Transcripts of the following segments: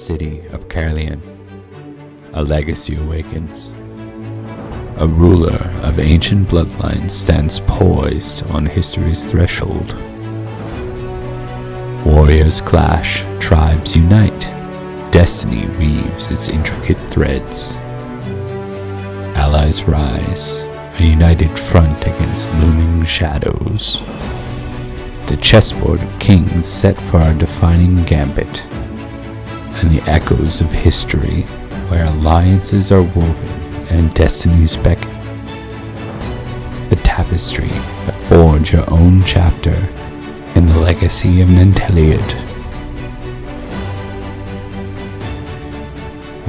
city of Caerleon, a legacy awakens. A ruler of ancient bloodlines stands poised on history's threshold. Warriors clash, tribes unite, destiny weaves its intricate threads. Allies rise, a united front against looming shadows. The chessboard of kings set for our defining gambit, and the echoes of history where alliances are woven and destinies beckon. The tapestry that forge your own chapter in the legacy of Nanteliad.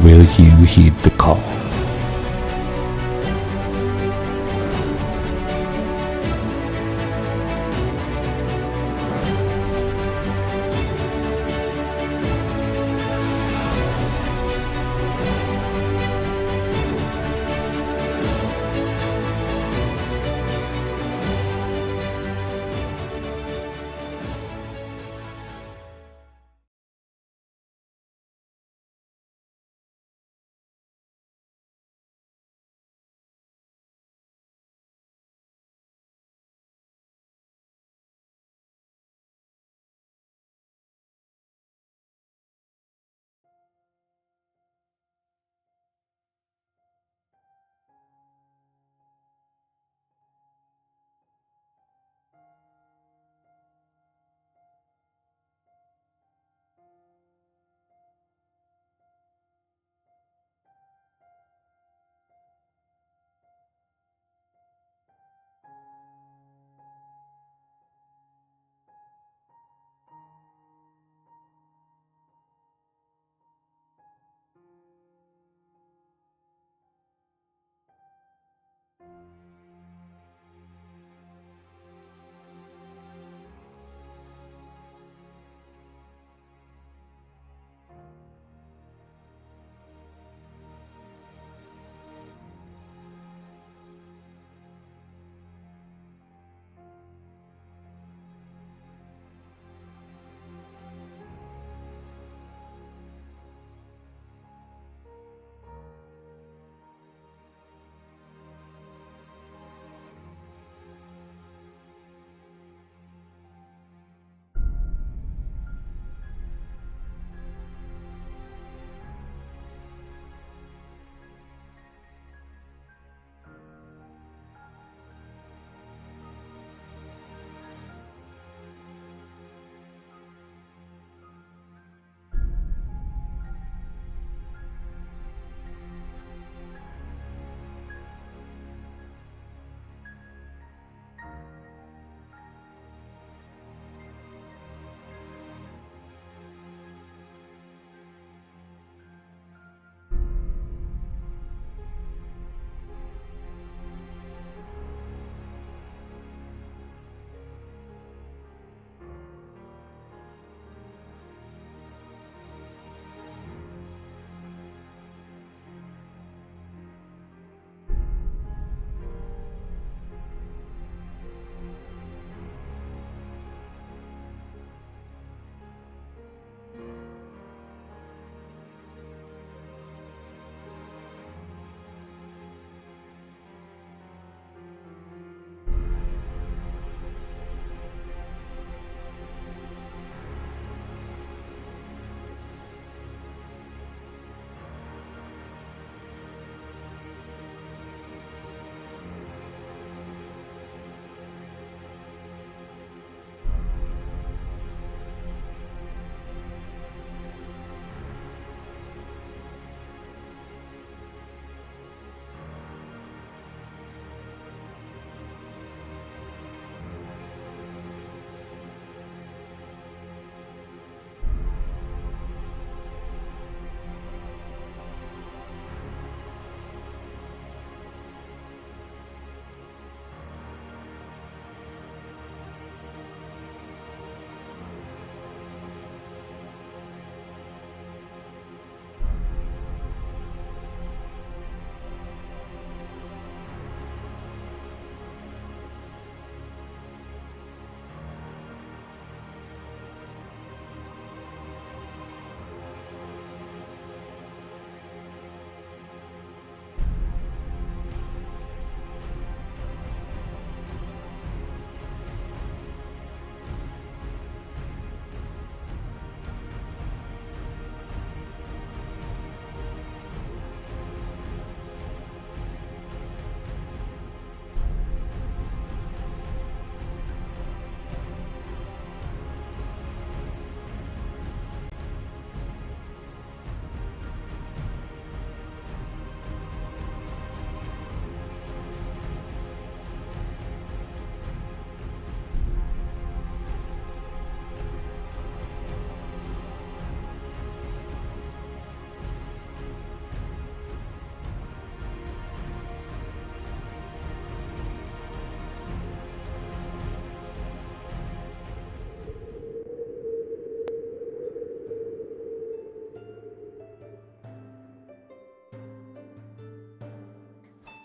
Will you heed the call?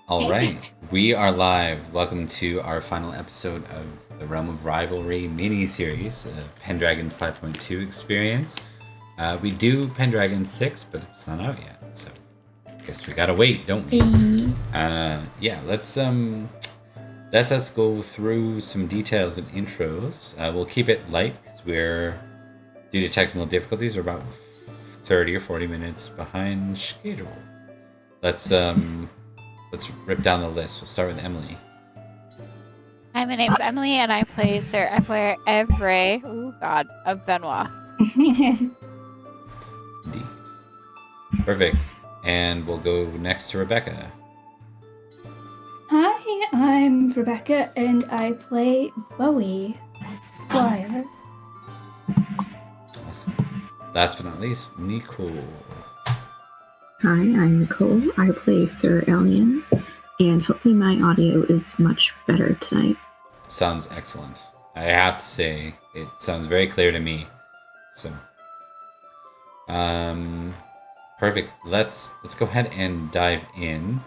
All right, we are live. Welcome to our final episode of the Realm of Rivalry mini-series, Pendragon 5.2 experience. We do Pendragon 6, but it's not out yet, so I guess we gotta wait, don't we? Yeah, let's let us go through some details and intros. We'll keep it light because we're, due to technical difficulties, we're about 30 or 40 minutes behind schedule. Let's rip down the list. We'll start with Emily. Hi, my name's Emily, and I play Sir Evray, of Benoit. Indeed. Perfect. And we'll go next to Rebecca. Hi, I'm Rebecca, and I play Bowie, Squire. Awesome. Last but not least, Nicole. Hi, I'm Nicole. I play Sir Alien, and hopefully my audio is much better tonight. Sounds excellent. I have to say, it sounds very clear to me. So, perfect. Let's go ahead and dive in.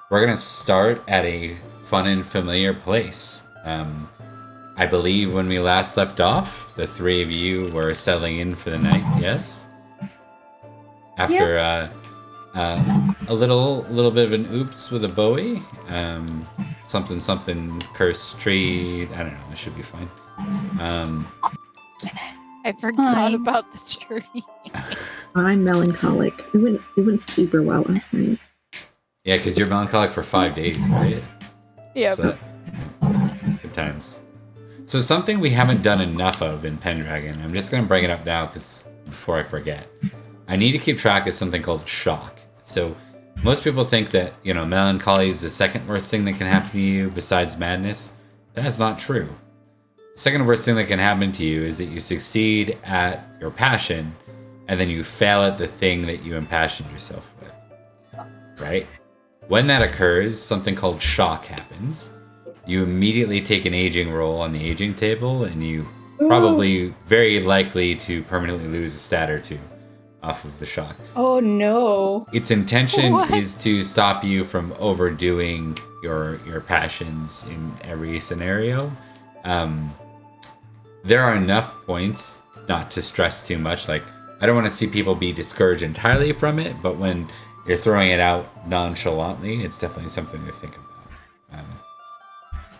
We're gonna start at a fun and familiar place. I believe when we last left off, the three of you were settling in for the night. Yes. After a little bit of an oops with a Bowie, something cursed tree. I don't know. It should be fine. I forgot about the tree. I'm melancholic. It went super well last night. Yeah, because you're melancholic for 5 days, right? Yeah. So, good times. So something we haven't done enough of in Pendragon, I'm just going to bring it up now because before I forget. I need to keep track of something called shock. So most people think that, melancholy is the second worst thing that can happen to you besides madness. That is not true. The second worst thing that can happen to you is that you succeed at your passion and then you fail at the thing that you impassioned yourself with. Right? When that occurs, something called shock happens. You immediately take an aging roll on the aging table, and you probably very likely to permanently lose a stat or two off of the shock. Oh no. Its intention is to stop you from overdoing your passions in every scenario. There are enough points not to stress too much. Like, I don't want to see people be discouraged entirely from it, but when you're throwing it out nonchalantly, it's definitely something to think about.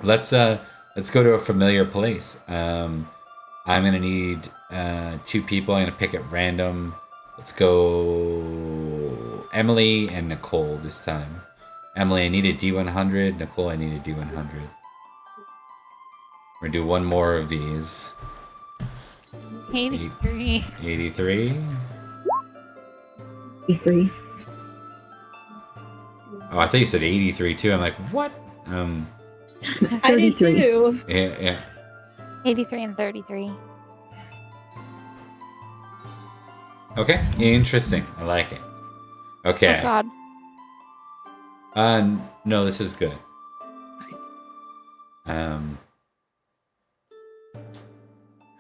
Let's go to a familiar place. I'm gonna need 2 people. I'm gonna pick at random. Let's go Emily and Nicole this time. Emily, I need a D100. Nicole, I need a D100. We're gonna do one more of these. 83. 83. 83. Oh, I thought you said 83 too. I'm like, what? I did too. Yeah. 83 and 33. Okay, interesting. I like it. Okay. Oh God. No, this is good.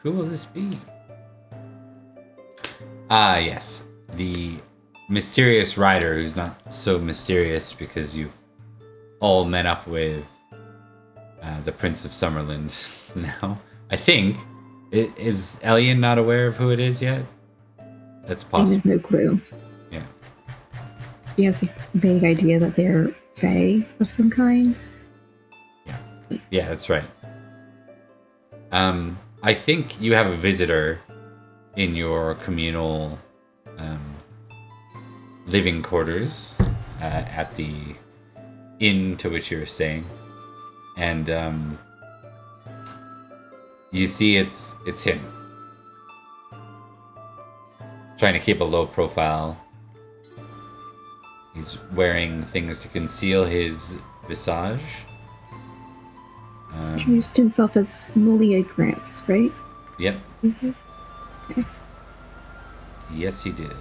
Who will this be? Yes. The mysterious rider who's not so mysterious because you've all met up with the Prince of Summerland now. I think. Is Elian not aware of who it is yet? That's possible. He has no clue. Yeah. He has a vague idea that they're fae of some kind. Yeah, that's right. I think you have a visitor in your communal living quarters at the inn to which you're staying, and you see it's him. Trying to keep a low profile. He's wearing things to conceal his visage. Introduced himself as Malia Grants, right? Yep. Mm-hmm. Okay. Yes, he did.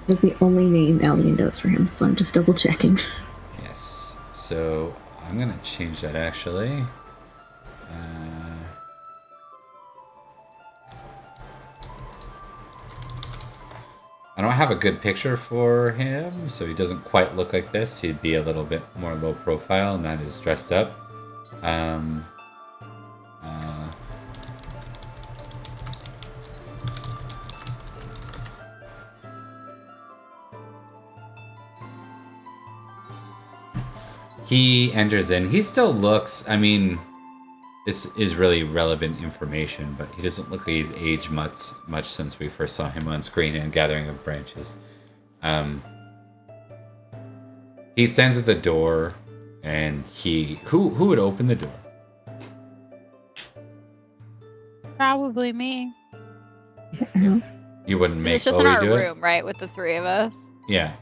That's the only name Alien knows for him, so I'm just double checking. Yes. So I'm gonna change that actually. I I don't have a good picture for him, so he doesn't quite look like this. He'd be a little bit more low profile, and that is dressed up. He enters in. He still looks, I mean, this is really relevant information, but he doesn't look like he's aged much since we first saw him on screen in Gathering of Branches. He stands at the door, and who would open the door? Probably me. Yeah. You wouldn't make It's just in Bowie our do room, right, with the three of us. it? Yeah.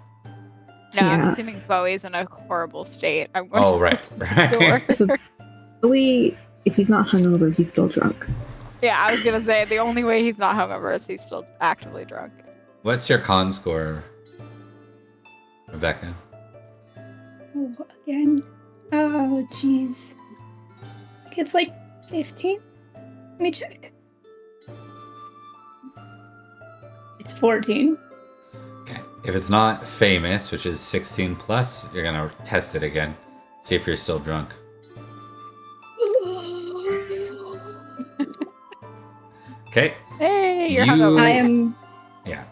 No, I'm Yeah. assuming Bowie's in a horrible state. I'm going Oh, to right. door. So Bowie, if he's not hungover, he's still drunk. Yeah, I was gonna say the only way he's not hungover is he's still actively drunk. What's your con score, Rebecca? Oh, again. Oh, jeez. It's like 15. Let me check. It's 14. Okay. If it's not famous, which is 16 plus, you're gonna test it again. See if you're still drunk. Okay. Hey, you're You- hungover. I am. Yeah.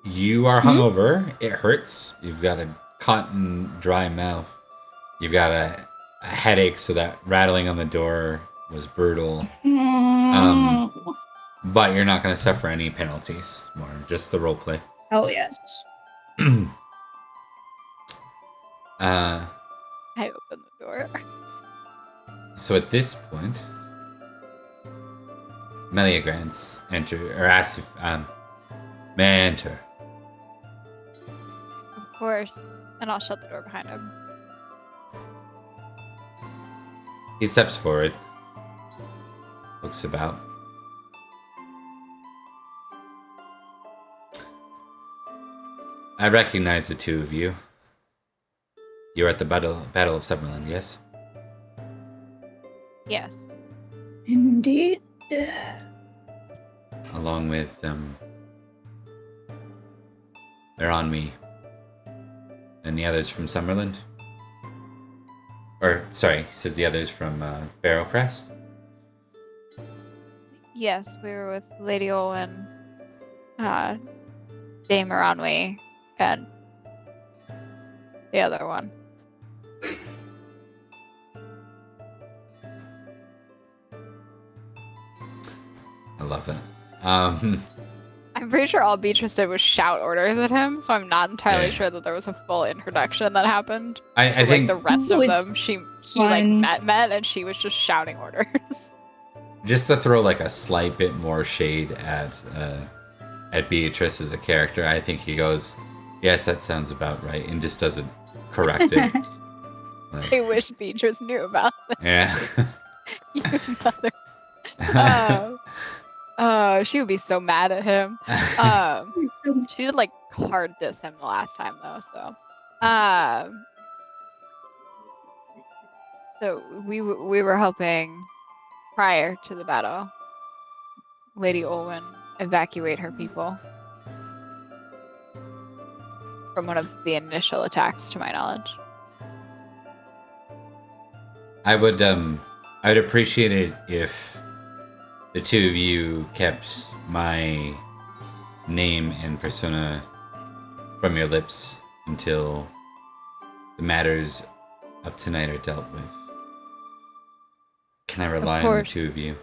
You are hungover. It hurts. You've got a cotton dry mouth. You've got a headache, so that rattling on the door was brutal. But you're not going to suffer any penalties. More just the roleplay. Hell yes. I open the door. So at this point, Meliagrants enter, or asks if may I enter. Of course. And I'll shut the door behind him. He steps forward, looks about. I recognize the two of you. You're at the Battle of Summerland, yes? Yes. Indeed. Along with they're on me. And the others from Summerland? Or, sorry, he says the others from Barrowcrest? Yes, we were with Lady Olwen, Dame Aranwi, and the other one. I love that. I'm pretty sure all Beatrice did was shout orders at him, so I'm not entirely Yeah. sure that there was a full introduction that happened. I Like think the rest It of was them, he like fun. met, and she was just shouting orders. just to throw like a slight bit more shade at Beatrice as a character, I think he goes, "Yes, that sounds about right," and just doesn't correct it. Like, I wish Beatrice knew about that. yeah. You mother. Oh, she would be so mad at him. She did like hard diss him the last time though, so. So we were helping prior to the battle, Lady Olwen evacuate her people from one of the initial attacks, to my knowledge. I would appreciate it if the two of you kept my name and persona from your lips until the matters of tonight are dealt with. Can I rely on the course. two of you?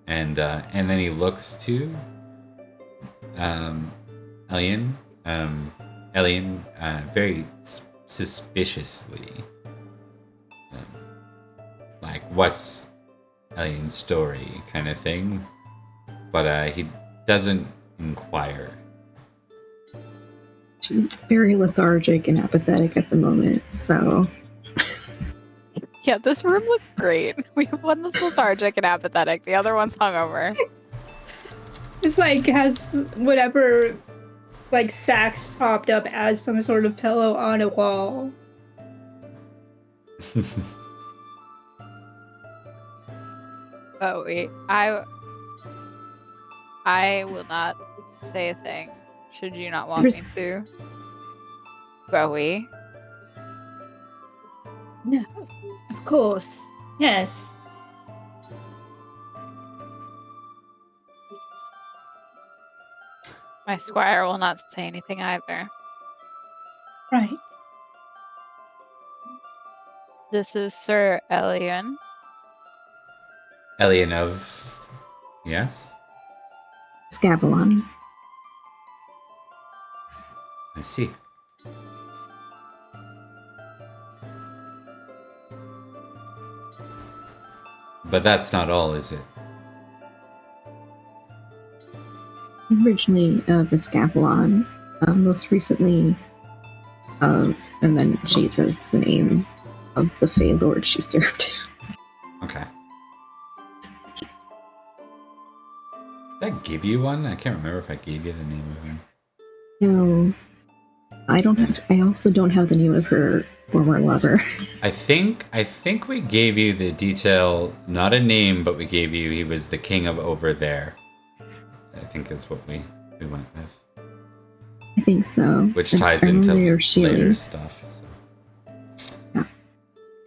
And then he looks to Elian, very suspiciously. Like, what's Elian's story kind of thing. But he doesn't inquire. She's very lethargic and apathetic at the moment, so Yeah, this room looks great. We have one that's lethargic and apathetic. The other one's hungover. Just like has whatever like sacks popped up as some sort of pillow on a wall. Oh wait, I will not say a thing, should you not want me to. Bowie. No, of course. Yes. My squire will not say anything either. Right. This is Sir Elian. Elian of... Yes? Scabalon. I see. But that's not all, is it? Originally of Escapelon, most recently of, and then she says the name of the Fey Lord she served. Okay. Did I give you one? I can't remember if I gave you the name of him. No, I also don't have the name of her former lover. I think we gave you the detail, not a name, but we gave you he was the king of over there. I think is what we went with. I think so. Which ties into later stuff. So. Yeah.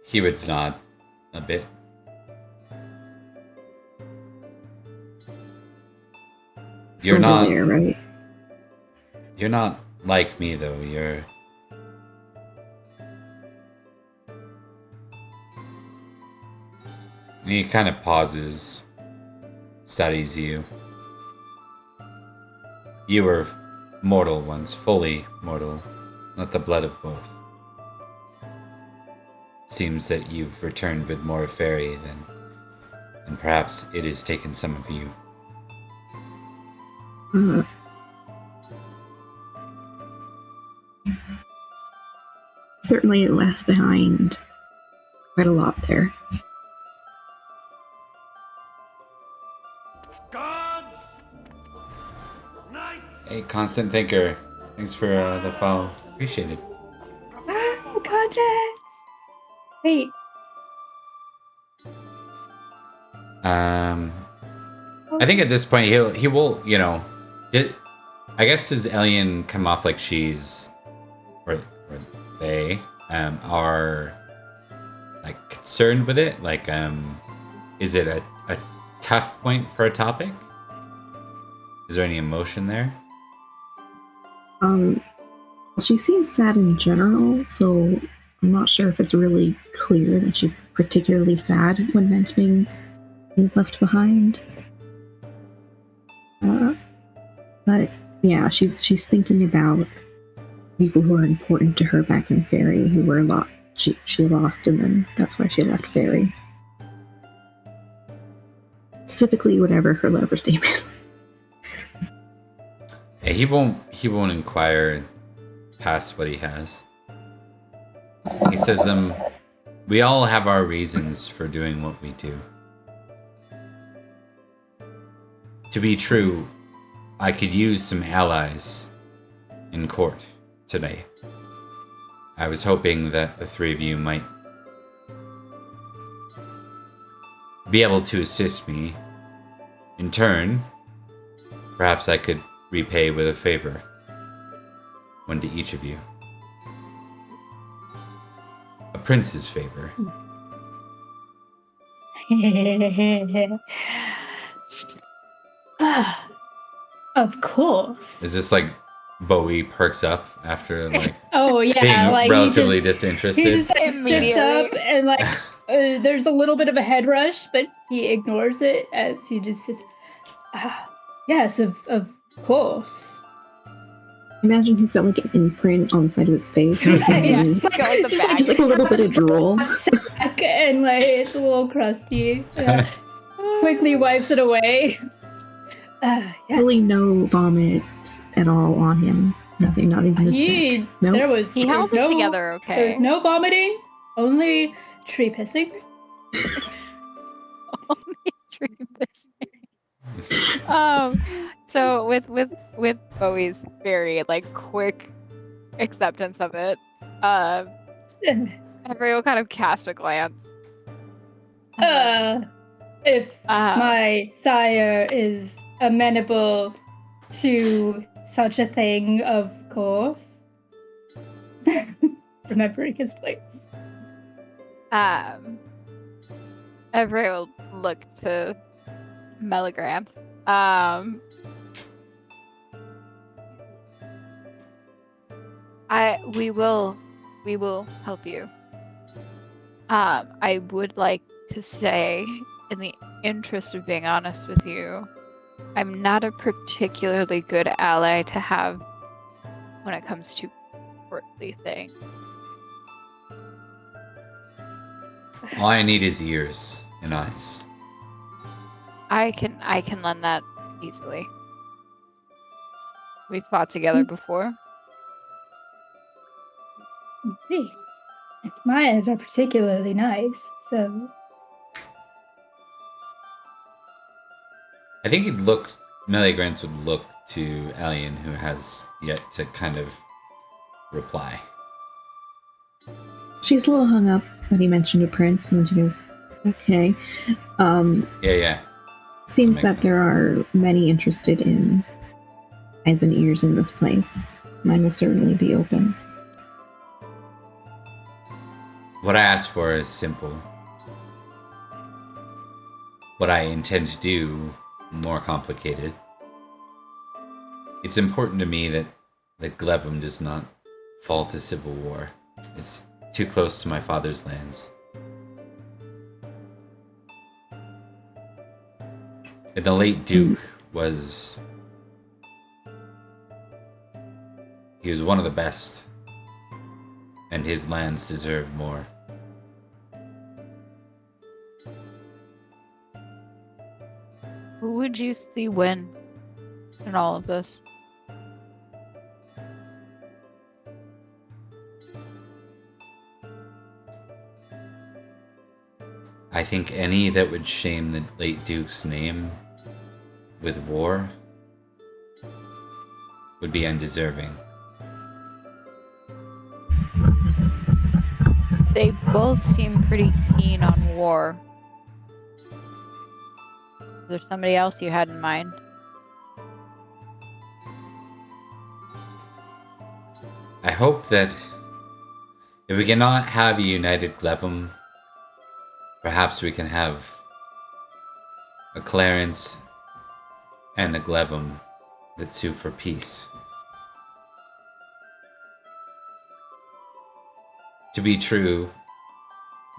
He would nod a bit. You're not there, right? You're not like me though. You're and he kind of pauses, studies you. You were mortal once, fully mortal, not the blood of both. It seems that you've returned with more fairy than, and perhaps it has taken some of you. Certainly left behind quite a lot there. Gods! Knights! Hey, Constant Thinker, thanks for the follow. Appreciate it. Context! Wait. I think at this point he will, you know, I guess does Elian come off like she's, or they are like concerned with it? Like, is it a tough point for a topic? Is there any emotion there? She seems sad in general, so I'm not sure if it's really clear that she's particularly sad when mentioning things left behind. But yeah, she's thinking about people who are important to her back in Fairy who were she lost in them. That's why she left Fairy. Specifically, whatever her lover's name is. Yeah, he won't inquire past what he has. He says, we all have our reasons for doing what we do. To be true, I could use some allies in court today. I was hoping that the three of you might be able to assist me. In turn, perhaps I could repay with a favor. One to each of you. A prince's favor. Of course. Is this like Bowie perks up after like Oh yeah, being like relatively he disinterested? just like sits up and like there's a little bit of a head rush, but he ignores it as he just sits. Yes, of course. Imagine he's got like an imprint on the side of his face. Yeah, he's got, like, the back. Just like a little bit of drool. And like it's a little crusty. Quickly wipes it away. Yes. Really no vomit at all on him. Nothing, not even a speck. No. He held it together okay. There's no vomiting, only tree pissing. Only tree pissing. So with Bowie's very like quick acceptance of it, Henry will kind of cast a glance. If my sire is amenable to such a thing, of course. Remembering his place. Everett will look to Meligrant. We will help you. I would like to say, in the interest of being honest with you, I'm not a particularly good ally to have when it comes to courtly things. All I need is ears and eyes. I can lend that easily. We've fought together before. Hey, my eyes are particularly nice, so I think Meligrance would look to Alien, who has yet to kind of reply. She's a little hung up that he mentioned a prince, and then she goes, okay. Yeah. Seems that sense. there are many interested in eyes and ears in this place. Mine will certainly be open. What I ask for is simple. What I intend to do, more complicated. It's important to me that Glevum does not fall to civil war. It's too close to my father's lands. And the late Duke was... He was one of the best. And his lands deserve more. Who would you see win in all of this? I think any that would shame the late Duke's name with war would be undeserving. They both seem pretty keen on war. Is there somebody else you had in mind? I hope that if we cannot have a united Glevum, perhaps we can have a Clarence and a Glevum that sue for peace. To be true,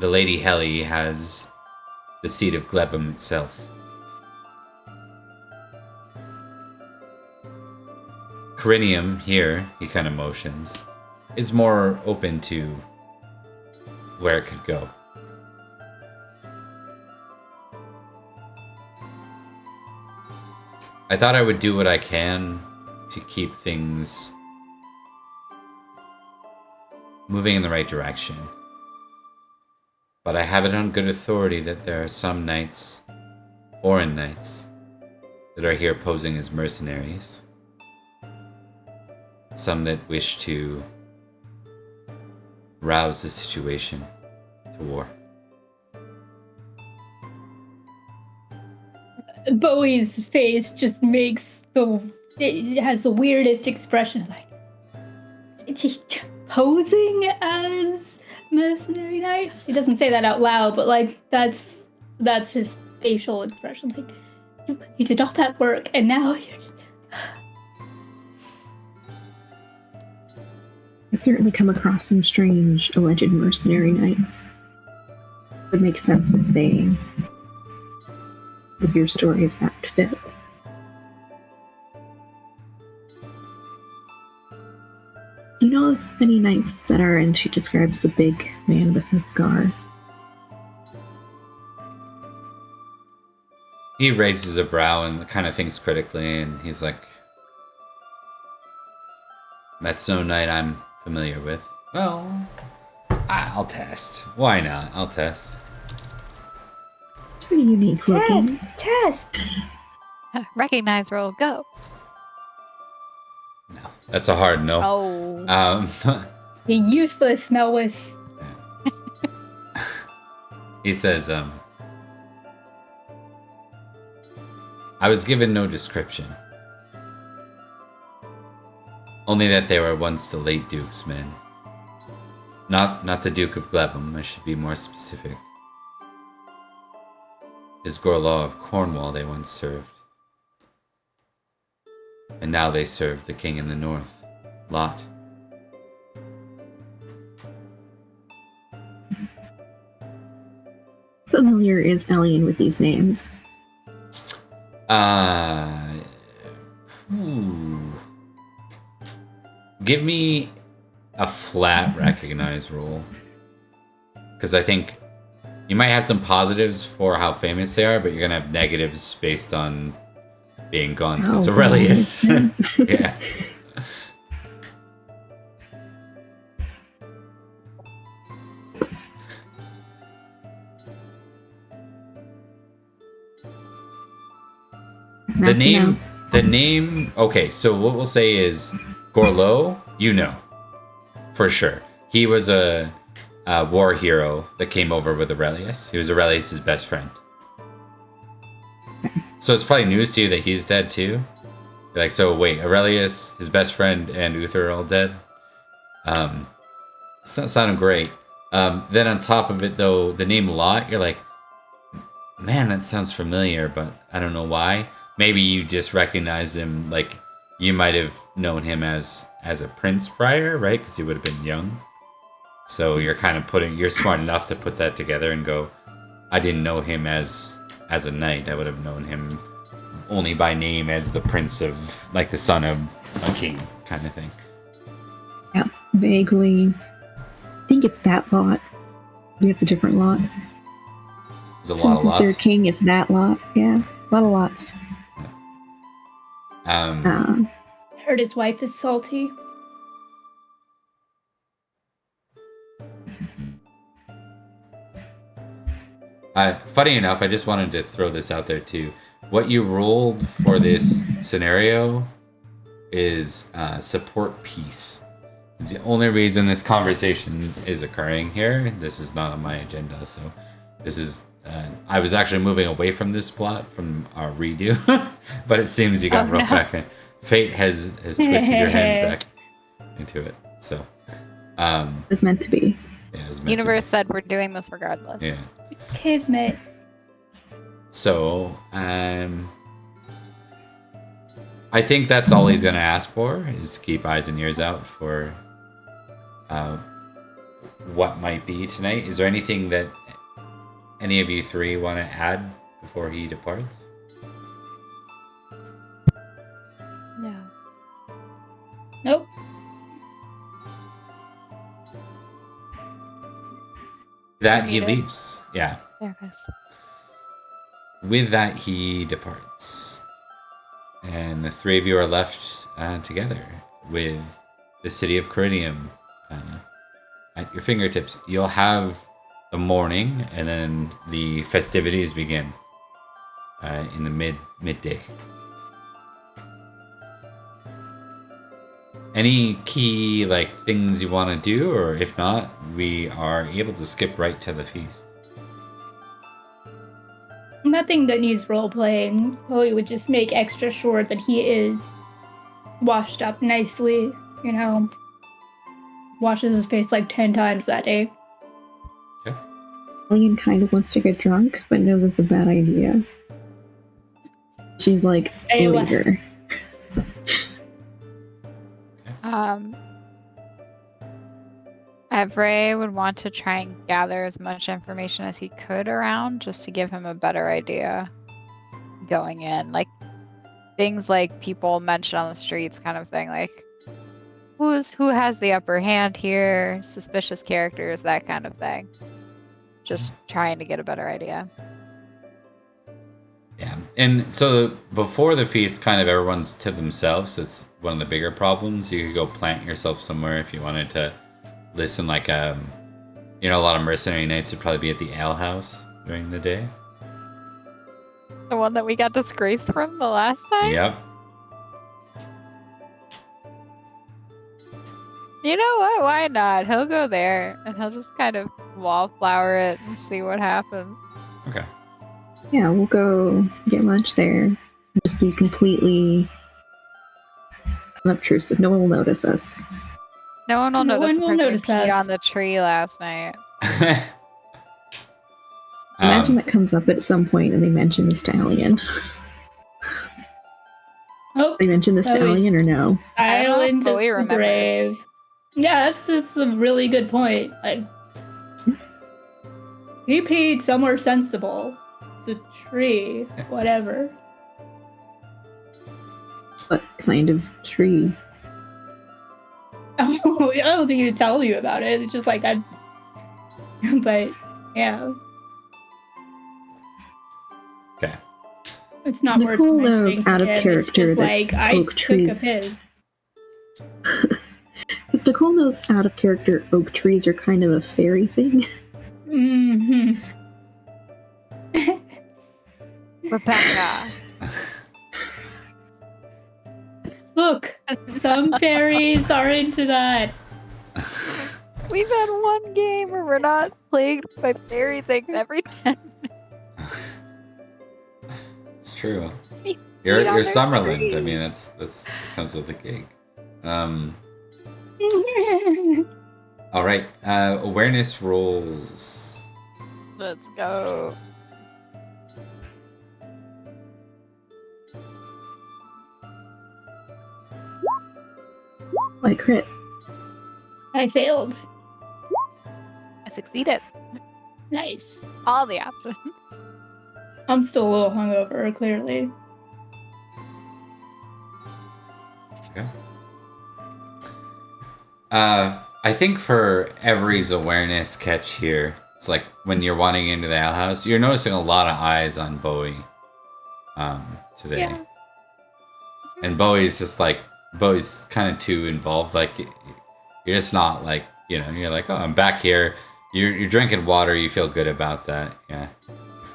the Lady Helly has the seat of Glevum itself. Corinium here, he kind of motions, is more open to where it could go. I thought I would do what I can to keep things moving in the right direction. But I have it on good authority that there are some knights, foreign knights, that are here posing as mercenaries. Some that wish to rouse the situation to war. Bowie's face just it has the weirdest expression, like just posing as mercenary knights. He doesn't say that out loud, but like that's his facial expression. Like you did all that work, and now you're just. I've certainly come across some strange alleged mercenary knights. It would make sense if they, with your story, if that would fit. Do you know of any knights that are into who describes the big man with the scar? He raises a brow and kind of thinks critically, and he's like, that's no knight I'm familiar with. Well, I'll test. Why not? I'll test. It's pretty unique looking. Test! Recognize roll, go. No, that's a hard no. Oh. The useless smellless. He says, I was given no description. Only that they were once the late Duke's men. Not the Duke of Glevum, I should be more specific. Is Gorlaw of Cornwall they once served. And now they serve the king in the north, Lot. Familiar is Elian with these names? Give me a flat recognize roll. Because I think you might have some positives for how famous they are, but you're going to have negatives based on being gone since Aurelius. Yeah. The name, okay, so what we'll say is Gorlo, you know, for sure. He was a war hero that came over with Aurelius. He was Aurelius' best friend. So it's probably news to you that he's dead too. You're like, so wait, Aurelius, his best friend, and Uther are all dead? It's not sounding great. Then on top of it though, the name Lot, you're like, man, that sounds familiar, but I don't know why. Maybe you just recognize him, like you might have known him as a prince prior, right? Because he would have been young. So you're kind of you're smart enough to put that together and go, I didn't know him as a knight. I would have known him only by name as the prince of, like the son of a king kind of thing. Yeah, vaguely. I think it's that lot. Maybe it's a different lot. There's a lot of lots. Their king is that lot. Yeah, a lot of lots. Heard his wife is salty. Funny enough, I just wanted to throw this out there too. What you rolled for this scenario is support peace. It's the only reason this conversation is occurring here. This is not on my agenda, so this is. I was actually moving away from this plot from our redo, but it seems you got roped back in. Fate has twisted your hands back into it. So it was meant to be. Yeah, it was meant Universe to said we're doing this regardless. be. Yeah. It's kismet. So I think that's all he's gonna ask for is to keep eyes and ears out for what might be tonight. Is there anything that any of you three want to add before he departs? No. Nope. That he leaves. Yeah. There it is. With that, he departs. And the three of you are left together with the city of Coridium at your fingertips. You'll have the morning, and then the festivities begin in the midday. Any key things you want to do, or if not, we are able to skip right to the feast. Nothing that needs role playing. Chloe would just make extra sure that he is washed up nicely, washes his face 10 times that day. Okay. Elian kind of wants to get drunk, but knows it's a bad idea. She's like, later. Evray would want to try and gather as much information as he could around just to give him a better idea going in. Things like people mentioned on the streets kind of thing, who has the upper hand here, suspicious characters, that kind of thing. Just trying to get a better idea. Yeah, and so before the feast, kind of everyone's to themselves. It's one of the bigger problems. You could go plant yourself somewhere if you wanted to listen. A lot of mercenary knights would probably be at the ale house during the day. The one that we got disgraced from the last time? Yep. You know what? Why not? He'll go there and he'll just kind of wallflower it and see what happens. Okay. Yeah, we'll go get lunch there. Just be completely unobtrusive. No one will notice us. No one will No notice one will the person notice who peed us. on the tree last night. Imagine that comes up at some point and they mention the stallion. Oh, They mention the stallion or no? I don't know if Island Bowie is the remembers. grave. Yeah, that's a really good point. Like, he peed somewhere sensible. It's a tree, whatever. What kind of tree? Oh, I don't think he'd tell you about it. It's just like I. But yeah, Okay. it's not worth Nicole knows mentioning to out of him. It's character just that like I oak took trees. a piss. Because Nicole knows out of character oak trees are kind of a fairy thing. Mm-hmm. Rebecca. Look, some fairies are into that. We've had one game where we're not plagued by fairy things every 10 minutes. It's true. We You're feed on their Summerland. I trees. mean, that's that comes with the gig. All right. Awareness rolls. Let's go. Like crit. I failed. I succeeded. Nice. All the options. I'm still a little hungover, clearly. Okay. I think for every's awareness catch here, it's like when you're wandering into the ale house, you're noticing a lot of eyes on Bowie. Today. Yeah. And Bowie's kind of too involved. Like, you're just not like, you're like, oh, I'm back here. You're drinking water. You feel good about that. Yeah.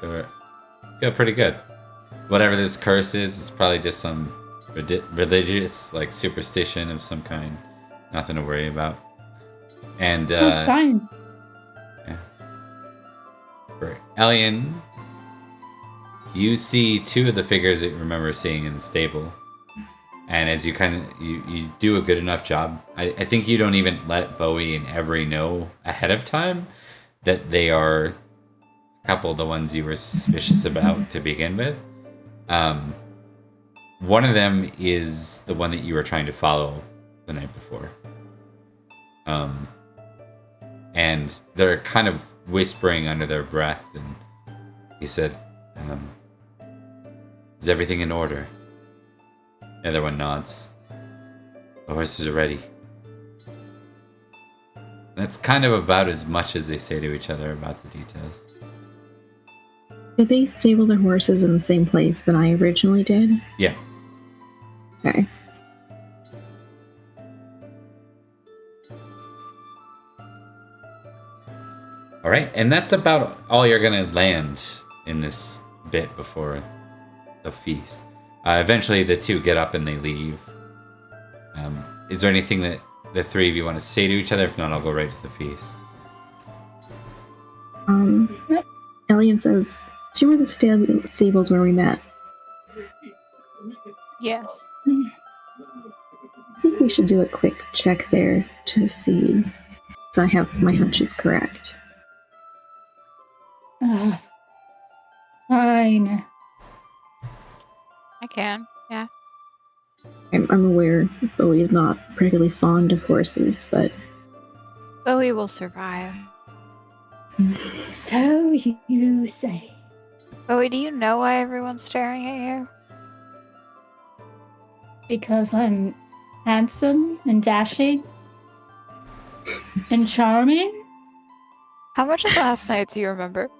You feel pretty good. Whatever this curse is, it's probably just some religious, like, superstition of some kind. Nothing to worry about. And, It's fine. yeah. For Elian, you see two of the figures that you remember seeing in the stable. And as you you do a good enough job, I think you don't even let Bowie and Every know ahead of time that they are a couple of the ones you were suspicious about to begin with. One of them is the one that you were trying to follow the night before. And they're kind of whispering under their breath, and he said, is everything in order? The other one nods. The horses are ready. That's kind of about as much as they say to each other about the details. Did they stable their horses in the same place that I originally did? Yeah. Okay. All right, and that's about all you're gonna land in this bit before the feast. Eventually, the two get up and they leave. Is there anything that the three of you want to say to each other? If not, I'll go right to the feast. Elian says, do you remember the stables where we met? Yes. I think we should do a quick check there to see if I have my hunches correct. Fine. I can. Yeah. I'm aware Bowie is not particularly fond of horses, but Bowie will survive. So you say. Bowie, do you know why everyone's staring at you? Because I'm handsome and dashing and charming? How much of last night do you remember?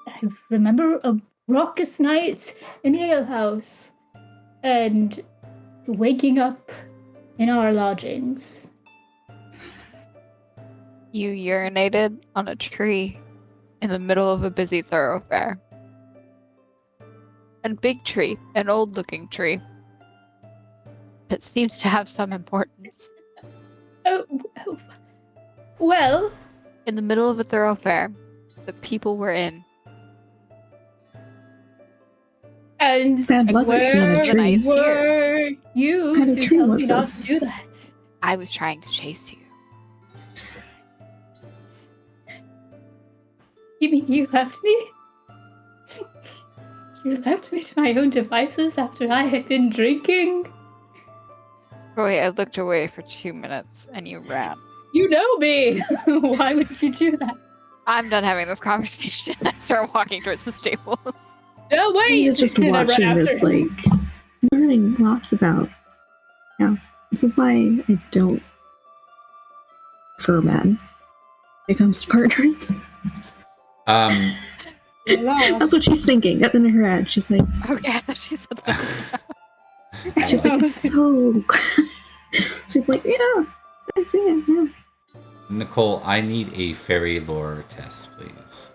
I remember a raucous night in the ale house and waking up in our lodgings. You urinated on a tree in the middle of a busy thoroughfare. A big tree, an old-looking tree that seems to have some importance. Oh, well, In the middle of a thoroughfare that people were in. And Bad luck being on a where tree. were you What kind of to tree tell was me not this? to do that? I was trying to chase you. You mean you left me? You left me to my own devices after I had been drinking? Roy, I looked away for 2 minutes and you ran. You know me! Why would you do that? I'm done having this conversation. I start walking towards the stables. No, wait! He was just And I run watching after this, him. like, learning lots about. Yeah, this is why I don't prefer men when it comes to partners. That's what she's thinking. In her head, she's like, Okay, I thought she said that. she's like, I'm so. She's like, yeah, I see it. Yeah. Nicole, I need a fairy lore test, please.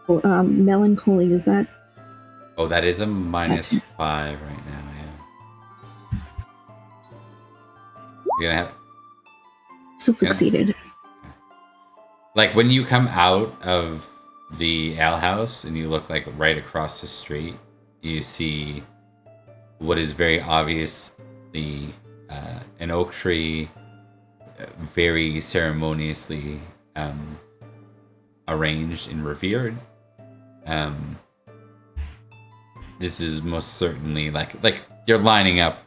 Oh, melancholy, was that? Oh, that is a -5 right now, yeah. You're gonna have... Still succeeded. Like, when you come out of the alehouse and you look, like, right across the street, you see what is very obviously an oak tree, very ceremoniously arranged and revered. This is most certainly like you're lining up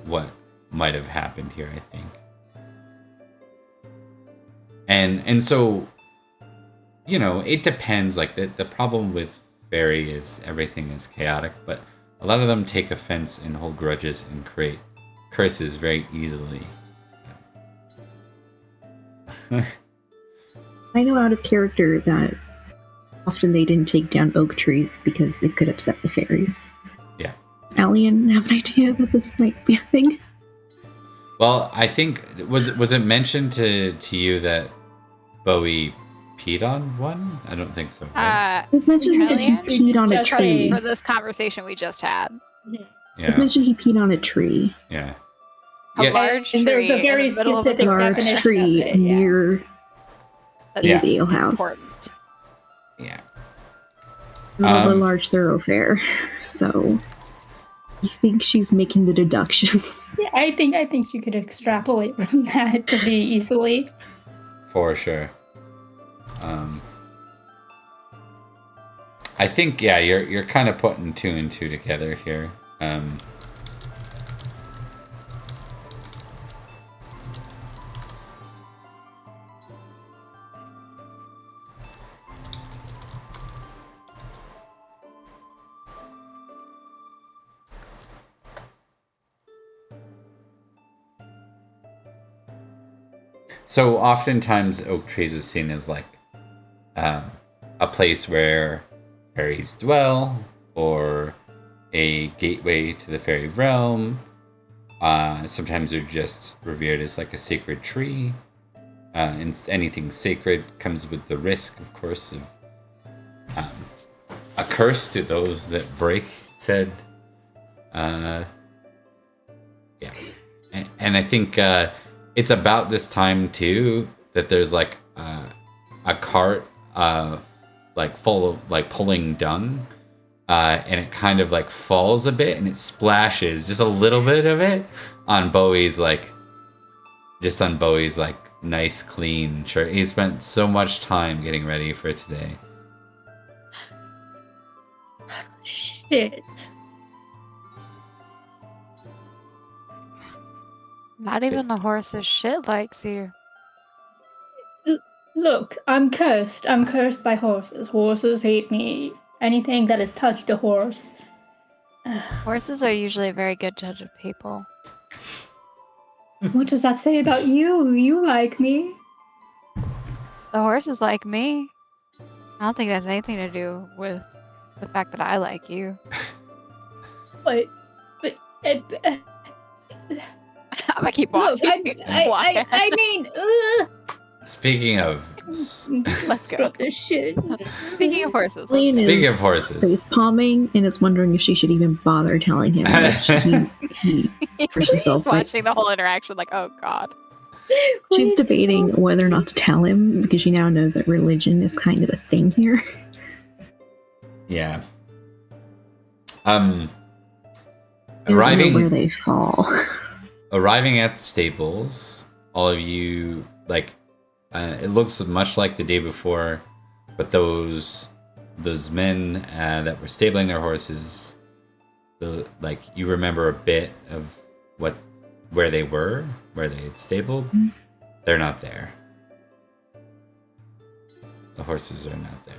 what might have happened here, I think. And so, you know, it depends. Like the problem with fairy is everything is chaotic, but a lot of them take offense and hold grudges and create curses very easily. I know out of character that often they didn't take down oak trees because it could upset the fairies. Yeah. Alien have an idea that this might be a thing. Well, I think was it mentioned to you that Bowie peed on one? I don't think so. Right? It was mentioned that he Brilliant. peed on a Just tree. For this conversation we just had. It was mentioned he peed on a tree. Yeah. A Yeah. large And there's a tree in very the middle of specific a Large definition tree of it, yeah. near That's Yeah. the alehouse. important. Yeah. Not a large thoroughfare. So you think she's making the deductions. Yeah, I think you could extrapolate from that pretty easily. For sure. I think you're kind of putting 2 and 2 together here. So oftentimes oak trees are seen as like a place where fairies dwell, or a gateway to the fairy realm. Sometimes they're just revered as like a sacred tree. And anything sacred comes with the risk, of course, of a curse to those that break said. Yeah. And I think it's about this time too that there's like a cart like full of like pulling dung, and it kind of like falls a bit and it splashes just a little bit of it on Bowie's like nice clean shirt. He spent so much time getting ready for today. Shit. Not even the horse's shit likes you. Look, I'm cursed. I'm cursed by horses. Horses hate me. Anything that has touched a horse. Horses are usually a very good judge of people. What does that say about you? You like me. The horses like me. I don't think it has anything to do with the fact that I like you. But I'm gonna keep look, walking. I mean, Speaking of Let's go. This shit. Speaking of horses, Lane speaking is of horses, face palming and is wondering if she should even bother telling him that he for he's himself. But watching the whole interaction like, oh god. She's debating whether or not to tell him because she now knows that religion is kind of a thing here. Yeah. Arriving where they fall. Arriving at the stables, all of you it looks much like the day before, but those men that were stabling their horses, you remember a bit of where they had stabled. Mm-hmm. They're not there. The horses are not there.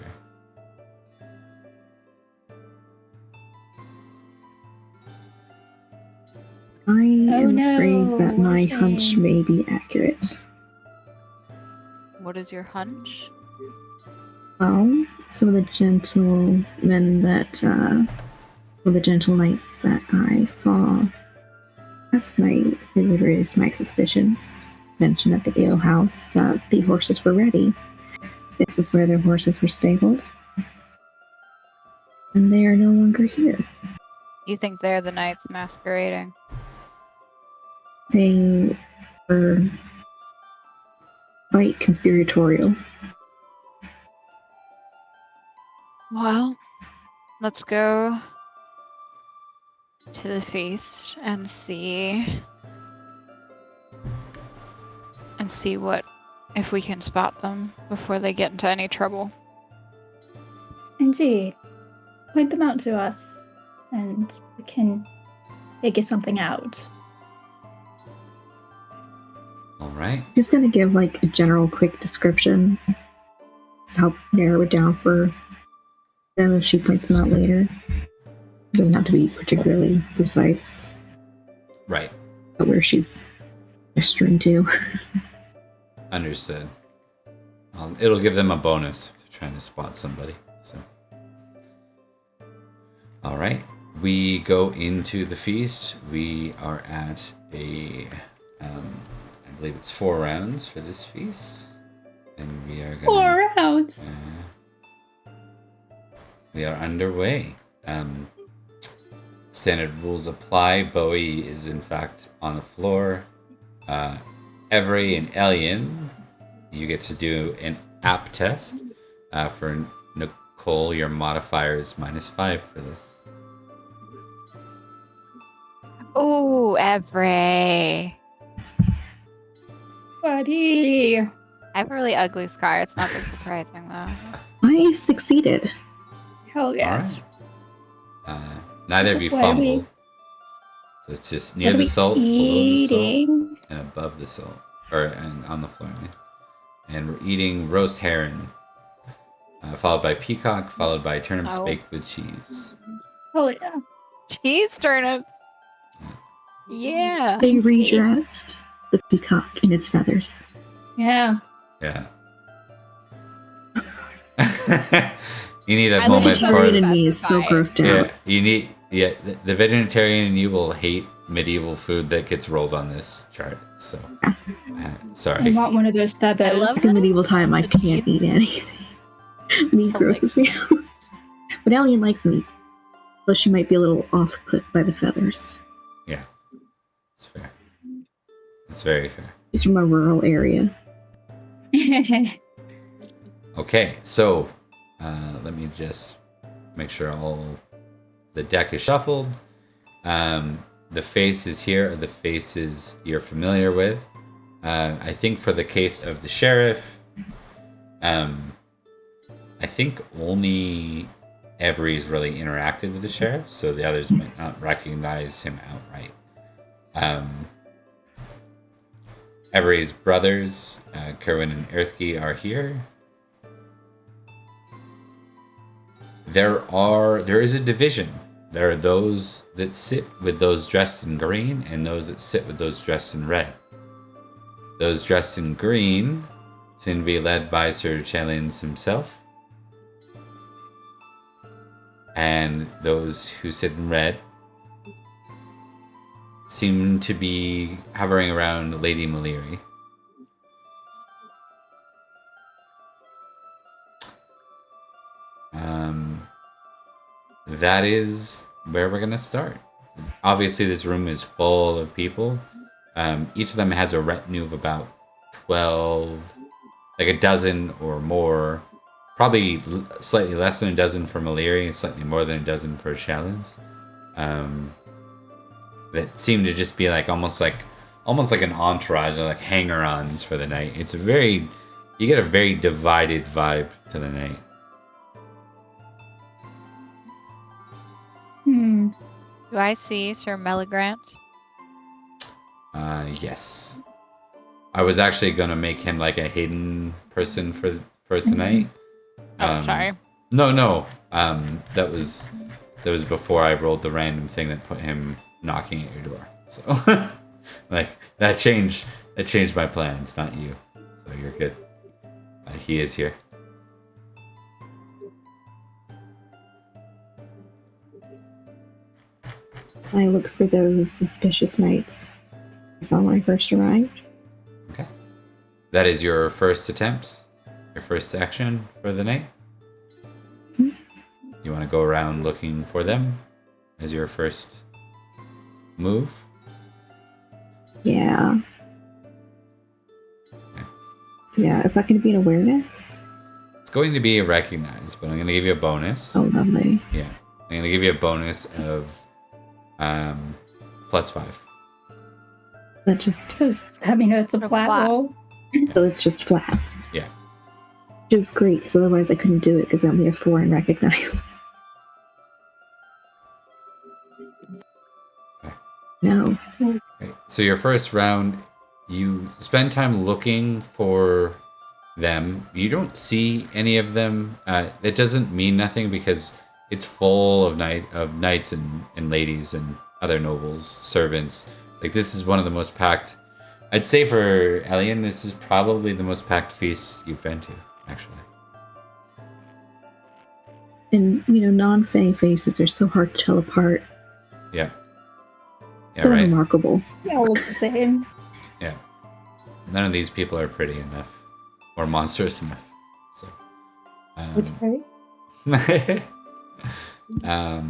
I am afraid that my hunch may be accurate. What is your hunch? Well, some of the gentle knights that I saw last night who would raise my suspicions mentioned at the ale house that the horses were ready. This is where their horses were stabled. And they are no longer here. You think they're the knights masquerading? They were quite conspiratorial. Well, let's go to the feast and see if we can spot them before they get into any trouble. Indeed. Point them out to us, and we can figure something out. All right. She's going to give a general quick description to help narrow it down for them if she points them out later. It doesn't have to be particularly precise. Right. But where she's gesturing to. Understood. It'll give them a bonus if they're trying to spot somebody. So, all right. We go into the feast. We are at I believe it's 4 rounds for this feast, and we are going 4 rounds. We are underway. Standard rules apply. Bowie is in fact on the floor. Every and Elian, you get to do an app test. For Nicole, your modifier is -5 for this. Oh, Every. Buddy. I have a really ugly scar. It's not that surprising, though. I succeeded. Hell yes. All right. Neither of you fumble. So it's just near the salt, below the salt, and above the salt. And on the floor. And we're eating roast heron. Followed by peacock, followed by turnips baked with cheese. Oh, yeah. Cheese turnips. Yeah. They redressed the peacock in its feathers. Yeah. Yeah. You need a moment for vegetarian me is so grossed out. Yeah, you need the vegetarian in you will hate medieval food that gets rolled on this chart. So sorry. I want one of those feathers. I love in medieval time I can't eat anything. Meat grosses me out. But Alien likes meat. Though she might be a little off-put by the feathers. Yeah. It's fair. It's very fair. She's from a rural area. Okay, so let me just make sure all the deck is shuffled. The faces here are the faces you're familiar with. I think for the case of the sheriff, I think only Every's really interacted with the sheriff, so the others might not recognize him outright. Every's brothers, Kerwin and Earthkey, are here. There is a division. There are those that sit with those dressed in green and those that sit with those dressed in red. Those dressed in green seem to be led by Sir Challians himself. And those who sit in red seem to be hovering around Lady Maliri. That is where we're going to start. Obviously, this room is full of people. Each of them has a retinue of about 12, like a dozen or more. Probably slightly less than a dozen for Maleri and slightly more than a dozen for Shalens. That seem to just be like almost like an entourage or like hanger-ons for the night. It's you get a very divided vibe to the night. Do I see Sir Meligrant? Yes. I was actually gonna make him like a hidden person for tonight. Sorry. No. That was before I rolled the random thing that put him knocking at your door. So like that changed my plans, not you. So you're good. He is here. I look for those suspicious knights I saw when I first arrived. Okay. That is your first attempt? Your first action for the night? Mm-hmm. You want to go around looking for them as your first move? Yeah. Okay. Yeah, is that going to be an awareness? It's going to be a recognize, but I'm going to give you a bonus. Oh, lovely. Yeah. I'm going to give you a bonus of +5. That just... So, it's a flat roll. So it's just flat. Yeah. Which is great, because otherwise I couldn't do it, because I only have 4 in recognize. Okay. No. Okay. So your first round, you spend time looking for them. You don't see any of them. It doesn't mean nothing because it's full of knights and ladies and other nobles, servants. Like this is one of the most packed. I'd say for Elian, this is probably the most packed feast you've been to, actually. And, non-Fae faces are so hard to tell apart. Yeah. Yeah, So right. remarkable. They all look the same. Yeah. None of these people are pretty enough or monstrous enough. So. Okay. All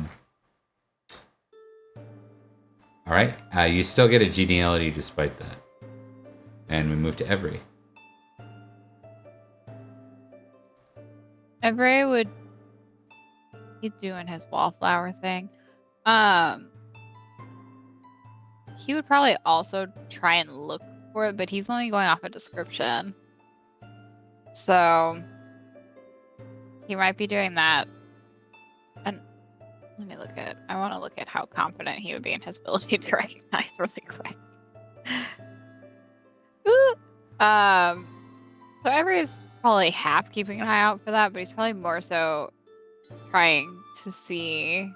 right. You still get a geniality despite that. And we move to Every. Every would keep doing his wallflower thing. He would probably also try and look for it, but he's only going off a description. So he might be doing that. And I want to look at how confident he would be in his ability to recognize really quick. So Every's probably half keeping an eye out for that, but he's probably more so trying to see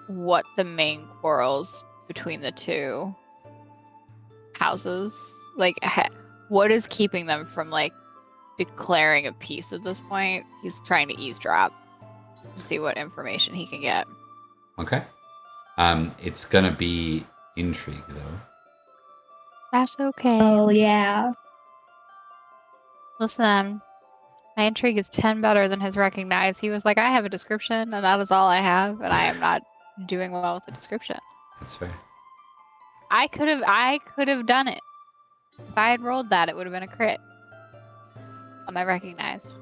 what the main quarrels between the two houses, like what is keeping them from like declaring a peace at this point. He's trying to eavesdrop and see what information he can get. Okay. It's gonna be intrigue though. That's okay. Oh, yeah. Listen, my intrigue is 10 better than his recognize. He was like, I have a description, and that is all I have, and I am not doing well with the description. That's fair. I could have done it. If I had rolled that, it would have been a crit on my recognize.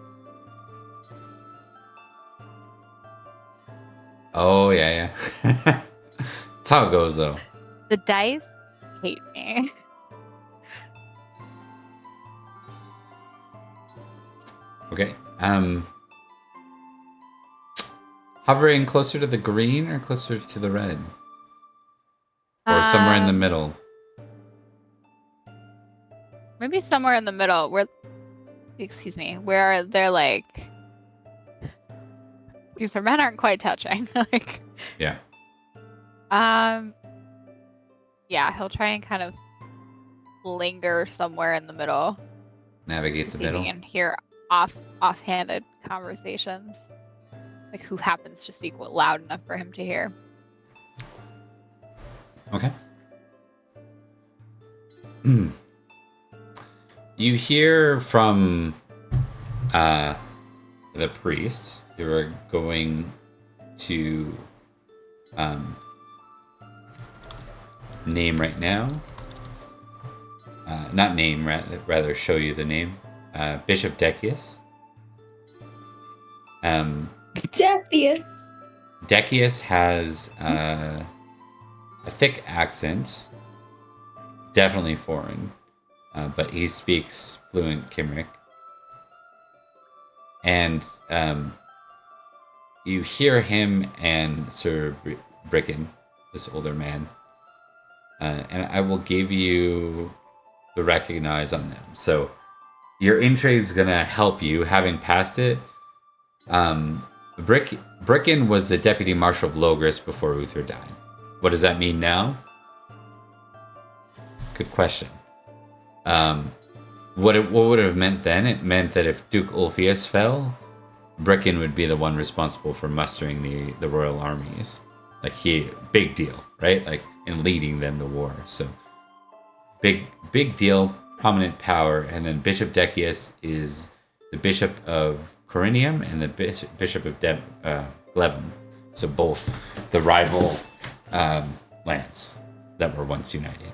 Oh yeah. That's how it goes though. The dice hate me. Okay. Hovering closer to the green or closer to the red? Or somewhere in the middle? Maybe somewhere in the middle where they're like, because their men aren't quite touching. Like, Yeah. Yeah, he'll try and kind of linger somewhere in the middle. Navigate the See if middle. he can hear offhanded conversations. Like who happens to speak loud enough for him to hear. Okay. You hear from the priests who are going to name right now. not name, rather show you the name. Bishop Decius. Decius. Decius has a thick accent, definitely foreign, but he speaks fluent Cymric. And you hear him and Sir Bricken, this older man, and I will give you the recognize on them. So your intrigue is going to help you, having passed it. Bricken was the deputy marshal of Logris before Uther died. What does that mean now? Good question. What would it have meant then? It meant that if Duke Ulfius fell, Bricken would be the one responsible for mustering the royal armies. Like big deal, right? Like in leading them to war. So big deal, prominent power. And then Bishop Decius is the Bishop of Corinium and the Bishop of Glevum. So both the rival lands that were once united.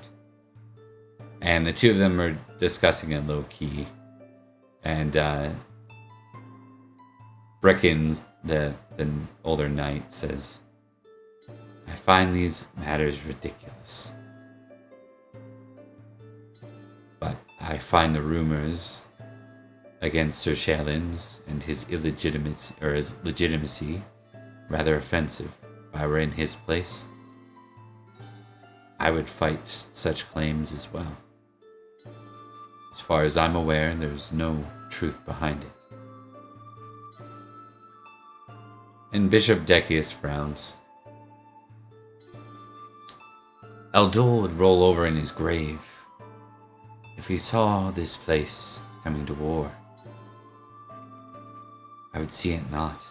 And the two of them are discussing it low key. And Bricken's, the older knight, says, I find these matters ridiculous. But I find the rumors against Sir Shallins and his legitimacy rather offensive. If I were in his place, I would fight such claims as well. As far as I'm aware, there's no truth behind it. And Bishop Decius frowns. Eldor would roll over in his grave if he saw this place coming to war. I would see it not.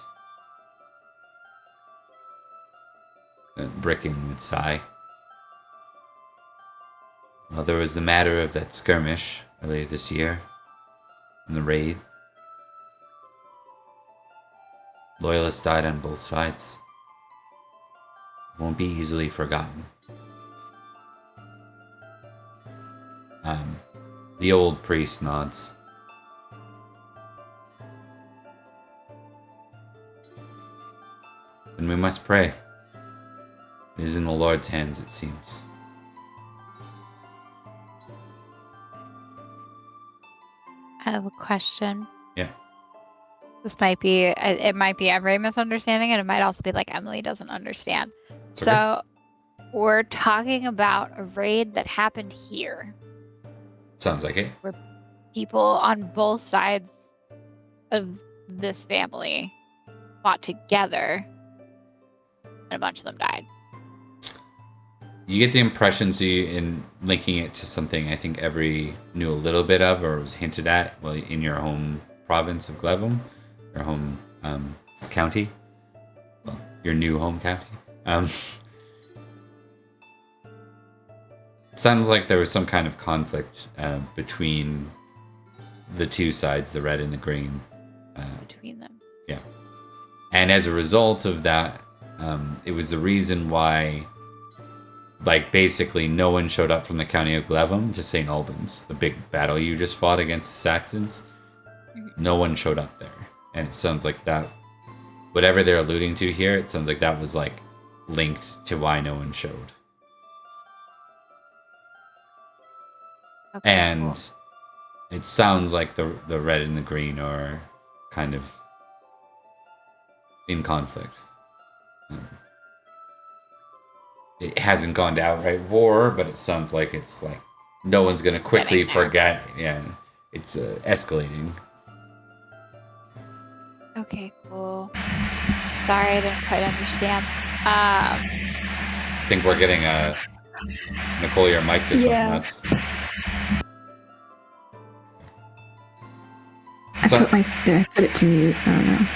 Bricken would sigh. Well, there was the matter of that skirmish earlier this year, in the raid. Loyalists died on both sides. It won't be easily forgotten. The old priest nods. And we must pray. It is in the Lord's hands, it seems. I have a question. Yeah. This might be, it might be every misunderstanding, and it might also be like Emily doesn't understand. It's So we're talking about a raid that happened here. Sounds like it. People on both sides of this family fought together, and a bunch of them died. You get the impression, so in linking it to something I think Every knew a little bit of or was hinted at in your home province of Glevum, your home county, well, your new home county. It sounds like there was some kind of conflict between the two sides, the red and the green. Between them. Yeah. And as a result of that, it was the reason why, like, basically no one showed up from the county of Glevum to St. Albans, the big battle you just fought against the Saxons. No one showed up there. And it sounds like that, whatever they're alluding to here, it sounds like that was, like, linked to why no one showed. Okay, And cool. it sounds like the red and the green are kind of in conflict. It hasn't gone to outright war, but it sounds like it's like no one's going to quickly Getting there. forget. Yeah, it's escalating. Okay, cool. Sorry, I didn't quite understand. I think we're getting Nicole, your mic just Yeah. went nuts. I put it to mute. I don't know.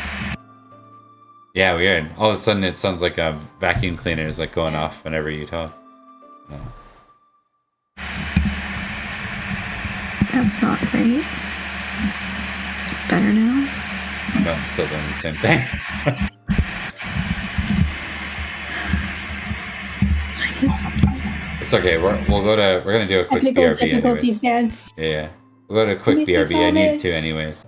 Yeah, weird. All of a sudden, it sounds like a vacuum cleaner is like going off whenever you talk. No. That's not great. It's better now. But it's still doing the same thing. It's It's It's okay. We're gonna do a quick Technical BRB difficulties anyways. dance. Yeah. We'll go to a quick Mr. BRB. I need Thomas. to anyways.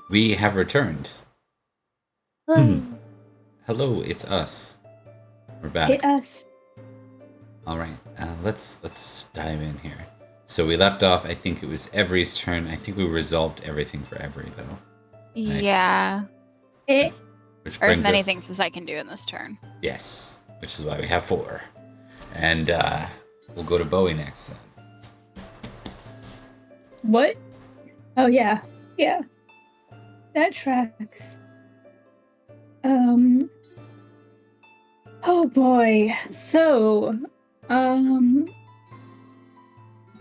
We have returned. Hello. Hello, it's us. We're back. Hit us. All right, let's dive in here. So we left off. I think it was Every's turn. I think we resolved everything for Every though. Yeah. It, Which Or as brings many us, things as I can do in this turn. Yes, which is why we have 4, and we'll go to Bowie next then. what? Oh, yeah. Yeah. That tracks. Oh boy. So,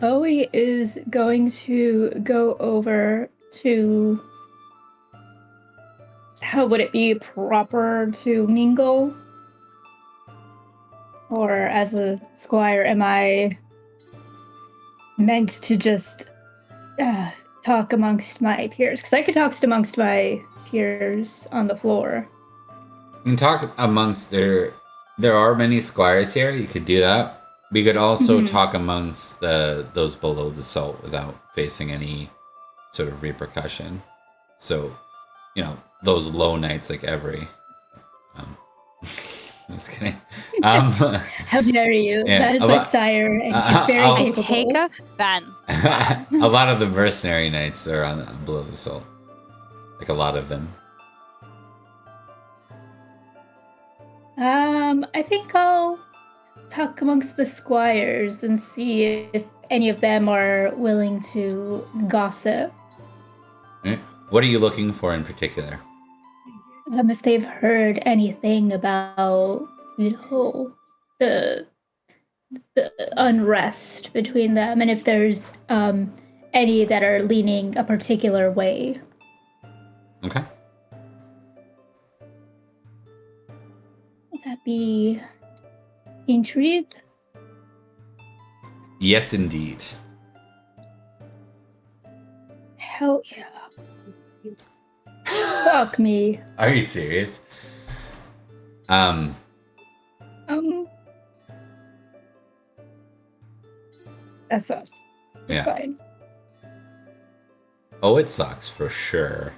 Bowie is going to go over to. How would it be proper to mingle? Or as a squire, am I meant to just talk amongst my peers? Because I could talk amongst my peers on the floor. You can talk amongst there are many squires here. You could do that. We could also talk amongst those below the salt without facing any sort of repercussion. So, those low knights like Every. Just kidding. How dare you? Yeah, That is my sire, and he's very I capable. take offense. a lot of the mercenary knights are on below the salt. Like a lot of them. I think I'll talk amongst the squires and see if any of them are willing to gossip. What are you looking for in particular? If they've heard anything about, the unrest between them, and if there's any that are leaning a particular way. Okay. Would that be intrigue? Yes, indeed. Hell yeah. Fuck me. Are you serious? That sucks. Yeah. Fine. Oh, it sucks for sure.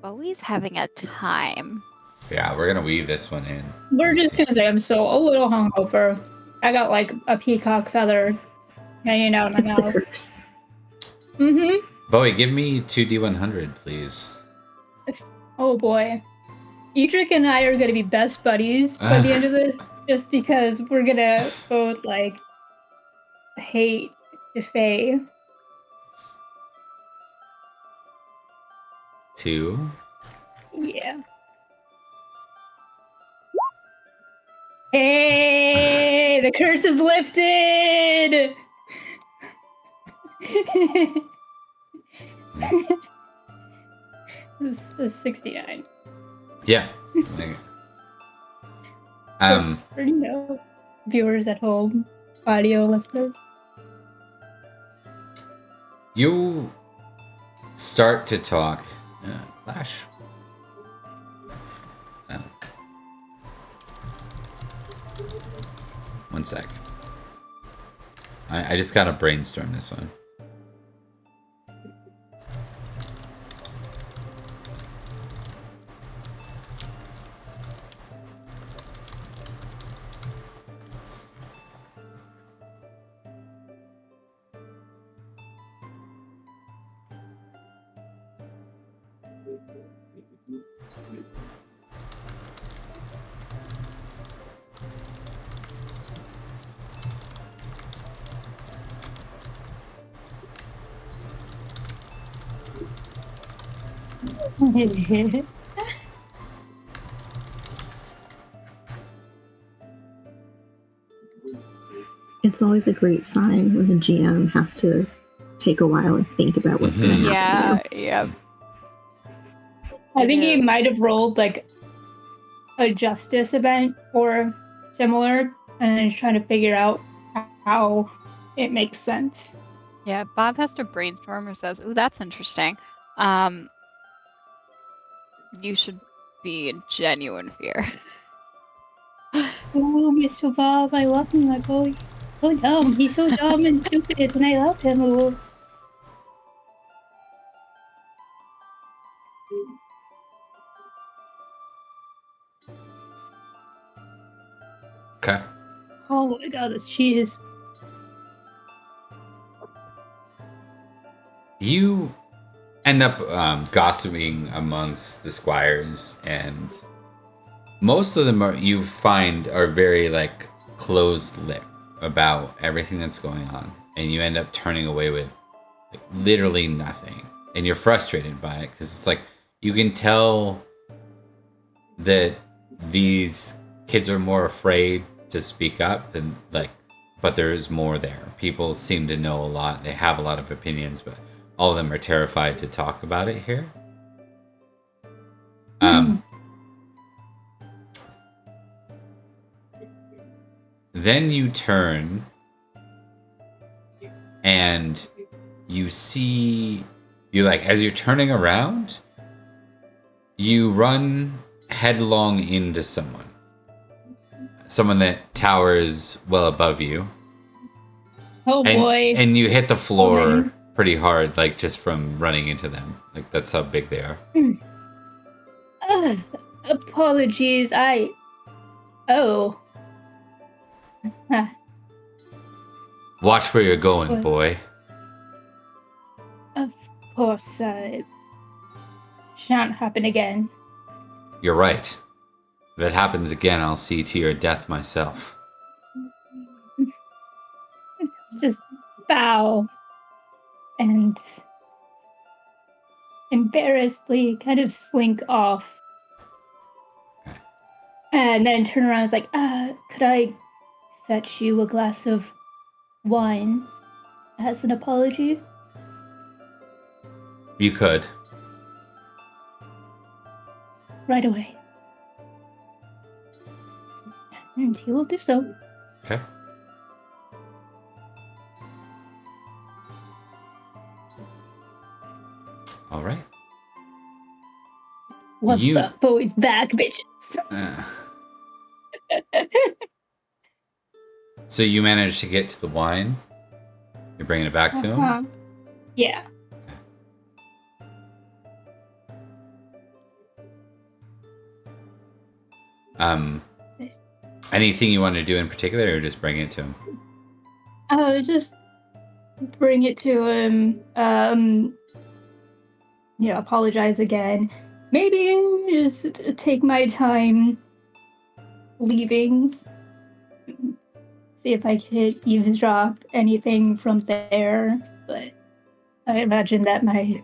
Bowie's having a time. Yeah, we're gonna weave this one in. We're just gonna say I'm so a little hungover. I got like a peacock feather hanging out of my It's mouth. the curse. Mm-hmm. Bowie, give me 2d100, please. Oh boy. Edric and I are gonna be best buddies by the end of this, just because we're gonna both like hate Defay. 2. Yeah. Hey, the curse is lifted. This is 69. Yeah. For viewers at home, audio listeners. You start to talk. Clash. One sec. I just gotta brainstorm this one. It's always a great sign when the GM has to take a while and think about what's going to happen. Yeah. I think he might have rolled like a justice event or similar, and then he's trying to figure out how it makes sense. Yeah, Bob has to brainstorm or says, "Ooh, that's interesting. You should be in genuine fear." Oh, Mr. Bob, I love him, my boy. So dumb. He's so dumb and stupid, and I love him. Ooh. Oh my god, this cheese. You end up gossiping amongst the squires, and most of them you find are very like closed-lipped about everything that's going on, and you end up turning away with like, literally nothing, and you're frustrated by it because it's like you can tell that these kids are more afraid to speak up than like, but there is more there. People seem to know a lot. They have a lot of opinions, but all of them are terrified to talk about it here. Then you turn and you see, you like, as you're turning around, you run headlong into someone. Someone that towers well above you. Oh boy. And you hit the floor pretty hard, like just from running into them. Like that's how big they are. Apologies, Oh. Watch where you're going, boy. Of course, shan't happen again. You're right. If it happens again, I'll see to your death myself. Just bow and embarrassedly kind of slink off. And then turn around and is like, could I fetch you a glass of wine as an apology? You could. Right away. And he will do so. Okay. All right. What's up, boys? Back, bitches. So you managed to get to the wine? You're bringing it back to him? Yeah. Anything you want to do in particular, or just bring it to him? Just bring it to him. Apologize again. Maybe just take my time leaving. See if I could eavesdrop anything from there. But I imagine that my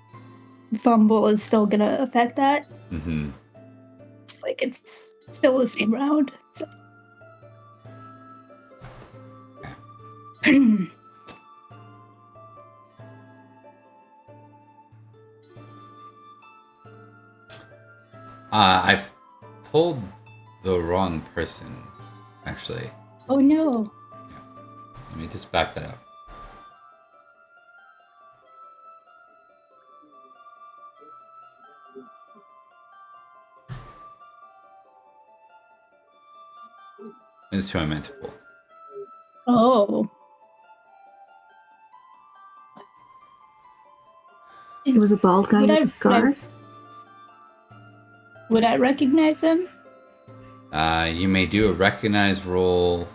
fumble is still gonna affect that. Mm-hmm. It's like it's still the same round. So. I pulled the wrong person, actually. Oh no. Yeah. Let me just back that up. This is who I meant to pull. Oh. It was a bald guy with a scar? Would I recognize him? You may do a recognize roll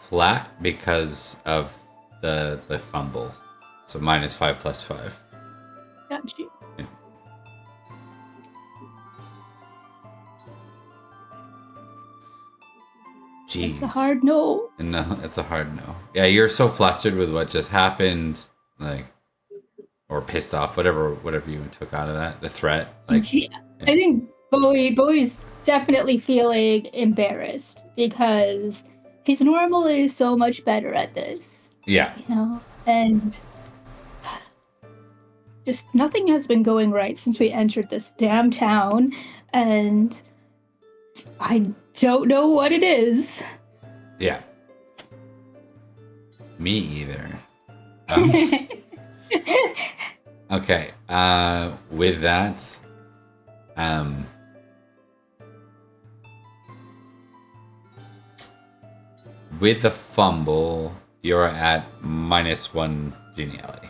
flat because of the fumble. So -5 + 5. Got you. Yeah. Jeez. It's a hard no. No, it's a hard no. Yeah, you're so flustered with what just happened, like, or pissed off, whatever you took out of that, the threat. Like, yeah. I think Bowie's definitely feeling embarrassed because he's normally so much better at this. Yeah. And just nothing has been going right since we entered this damn town, and I don't know what it is. Yeah. Me either. Okay. With that, with the fumble, you're at -1 geniality.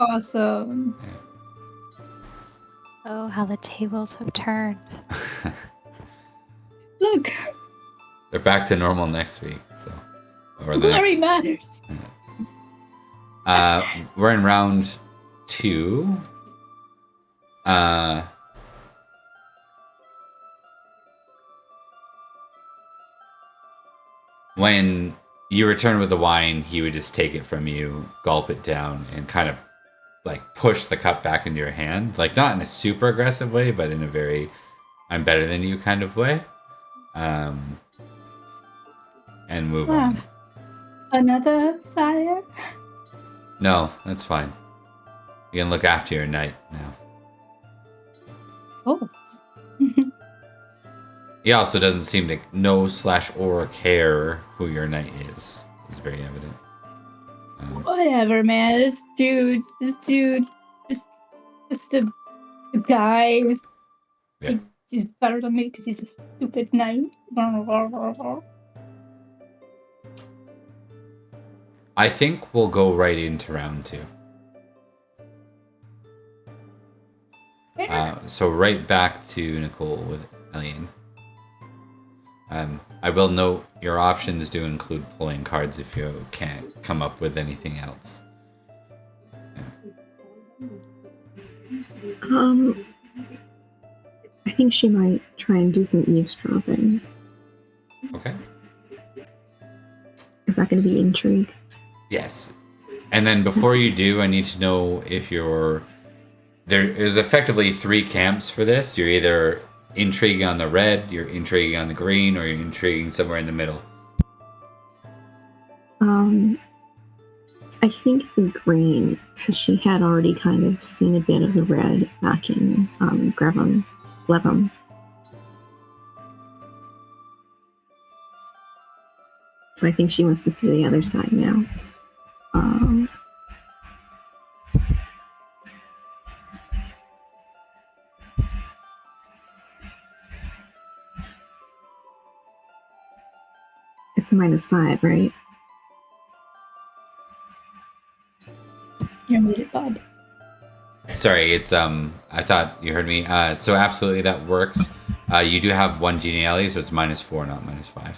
Awesome. Oh, how the tables have turned. Look. They're back to normal next week, so. Or the Glory next. matters. We're in round 2. When you return with the wine, he would just take it from you, gulp it down, and kind of like push the cup back into your hand. Like not in a super aggressive way, but in a very I'm better than you kind of way. And move on. Another sire? No, that's fine. You can look after your knight now. Oh. He also doesn't seem to know/or care who your knight is. It's very evident. Whatever, man. This dude, just a guy. Yeah. Thinks he's better than me because he's a stupid knight. I think we'll go right into round 2. So right back to Nicole with Elian. I will note your options do include pulling cards if you can't come up with anything else. I think she might try and do some eavesdropping. Okay. Is that going to be intrigue? Yes. And then before you do, I need to know if you're... There is effectively 3 camps for this. You're either intriguing on the red, you're intriguing on the green, or you're intriguing somewhere in the middle. I think the green, because she had already kind of seen a bit of the red back in Glevum. So I think she wants to see the other side now. It's a -5, right? You're muted, Bob. Sorry, it's I thought you heard me. So absolutely that works. You do have 1 geniality, so it's -4, not -5.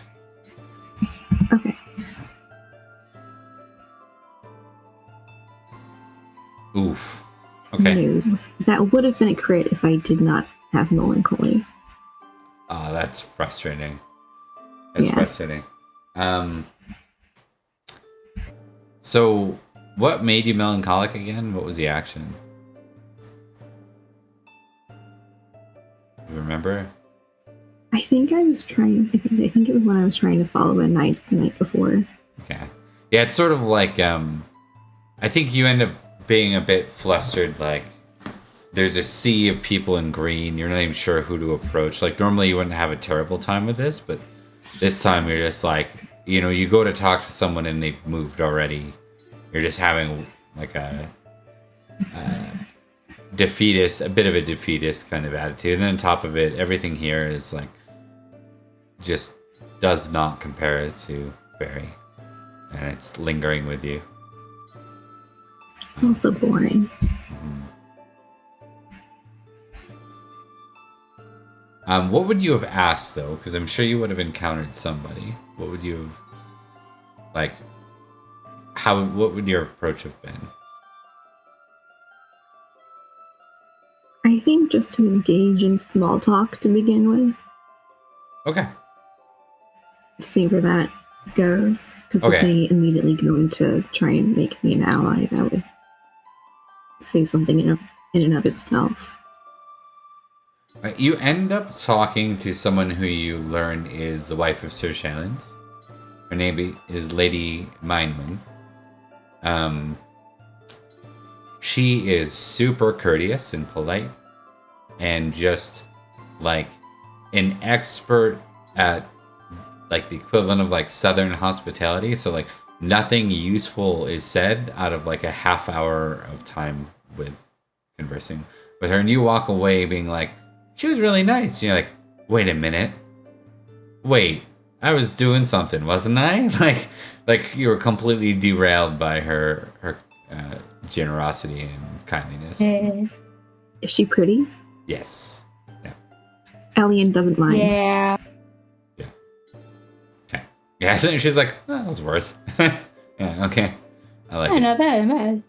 Okay. Oof. Okay. No. That would have been a crit if I did not have melancholy. Oh, that's frustrating. That's Yeah. frustrating. So what made you melancholic again? What was the action? You remember? I think I was trying. I think it was when I was trying to follow the knights the night before. Okay. Yeah, it's sort of like I think you end up being a bit flustered. Like there's a sea of people in green. You're not even sure who to approach. Like normally you wouldn't have a terrible time with this, but this time you're just like, you know, you go to talk to someone and they've moved already. You're just having like a defeatist, a bit of a defeatist kind of attitude. And then on top of it, everything here is like just does not compare to Barry. And it's lingering with you. It's also boring. What would you have asked though? Because I'm sure you would have encountered somebody. What would you have, like, what would your approach have been? I think just to engage in small talk to begin with. Okay. See where that goes. Because Okay. if they immediately go into try and make me an ally, that would say something in and of itself. Right, you end up talking to someone who you learn is the wife of Sir Shallens. Her name is Lady Mindman. She is super courteous and polite, and just like an expert at like the equivalent of like Southern hospitality. So like nothing useful is said out of like a half hour of time with conversing with her, and you walk away being like, she was really nice. You're like, wait a minute. Wait, I was doing something, wasn't I? Like you were completely derailed by her generosity and kindliness. Is she pretty? Yes. Yeah. Elian doesn't mind. Yeah. Yeah. Okay. Yeah, she's like, oh, that was worth. Yeah, okay. I like it. Not bad, not bad.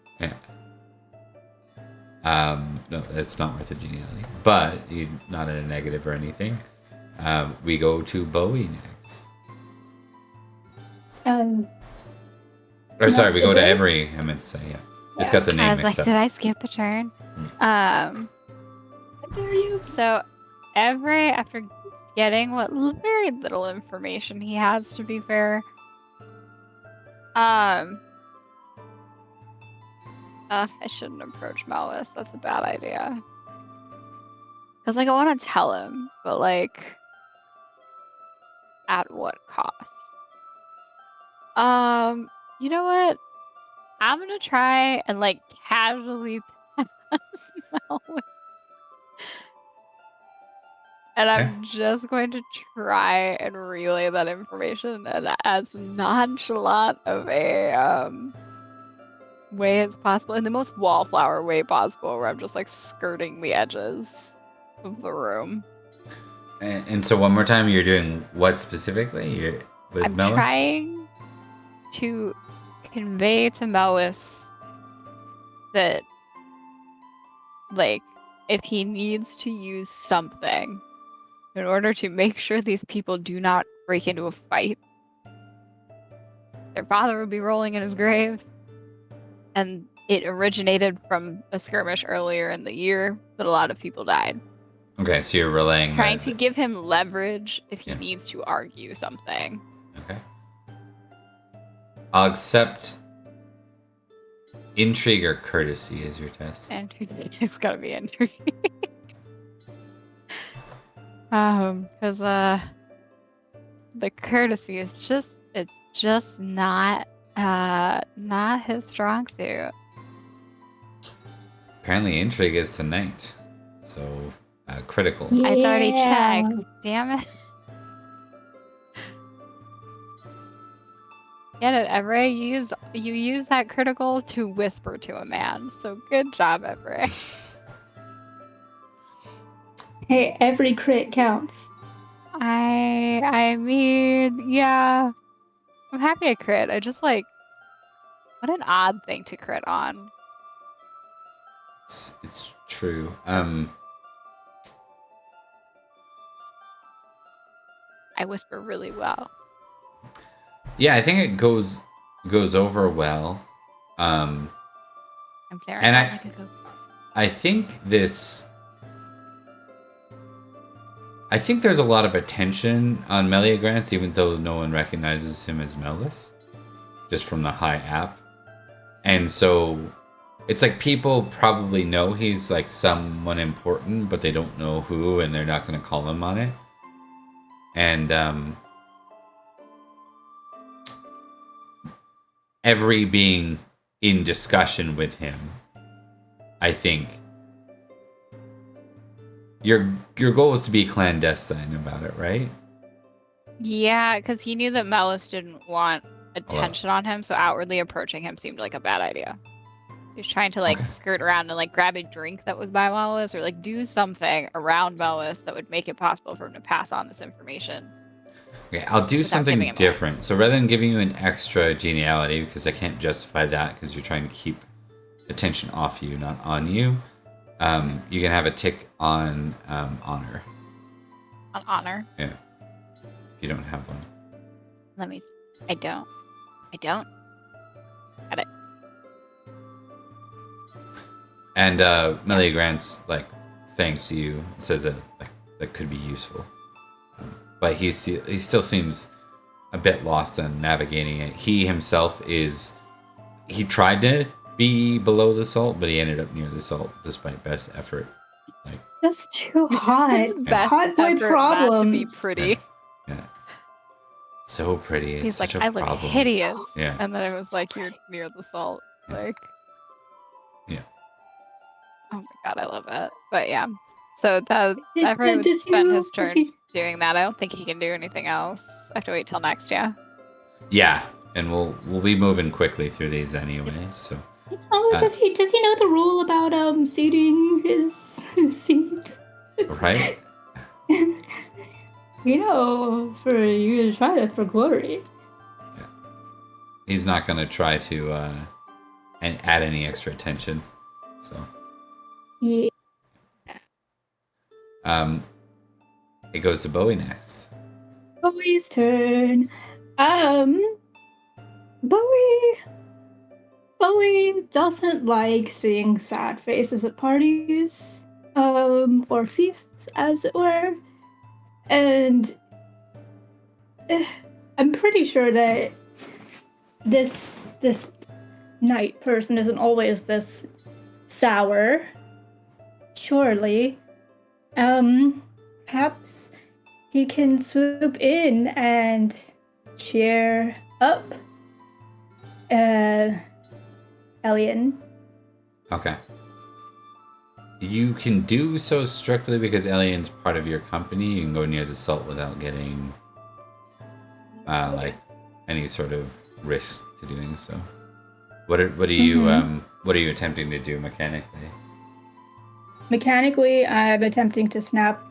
Yeah. No, it's not worth a geniality. But you're not in a negative or anything. We go to Bowie next. Or sorry, we go to Every. I meant to say, yeah. Just got the name I was mixed like, up. did I skip a turn? How dare you? So, Every, after getting what very little information he has, to be fair, I shouldn't approach Malice. That's a bad idea. Because, like, I want to tell him, but, like, at what cost? You know what? I'm gonna try and, like, casually pass Malice. And I'm just going to try and relay that information in as nonchalant of a way as possible, in the most wallflower way possible, where I'm just like skirting the edges of the room. And so one more time, you're doing what specifically? You're with I'm Melis? trying to convey to Melis that, like, if he needs to use something in order to make sure these people do not break into a fight, their father would be rolling in his grave, and it originated from a skirmish earlier in the year that a lot of people died. Okay, so you're relaying Trying to give him leverage if he needs to argue something. Okay. I'll accept intrigue or courtesy as your test. Intrigue. It's gotta be intrigue. Because the courtesy is just not his strong suit. Apparently intrigue is tonight. So critical. Yeah. It's already checked. Damn it. Get it, Everett? You use that critical to whisper to a man. So good job, Everett. Hey, every crit counts. I mean, yeah. I'm happy I crit. I just like, what an odd thing to crit on. It's true. I whisper really well. Yeah, I think it goes over well. I'm clearing And out my cuckoo. I think there's a lot of attention on Meliagrance, even though no one recognizes him as Melis, just from the high app. And so it's like people probably know he's like someone important, but they don't know who, and they're not going to call him on it. And Every being in discussion with him, I think your goal was to be clandestine about it, right? Yeah, because he knew that Melis didn't want attention on him, so outwardly approaching him seemed like a bad idea. He was trying to like skirt around and like grab a drink that was by Melis, or like do something around Melis that would make it possible for him to pass on this information. Okay, I'll do something different. So rather than giving you an extra geniality, because I can't justify that because you're trying to keep attention off you, not on you, you can have a tick on honor. On honor? Yeah. If you don't have one. Let me. I don't. Got it. And Meliagrance like thanks you, says that like that could be useful. But he still seems a bit lost on navigating it. He himself he tried to be below the salt, but he ended up near the salt despite best effort. Like That's too hot. His best Hot my effort problems. not to be pretty. Yeah. So pretty. It's He's such like, a I look problem. hideous. Yeah. And then it was like, you're near the salt. Like. Yeah. Oh my god, I love it. But yeah. So that Did- Everett would does spend you- his does turn he- doing that. I don't think he can do anything else. I have to wait till next, yeah. Yeah. And we'll be moving quickly through these anyways, so Oh, does he know the rule about seating his seat? right? You know, for you to try that for glory. he's not gonna try to add any extra attention. So Yeah. it goes to Bowie next. Bowie's turn. Bowie doesn't like seeing sad faces at parties, or feasts, as it were. And I'm pretty sure that this knight person isn't always this sour. Surely, perhaps he can swoop in and cheer up Elian. Okay. You can do so strictly because Elian's part of your company. You can go near the salt without getting like any sort of risk to doing so. What are you attempting to do mechanically? Mechanically, I'm attempting to snap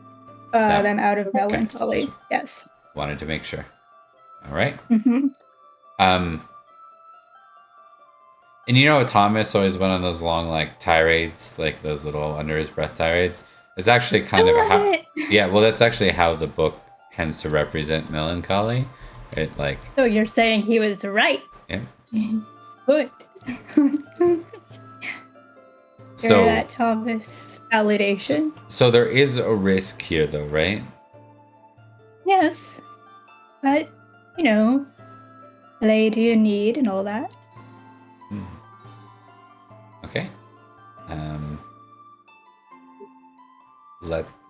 them out of melancholy. Okay. Yes. Wanted to make sure. All right. Mm-hmm. And you know, Thomas always went on those long like tirades, like those little under his breath tirades. It's actually kind of how. Yeah, well, that's actually how the book tends to represent melancholy. It like. So you're saying he was right? Yeah. Good. So that Thomas validation. So there is a risk here, though, right? Yes, but you know, lady in need and all that. Okay.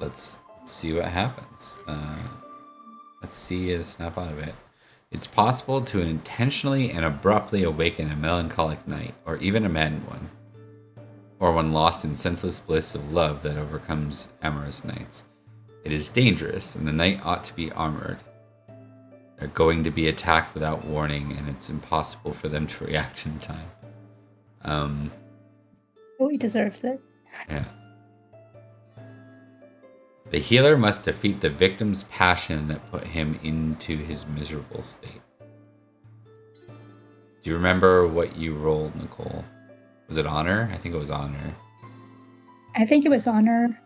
Let's see what happens. Let's see a snap out of it. It's possible to intentionally and abruptly awaken a melancholic night, or even a maddened one, or one lost in senseless bliss of love that overcomes amorous nights. It is dangerous, and the knight ought to be armored. They're going to be attacked without warning, and it's impossible for them to react in time. Oh, he deserves it. Yeah. The healer must defeat the victim's passion that put him into his miserable state. Do you remember what you rolled, Nicole? Was it honor? I think it was honor. I think it was honor.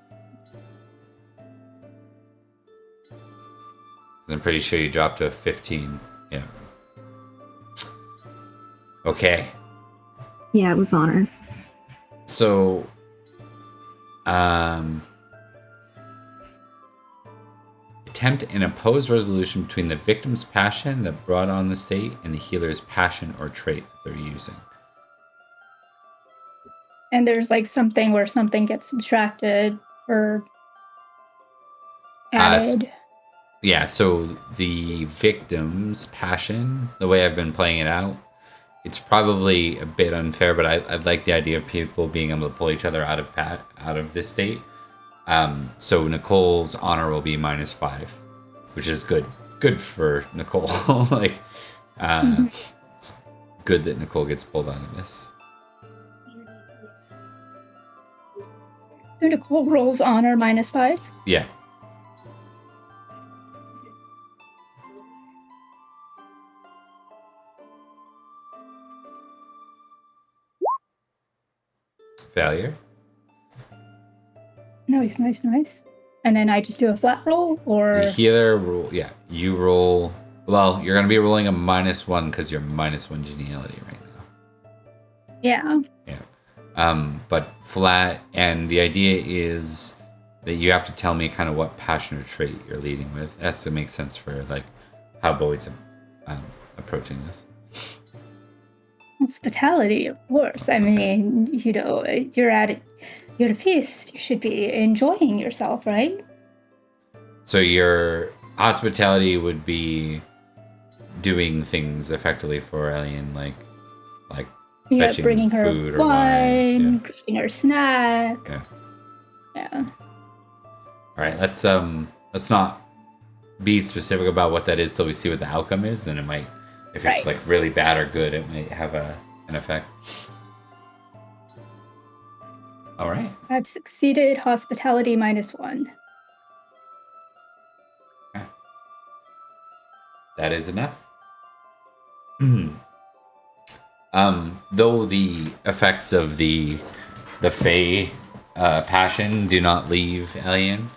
I'm pretty sure you dropped to a 15. Yeah. Okay. Yeah, it was honor. So, attempt an opposed resolution between the victim's passion that brought on the state and the healer's passion or trait that they're using. And there's like something where something gets subtracted or added. Yeah, so the victim's passion, the way I've been playing it out, it's probably a bit unfair, but I like the idea of people being able to pull each other out of this state. So Nicole's honor will be -5, which is good for Nicole. Like, it's good that Nicole gets pulled out of this. So Nicole rolls honor -5. Yeah. Failure. Nice. And then I just do a flat roll, or The healer roll. Yeah, you roll. Well, you're gonna be rolling a -1 because you're -1 geniality right now. yeah. Yeah. But flat, and the idea is that you have to tell me kind of what passion or trait you're leading with. It has to make sense for like how Bowie's approaching this. Hospitality, of course. I mean, you know, you're at a feast. You should be enjoying yourself, right? So your hospitality would be doing things effectively for Elian, like Yeah, fetching bringing her food or wine, wine. bringing her snack. Yeah. Yeah. All right, let's not be specific about what that is till we see what the outcome is. Then it might, if it's Right. like really bad or good, it might have an effect. All right. I've succeeded. Hospitality -1. That is enough. Though the effects of the Fey passion do not leave Elian,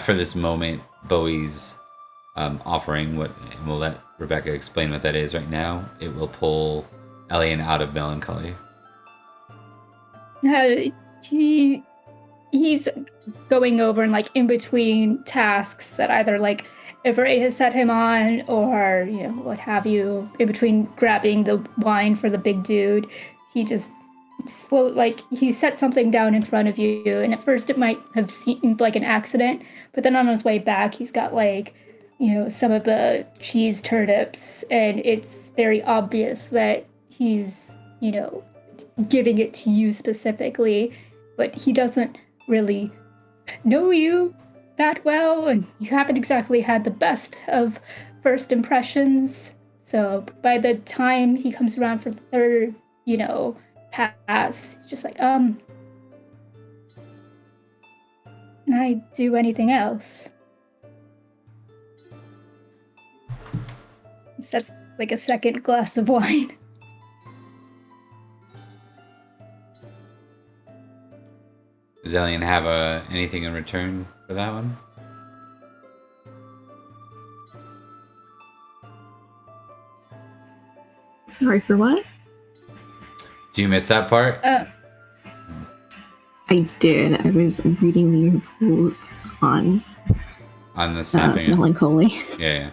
for this moment, Bowie's offering what, and we'll let Rebecca explain what that is right now. It will pull Elian out of melancholy. He's going over and like in between tasks that either like Ivray has set him on or what have you, in between grabbing the wine for the big dude, he just he set something down in front of you, and at first it might have seemed like an accident, but then on his way back he's got some of the cheese turnips, and it's very obvious that he's giving it to you specifically, but he doesn't really know you that well, and you haven't exactly had the best of first impressions. So by the time he comes around for the third, pass, he's just like, can I do anything else? That's like a second glass of wine. Does Elian have anything in return for that one? Sorry, for what? Do you miss that part? I did. I was reading the rules on the snapping. Melancholy. Yeah.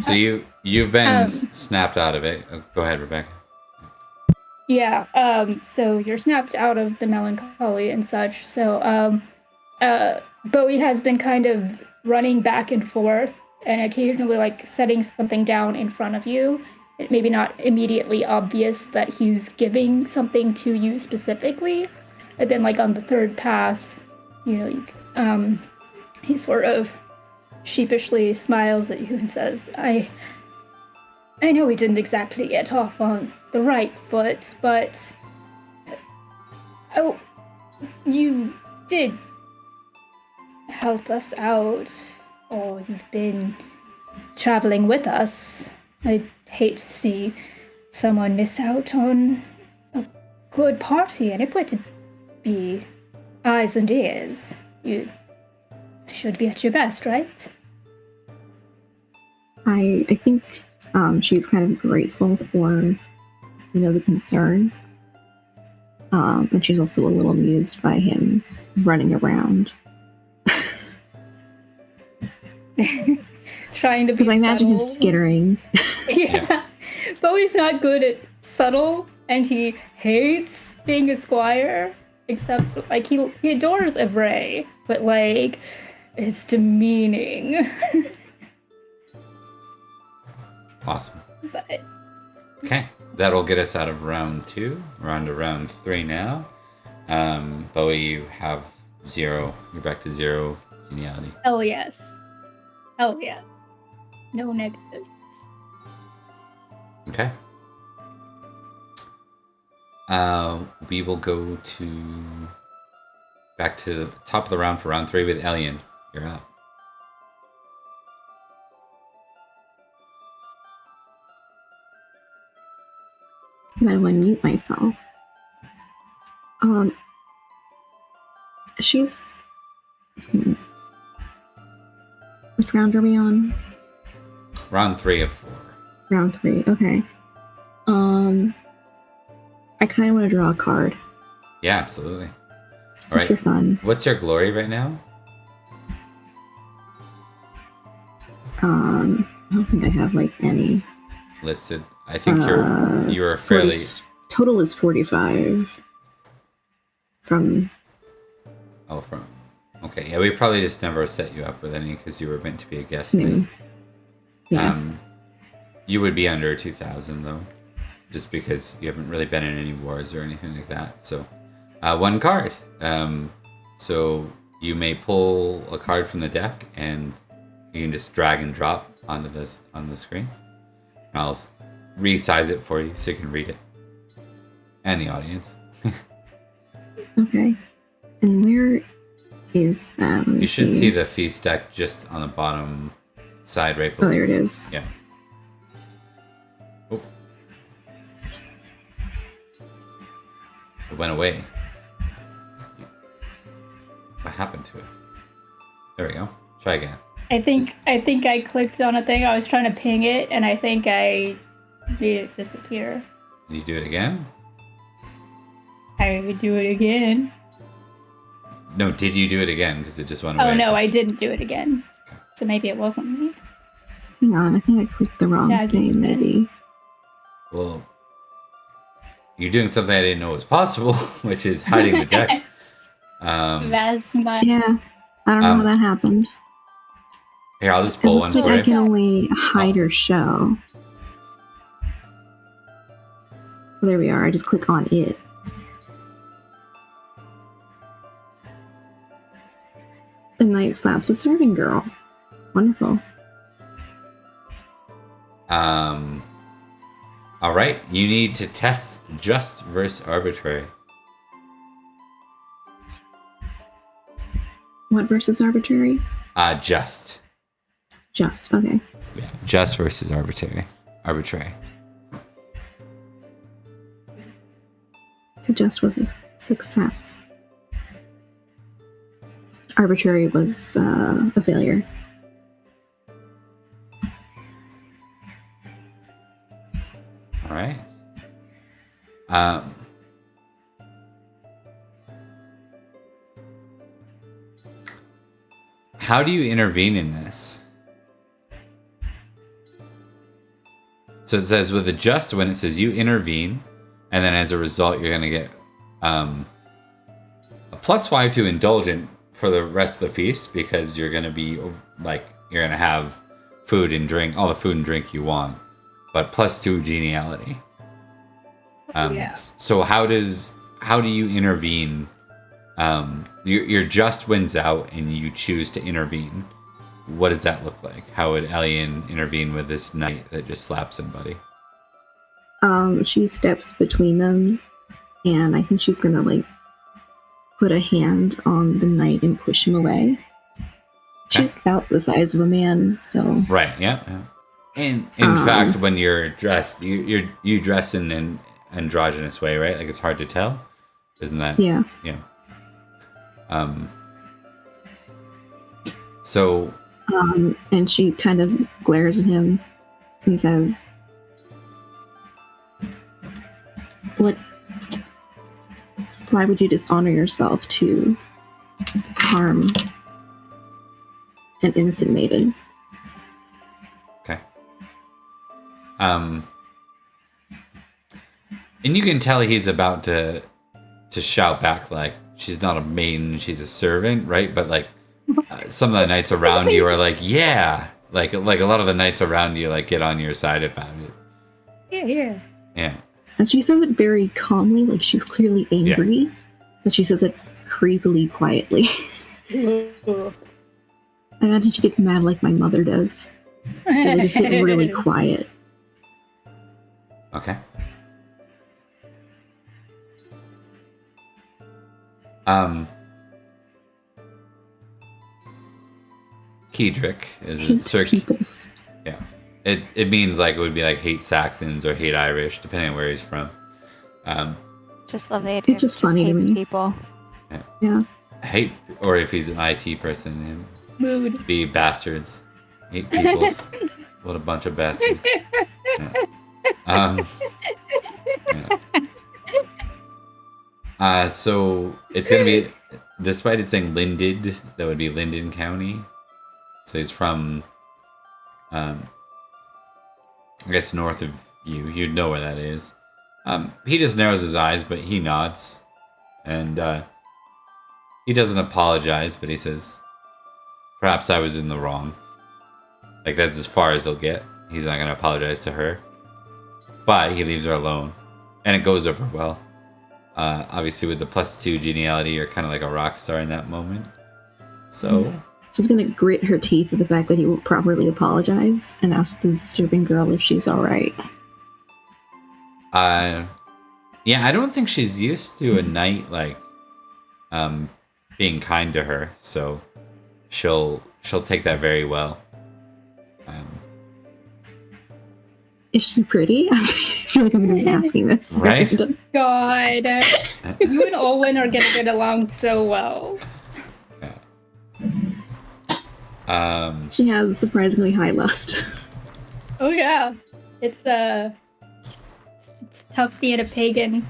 So you've been snapped out of it. Oh, go ahead, Rebecca. Yeah, so you're snapped out of the melancholy and such. So, Bowie has been kind of running back and forth and occasionally, setting something down in front of you. It maybe not immediately obvious that he's giving something to you specifically. And then, on the third pass, he sort of sheepishly smiles at you and says, I know we didn't exactly get off on the right foot, but you did help us out, or you've been traveling with us. I'd hate to see someone miss out on a good party, and if we're to be eyes and ears, you should be at your best, right? I think she was kind of grateful for the concern, and she's also a little amused by him running around. Trying to be because I imagine him subtle. skittering. Yeah. Bowie's not good at subtle, and he hates being a squire, except he adores Ivray, but it's demeaning. Awesome. But Okay, that'll get us out of round 2. We're on to round 3 now. Bowie, you have 0. You're back to 0 geniality. hell yes. Hell yes. No negatives. Okay. We will go back to the top of the round for round 3 with Elian. You're up. I gotta unmute myself. She's... Which round are we on? Round 3 of 4. Round 3, okay. I kind of want to draw a card. Yeah, absolutely. Just All right. for fun. What's your glory right now? I don't think I have any Listed. I think you're fairly... Total is 45. From... Oh, from... Okay, yeah, we probably just never set you up with any because you were meant to be a guest. Yeah. You would be under 2,000 though, just because you haven't really been in any wars or anything like that. So, 1 card. So you may pull a card from the deck, and you can just drag and drop onto this on the screen. And I'll resize it for you so you can read it, and the audience. Okay. And where is that? You should see the feast deck just on the bottom side right below. Oh, there it is. Yeah. Oh. It went away. What happened to it? There we go. Try again. I think I clicked on a thing. I was trying to ping it, and I think I made it disappear. Can you do it again? I would do it again. No, did you do it again? Because it just went away. Oh no, I didn't do it again. So maybe it wasn't me. Hang on, I think I clicked the wrong thing, maybe. Well, you're doing something I didn't know was possible, which is hiding the deck. That's my... Yeah, I don't know how that happened. Here, I'll just It pull one looks like for I you. can only hide or show. There we are, I just click on it. The knight slaps a serving girl. Wonderful. All right, you need to test just versus arbitrary. What versus arbitrary? Just. Just, okay. Yeah, just versus arbitrary. Arbitrary. So just was a success. Arbitrary was a failure. All right. How do you intervene in this? So it says with adjust when it says you intervene, and then as a result you're gonna get a +5 to indulgent for the rest of the feast because you're gonna be like you're gonna have food and drink, all the food and drink you want, but +2 geniality. Yeah. So how do you intervene? Your just wins out and you choose to intervene. What does that look like? How would Elian intervene with this knight that just slaps somebody? She steps between them, and I think she's gonna like put a hand on the knight and push him away. She's about the size of a man, so Right. Yeah. And in fact, when you're dressed, you dress in an androgynous way, right? Like it's hard to tell, isn't that? yeah. Yeah. So And she kind of glares at him and says, "What? Why would you dishonor yourself to harm an innocent maiden?" okay. And you can tell he's about to shout back like she's not a maiden, she's a servant, right? But like some of the knights around you are like, yeah, like a lot of the knights around you like get on your side about it. Yeah. Yeah. And she says it very calmly, like she's clearly angry, but she says it creepily quietly. I imagine she gets mad like my mother does. And they just get really quiet. Okay. Kedrick is Hate peoples. Yeah. It means like it would be like hate Saxons or hate Irish, depending on where he's from. Just love the idea. It's just funny to hates me. People. Yeah. Hate, or if he's an IT person, Mood. be bastards. Hate peoples. What a bunch of bastards. Yeah. So it's gonna be, despite it saying Lindid, that would be Linden County. So he's from, I guess north of you. You'd know where that is. He just narrows his eyes, but he nods, and he doesn't apologize, but he says, "Perhaps I was in the wrong." Like that's as far as he'll get. He's not gonna apologize to her, but he leaves her alone, and it goes over well. Obviously, with the +2 geniality, you're kind of like a rock star in that moment. So She's gonna grit her teeth at the fact that he won't properly apologize and ask the serving girl if she's alright. yeah, I don't think she's used to a knight like being kind to her, so she'll take that very well. Is she pretty? I feel like I'm going to be asking this. Right? God, you and Olwen are gonna get along so well. She has surprisingly high lust. Oh yeah, it's tough being a pagan.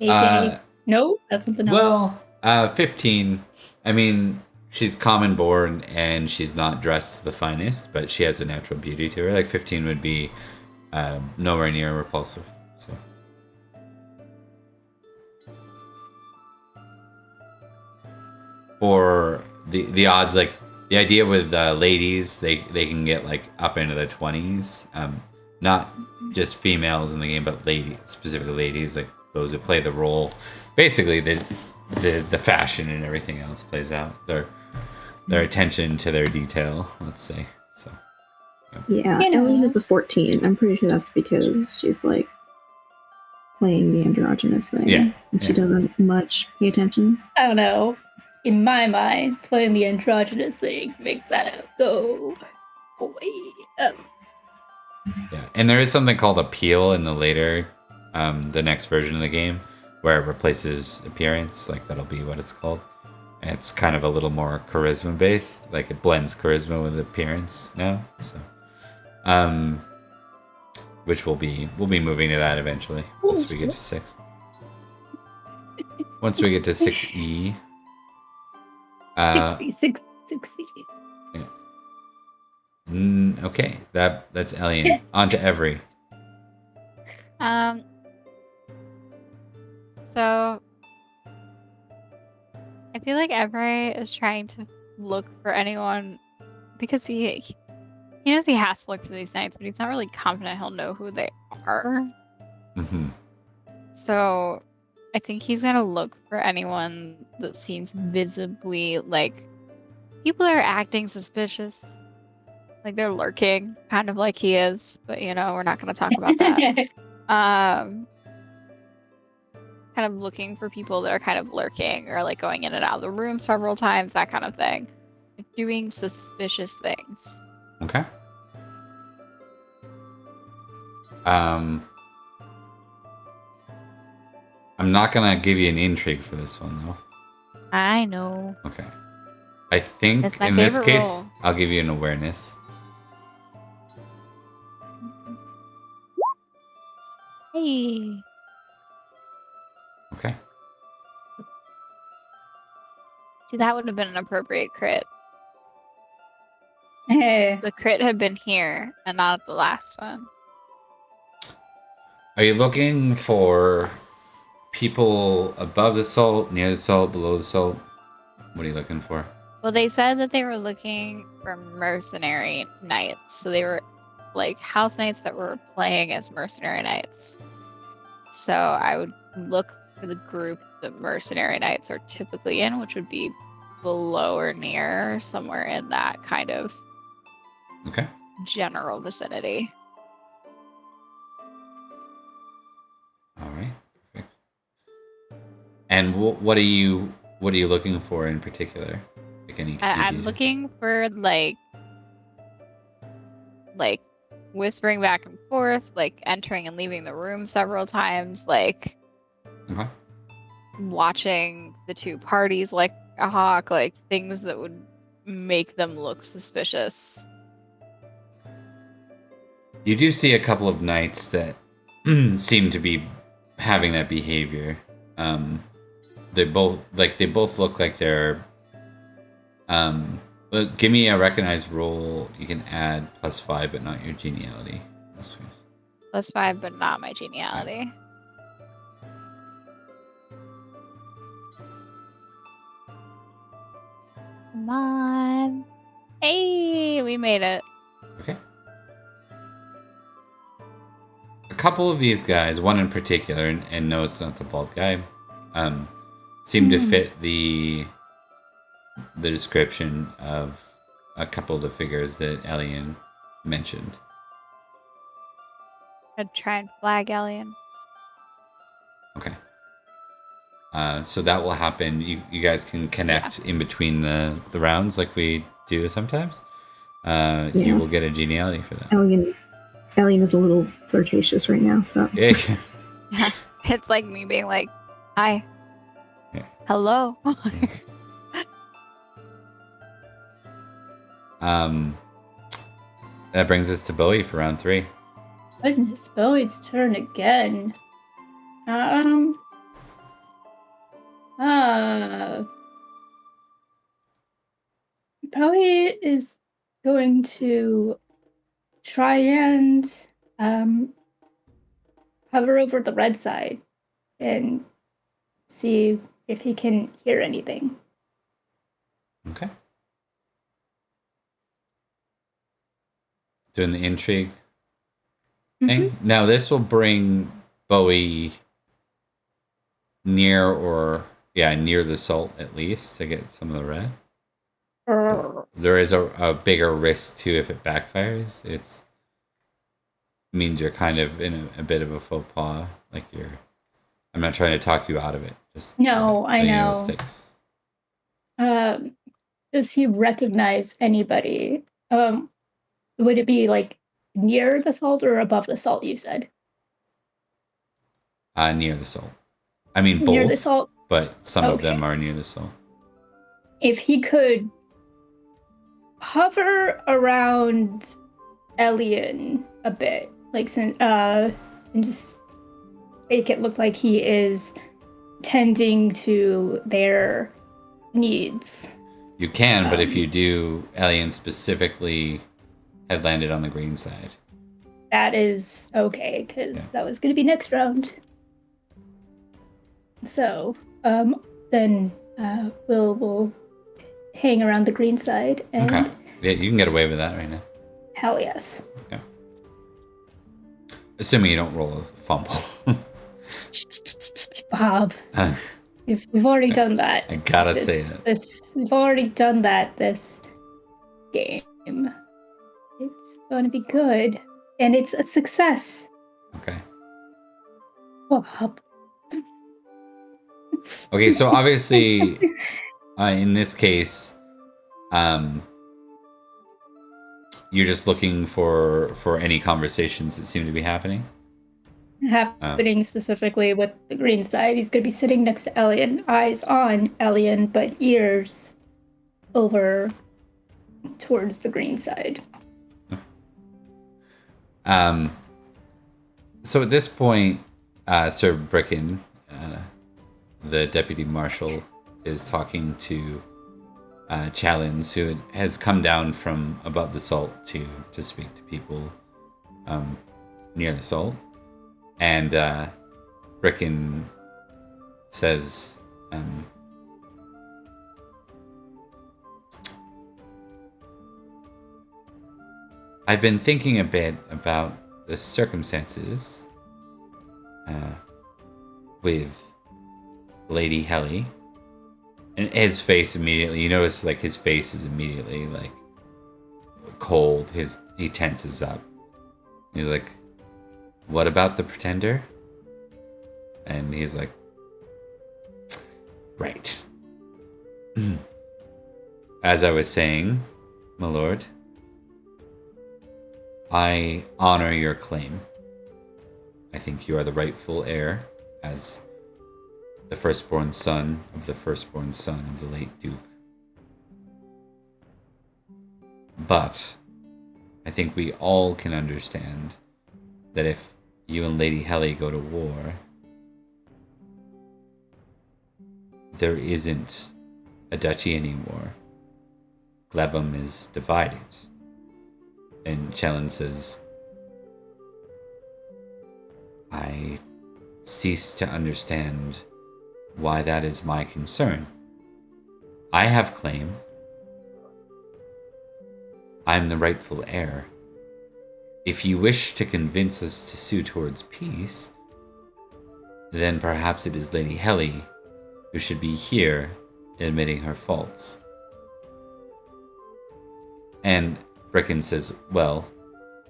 No, that's something else. Well, 15. I mean, she's common born and she's not dressed the finest, but she has a natural beauty to her. Like 15 would be nowhere near repulsive. So. For the odds, like the idea with ladies, they can get like up into the 20s. Not just females in the game, but ladies, specifically ladies, like those who play the role. Basically, the fashion and everything else plays out. Their attention to their detail, let's say. So. Yeah, Ellen is a 14. I'm pretty sure that's because she's like playing the androgynous thing. Yeah. And she doesn't much pay attention. I don't know. In my mind, playing the androgynous thing makes that go way up. Yeah, and there is something called appeal in the later, the next version of the game, where it replaces appearance. Like that'll be what it's called. And it's kind of a little more charisma based. Like it blends charisma with appearance now. So, which we'll be moving to that eventually once we get to 6. Once we get to 6E. 60. Yeah. Okay, that's Elian. On to Every. So I feel like Every is trying to look for anyone because he knows he has to look for these knights, but he's not really confident he'll know who they are. Mm-hmm. So I think he's gonna look for anyone that seems visibly like people are acting suspicious. Like they're lurking, kind of like he is, but we're not gonna talk about that. Kind of looking for people that are kind of lurking or like going in and out of the room several times, that kind of thing. Like doing suspicious things. Okay. I'm not gonna give you an intrigue for this one though. I know. Okay. I think It's my in this favorite case, role. I'll give you an awareness. Hey. Okay. See, that would have been an appropriate crit. Hey. The crit had been here and not at the last one. Are you looking for people above the salt, near the salt, below the salt? What are you looking for? Well, they said that they were looking for mercenary knights. So they were like house knights that were playing as mercenary knights. So I would look for the group that mercenary knights are typically in, which would be below or near, somewhere in that kind of general vicinity. All right. Perfect. And what are you looking for in particular? Like any I'm looking for like whispering back and forth, like entering and leaving the room several times, like watching the two parties like a hawk, like things that would make them look suspicious. You do see a couple of knights that seem to be having that behavior. They both look like they're give me a recognized roll. You can add +5 but not your geniality. +5 but not my geniality. Come on. Hey, we made it. Okay. A couple of these guys, one in particular, and no, it's not the bald guy, seem to fit the description of a couple of the figures that Elian mentioned. I'd try and flag Elian. Okay. So that will happen. You guys can connect in between the rounds like we do sometimes. You will get a geniality for that. Ellian is a little flirtatious right now, so. Yeah. Yeah. It's like me being like, hi. Yeah. Hello. That brings us to Bowie for round 3. Goodness, Bowie's turn again. Bowie is going to try and hover over the red side and see if he can hear anything. Okay. Doing the intrigue thing. Now this will bring Bowie near the salt at least to get some of the red. So there is a bigger risk too if it backfires. It means you're kind of in a bit of a faux pas. Like I'm not trying to talk you out of it. Just No, I know. The stakes. Does he recognize anybody? Would it be like near the salt or above the salt? You said Near the salt. I mean both. Near the salt, but some of them are near the salt. If he could hover around Elian a bit, like and just make it look like he is tending to their needs. You can, but if you do, Elian specifically had landed on the green side. That is okay, because that was going to be next round. So, then we'll hang around the green side and... Okay. Yeah, you can get away with that right now. Hell yes. Okay. Assuming you don't roll a fumble. Bob, we've already done that. I gotta say that. We've already done that this game. It's going to be good. And it's a success. Okay. Bob. Okay, so obviously, in this case, you're just looking for any conversations that seem to be happening? Happening specifically with the green side. He's going to be sitting next to Elian, eyes on Elian, but ears over towards the green side. So at this point, Sir Bricken, the deputy marshal, is talking to Challens, who has come down from above the salt to speak to people near the salt. And Bricken says, I've been thinking a bit about the circumstances with Lady Helly. And his face immediately, you notice like his face is immediately like cold. He tenses up. He's like, what about the pretender? And he's like, right. As I was saying, my lord, I honor your claim. I think you are the rightful heir as the firstborn son of the firstborn son of the late Duke. But I think we all can understand that if you and Lady Helly go to war, there isn't a duchy anymore. Glevum is divided. And Chellen says, I cease to understand why that is my concern. I have claim. I'm the rightful heir. If you wish to convince us to sue towards peace, then perhaps it is Lady Helly who should be here admitting her faults. And Bricken says, well,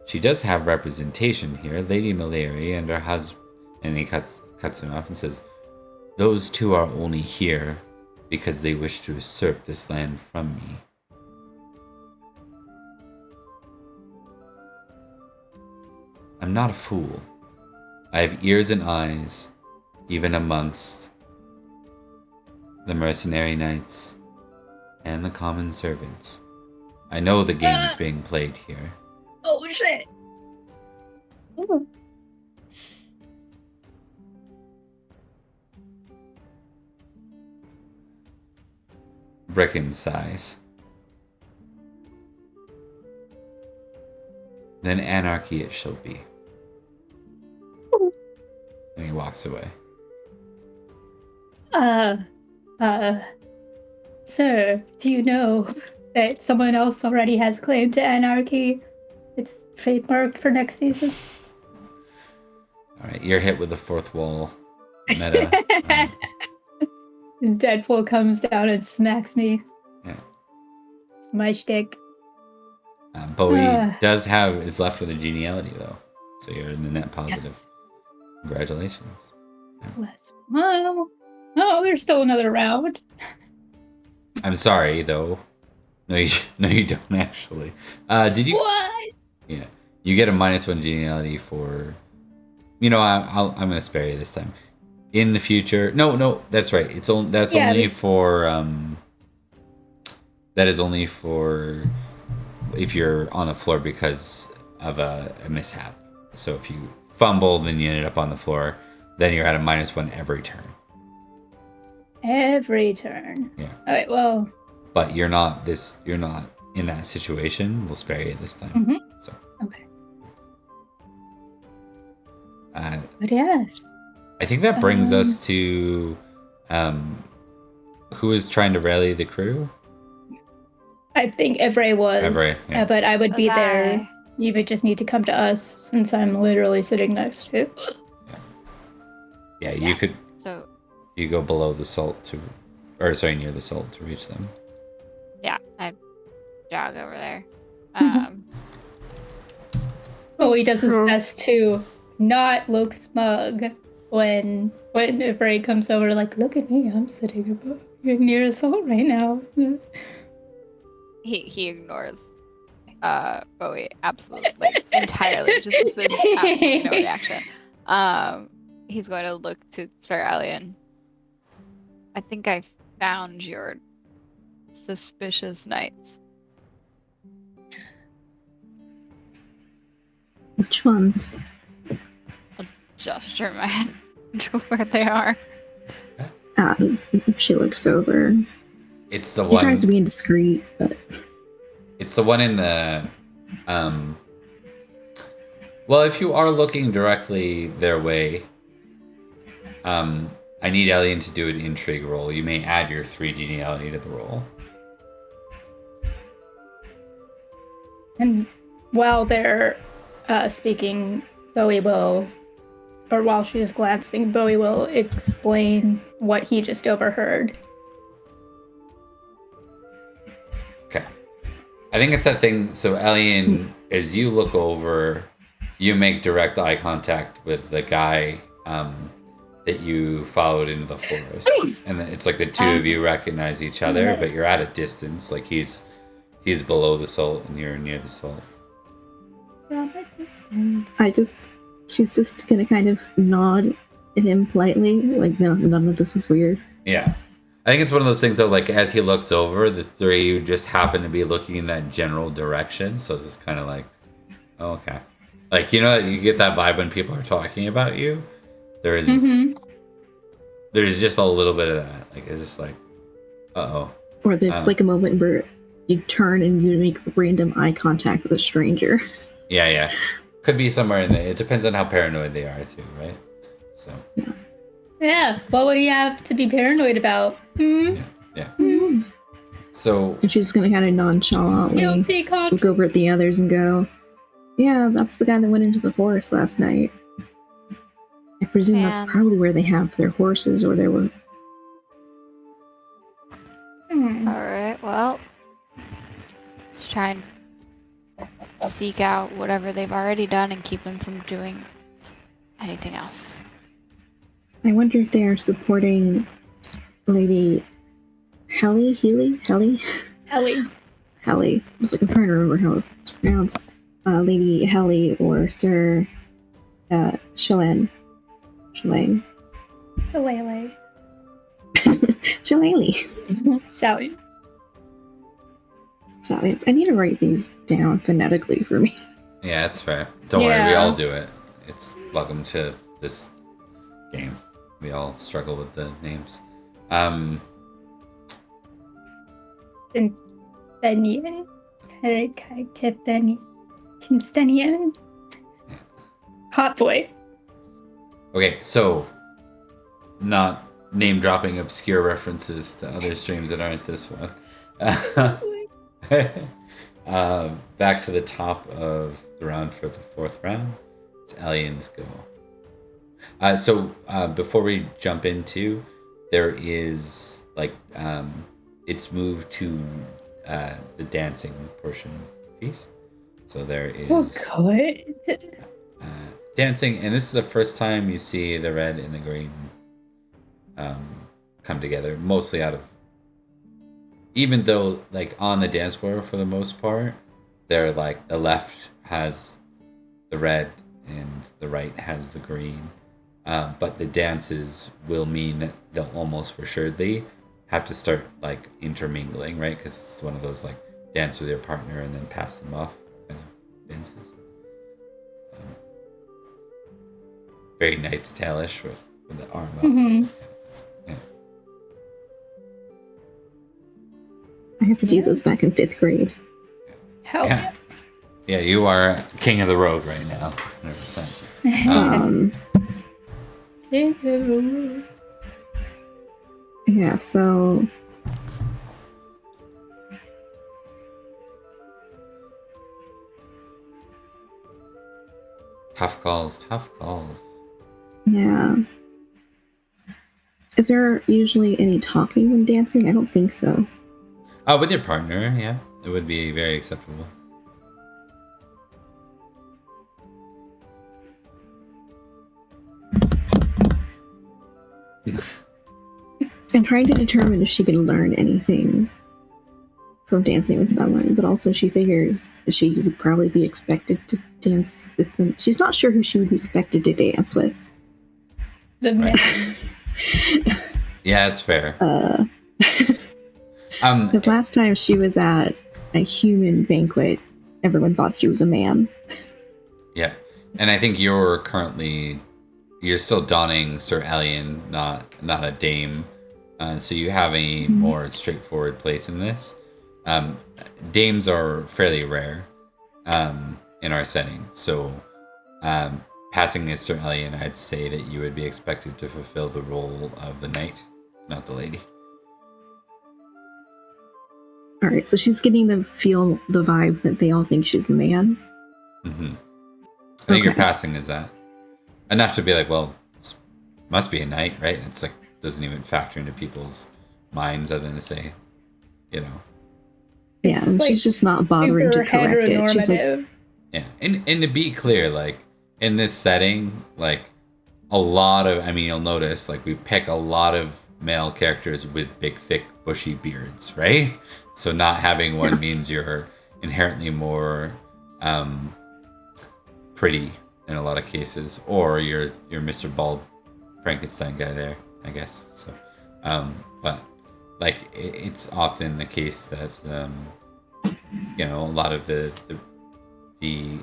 she does have representation here. Lady Malary and her husband, and he cuts him off and says, those two are only here because they wish to usurp this land from me. I'm not a fool. I have ears and eyes, even amongst the mercenary knights and the common servants. I know the game is being played here. Oh shit! Ooh. Brick in size. Then anarchy it shall be. And he walks away. Sir, do you know that someone else already has claim to anarchy? It's trademarked for next season. Alright, you're hit with the fourth wall meta. And Deadpool comes down and smacks me. Yeah. It's my shtick. Bowie is left with a geniality though. So you're in the net positive. Yes. Congratulations. Well, oh, there's still another round. I'm sorry though. No, you don't actually. Did you? What? Yeah, you get a -1 geniality for. I'm gonna spare you this time. In the future, no, that's right. Only for That is only for if you're on the floor because of a mishap. So if you fumbled and you ended up on the floor, then you're at a -1 every turn. Every turn. Yeah. All right. Well. But you're not in that situation. We'll spare you this time. Mm-hmm. So. Okay. But yes. I think that brings us to who is trying to rally the crew? I think Evray was. Evray, yeah. But I would be there. You would just need to come to us since I'm literally sitting next to. Yeah, you could. So. You go below the salt near the salt to reach them. Yeah, I jog over there. He does his best to not look smug when Evray comes over. Like, look at me, I'm sitting near the salt right now. He ignores Bowie absolutely entirely. Just there's absolutely no reaction. He's going to look to Sir Alien. I think I found your suspicious knights. Which ones? I'll gesture my hand to where they are. She looks over. It's the He one. tries to be indiscreet, but It's the one in the. Well, if you are looking directly their way, I need Alien to do an intrigue roll. You may add your 3 geniality to the roll. And while they're speaking, while she's glancing, Bowie will explain what he just overheard. Okay. I think it's that thing. So, Alien, as you look over, you make direct eye contact with the guy that you followed into the forest. And it's like the two of you recognize each other, but you're at a distance. Like he's below the salt and you're near the salt. From a distance. She's just gonna kind of nod at him politely, like none of this was weird. Yeah. I think it's one of those things that, like, as he looks over, the three of you just happen to be looking in that general direction. So it's just kind of like, oh, okay. Like, you get that vibe when people are talking about you. There's just a little bit of that. Like, it's just like, uh-oh. Or there's like a moment where you turn and you make random eye contact with a stranger. Yeah. Could be somewhere in there. It depends on how paranoid they are, too, right? So. Yeah. What would he have to be paranoid about? Yeah. So. And she's gonna kind of nonchalantly look over at the others and go, yeah, that's the guy that went into the forest last night. I presume that's probably where they have their horses or their work. Alright, well, let's try and seek out whatever they've already done and keep them from doing anything else. I wonder if they are supporting Lady Helly. I was like, I'm trying to remember how it's pronounced. Lady Helly or Sir Shalane. Shillelagh. Shillelagh. Shally. I need to write these down phonetically for me. Yeah, that's fair. Don't worry, we Yeah. all do it. It's welcome to this game. We all struggle with the names. Kinstenian. Kinstenian. Hot boy. Okay, so not name dropping obscure references to other streams that aren't this one. Back to the top of the round for the fourth round. It's Alien's go. So before we jump into, there is it's moved to the dancing portion of the feast. So there is good. dancing, and this is the first time you see the red and the green come together, mostly out of, even though like on the dance floor for the most part, they're like the left has the red and the right has the green, but the dances will mean that they'll almost for sure they have to start like intermingling, right? Because it's one of those like dance with your partner and then pass them off kind of dances. Very Knight's Tale-ish with the arm up. Mm-hmm. Yeah. I had to do those back in 5th grade. Hell Yeah. Yeah, you are king of the road right now, 100%. yeah. Yeah, so Tough calls. yeah. Is there usually any talking when dancing? I don't think so. Oh, with your partner, yeah, it would be very acceptable. I'm trying to determine if she can learn anything from dancing with someone, but also she figures she would probably be expected to dance with them. She's not sure who she would be expected to dance with. The man. Yeah, it's fair. Because last time she was at a human banquet, everyone thought she was a man. Yeah, and I think you're still donning Sir Alien, not a dame, so you have a more straightforward place in this. Dames are fairly rare in our setting, so passing as Sir Alien, I'd say that you would be expected to fulfill the role of the knight, not the lady. All right, so she's getting the vibe that they all think she's a man. Mm-hmm. I think your passing is that enough to be like, well, must be a knight, right? It's like doesn't even factor into people's minds other than to say, you know. Yeah, and Like she's just not bothering to correct it. She's like, yeah, and to be clear, like in this setting, like a lot of, I mean, you'll notice like we pick a lot of male characters with big, thick, bushy beards, right? So not having one means you're inherently more pretty in a lot of cases, or you're Mr. Bald Frankenstein guy there, I guess. So, but like it's often the case that you know, a lot of the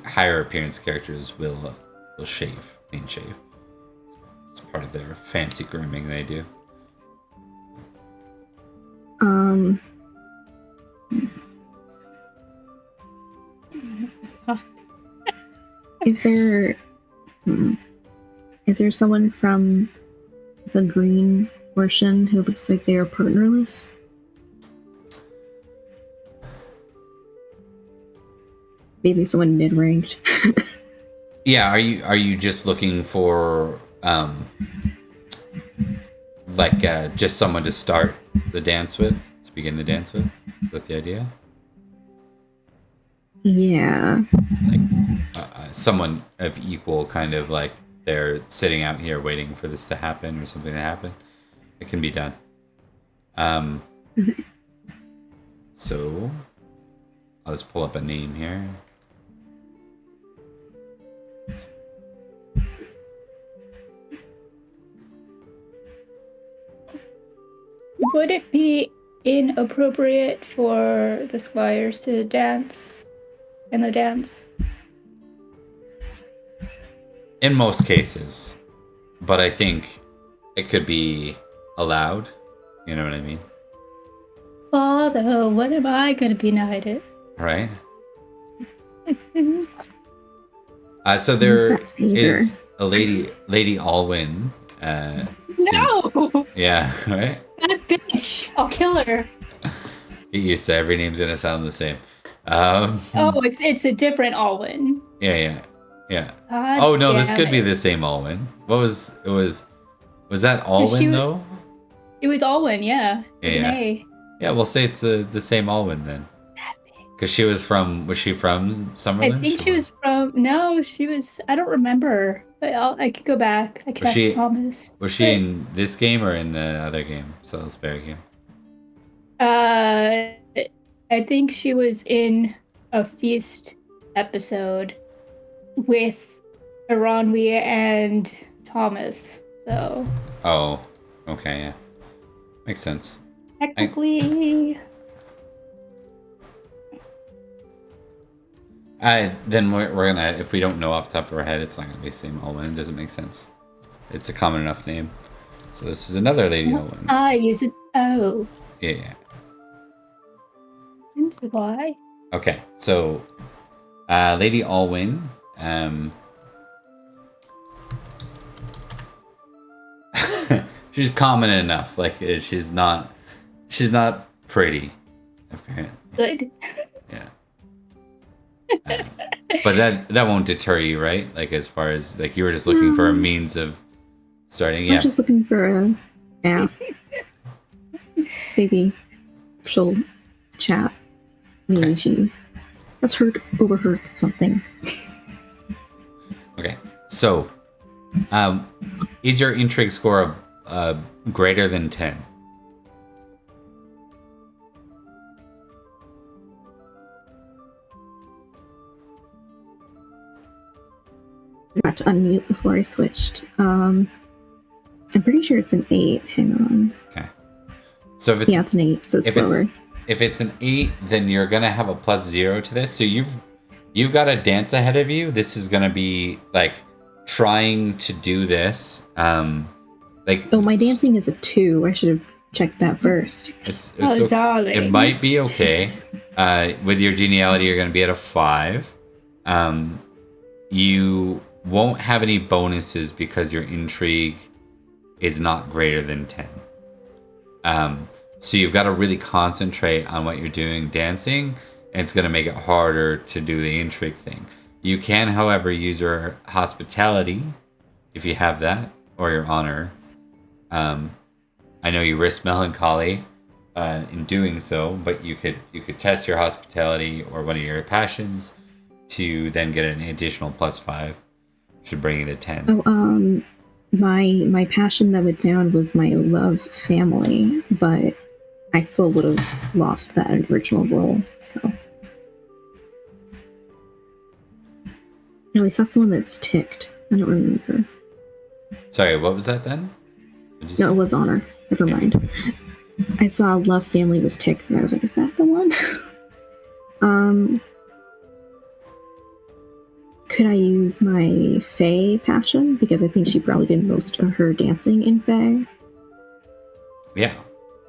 higher appearance characters will shave, clean shave. So it's part of their fancy grooming they do. Is there someone from the green portion who looks like they are partnerless? Maybe someone mid-ranked. Yeah, are you just looking for just someone to start the dance with, to begin the dance with? Is that the idea? Yeah. Like someone of equal kind of like they're sitting out here waiting for this to happen or something to happen. It can be done. So I'll just pull up a name here. Would it be inappropriate for the squires to dance in the dance? In most cases, but I think it could be allowed. You know what I mean? Father, what am I going to be knighted? Right? So Who's there that favor? is a Lady Alwyn. No! Yeah, right? That bitch! I'll kill her. Get used to every name's gonna sound the same. Oh, it's a different Alwyn. Yeah. God Oh no, this damn could be it. the same Alwyn. Was that Alwyn she was- though? It was Alwyn, yeah. With an Yeah. A. Yeah, we'll say it's the same Alwyn then. That bitch. Because was she from Summerlin? I think she was from. No, she was. I don't remember. But I could go back. I could Was ask she- Thomas. Was she in this game or in the other game, Salisbury game? I think she was in a feast episode with Aronwi and Thomas. So Oh, okay, yeah, makes sense. technically, Then we're gonna, if we don't know off the top of our head, it's not gonna be the same Alwyn. It doesn't make sense. It's a common enough name. So this is another Lady Alwyn. I use an O. Yeah. And why? Okay, so Lady Alwyn, she's common enough. Like she's not pretty. Okay. Good. Yeah. But that won't deter you, right? Like as far as like you were just looking for a means of starting. Yeah. I'm just looking for a maybe she'll chat. Maybe Okay. she has overheard something. Okay. So, is your intrigue score greater than 10? I got to unmute before I switched. I'm pretty sure it's an 8. Hang on. Okay. So if it's Yeah, it's an 8, so it's if it's- lower. if it's an 8, then you're gonna have a +0 to this. So you've got a dance ahead of you. This is gonna be like trying to do this. Like Oh, my dancing is a 2. I should have checked that first. It's Oh, okay. darling. It might be okay. With your geniality, you're gonna be at a 5. You won't have any bonuses because your intrigue is not greater than 10. So you've got to really concentrate on what you're doing dancing, and it's going to make it harder to do the intrigue thing. You can, however, use your hospitality if you have that, or your honor. I know you risk melancholy in doing so, but you could test your hospitality or one of your passions to then get an additional +5, should bring it to 10. Oh, my passion that went down was my love family, but I still would have lost that original roll, so. At least that's the one that's ticked. I don't remember. Sorry, what was that then? What'd you No, say? it was honor. Never mind. I saw love family was ticked, and I was like, is that the one? Could I use my Fae passion? Because I think she probably did most of her dancing in Fae. Yeah.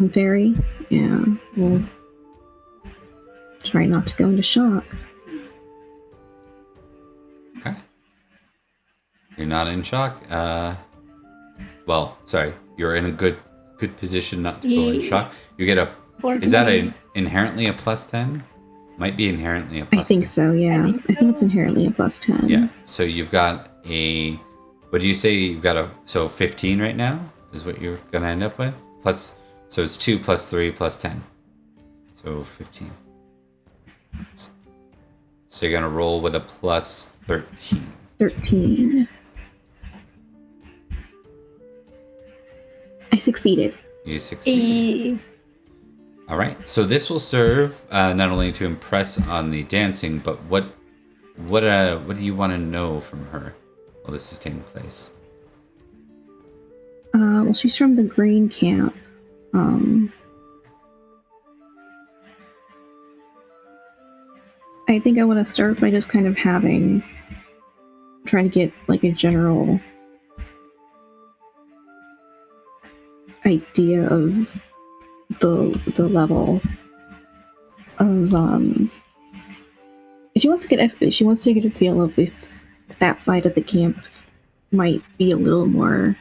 In Fairy. Yeah. Well, try not to go into shock. Okay. You're not in shock. Well, sorry. You're in a good position not to go in Yeah. shock. You get a. Is that inherently a +10? Might be inherently a +10. I think so, yeah. think I think it's so. inherently a +10. Yeah. So you've got a. What do you say? You've got so 15 right now is what you're gonna end up with. Plus, so it's 2 + 3 + 10. So 15. So you're gonna roll with a +13. 13. I succeeded. You succeed. All right. So this will serve not only to impress on the dancing, but what do you want to know from her while this is taking place? Well, she's from the Green Camp. I think I want to start by just kind of trying to get like a general idea of the level of she wants to get a feel of if that side of the camp might be a little more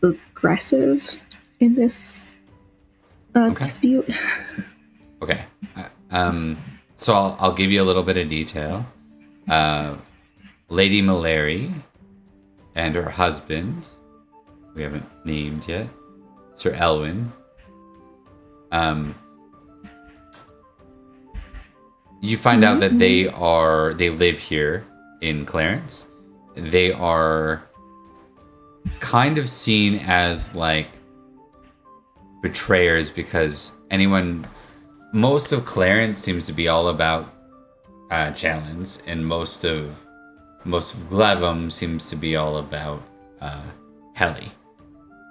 aggressive in this dispute. Okay. So I'll give you a little bit of detail. Lady Malary and her husband, we haven't named yet, Sir Elwyn. You find out that they live here in Clarence. They are kind of seen as like betrayers because most of Clarence seems to be all about Challenge, and most of Glevum seems to be all about Helly.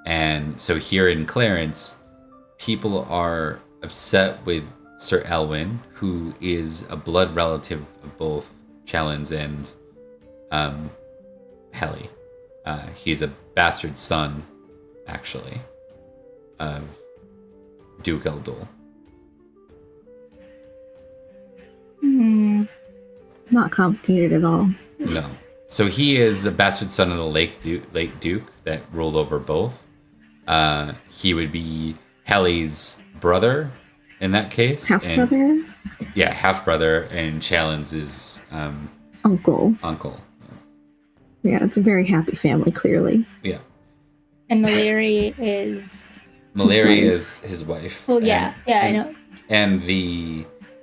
And so here in Clarence, people are upset with Sir Elwyn, who is a blood relative of both Challenge and Helly. He's a bastard son, actually, of Duke Eldol. Not complicated at all. No. So he is a bastard son of the late Duke that ruled over both. He would be Helly's brother in that case. Half-brother? Yeah, half-brother, and Challenge's Uncle. Yeah, it's a very happy family, clearly. Yeah. And Malary is... Malary is his wife. Well, yeah, I know. And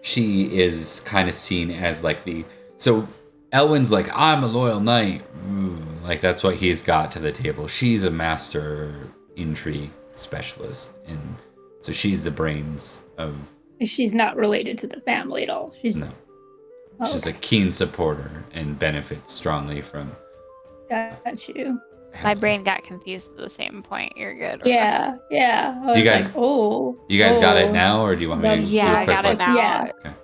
she is kind of seen as like so Elwyn's like, I'm a loyal knight. Like that's what he's got to the table. She's a master intrigue specialist, and so she's the brains of... She's not related to the family at all. She's She's a keen supporter and benefits strongly from... Got you. My brain got confused at the same point. You're good. Yeah. Do you guys got it now, or do you want me to... Yeah, I got it now. Yeah. Okay.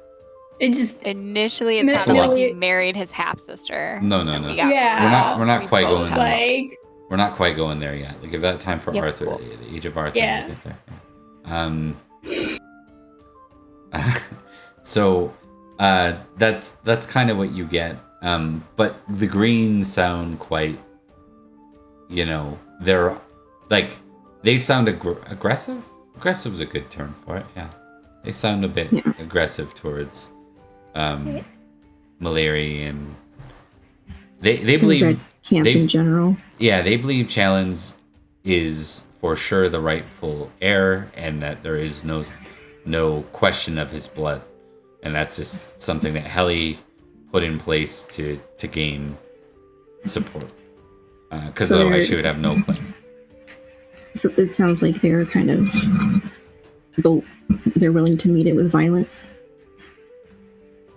It just... Initially, it sounded like he married his half-sister. No. We're not quite going there. Like... We're not quite going there yet. Give that time for Arthur, cool. the age of Arthur. Yeah. To get there. So that's kind of what you get. But the Greens sound quite, they're like, they sound aggressive. Aggressive is a good term for it. Yeah, they sound a bit aggressive towards Malary, and they believe Red Camp in general. Yeah, they believe Challenge is for sure the rightful heir, and that there is no question of his blood, and that's just something that Helly put in place to gain support, because otherwise she would have no claim. So it sounds like they're kind of they're willing to meet it with violence.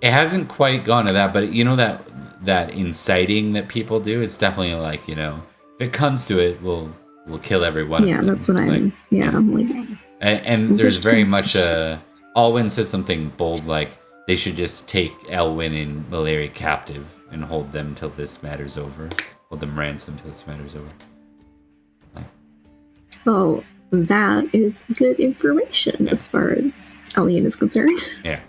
It hasn't quite gone to that, but that inciting that people do, it's definitely like, if it comes to it, we'll kill everyone. Yeah, that's what I'm like. And there's very much Alwyn says something bold like they should just take Elwyn and Malary captive and hold them till this matter's over. Hold them ransom till this matter's over. Oh, that is good information as far as Elian is concerned. Yeah.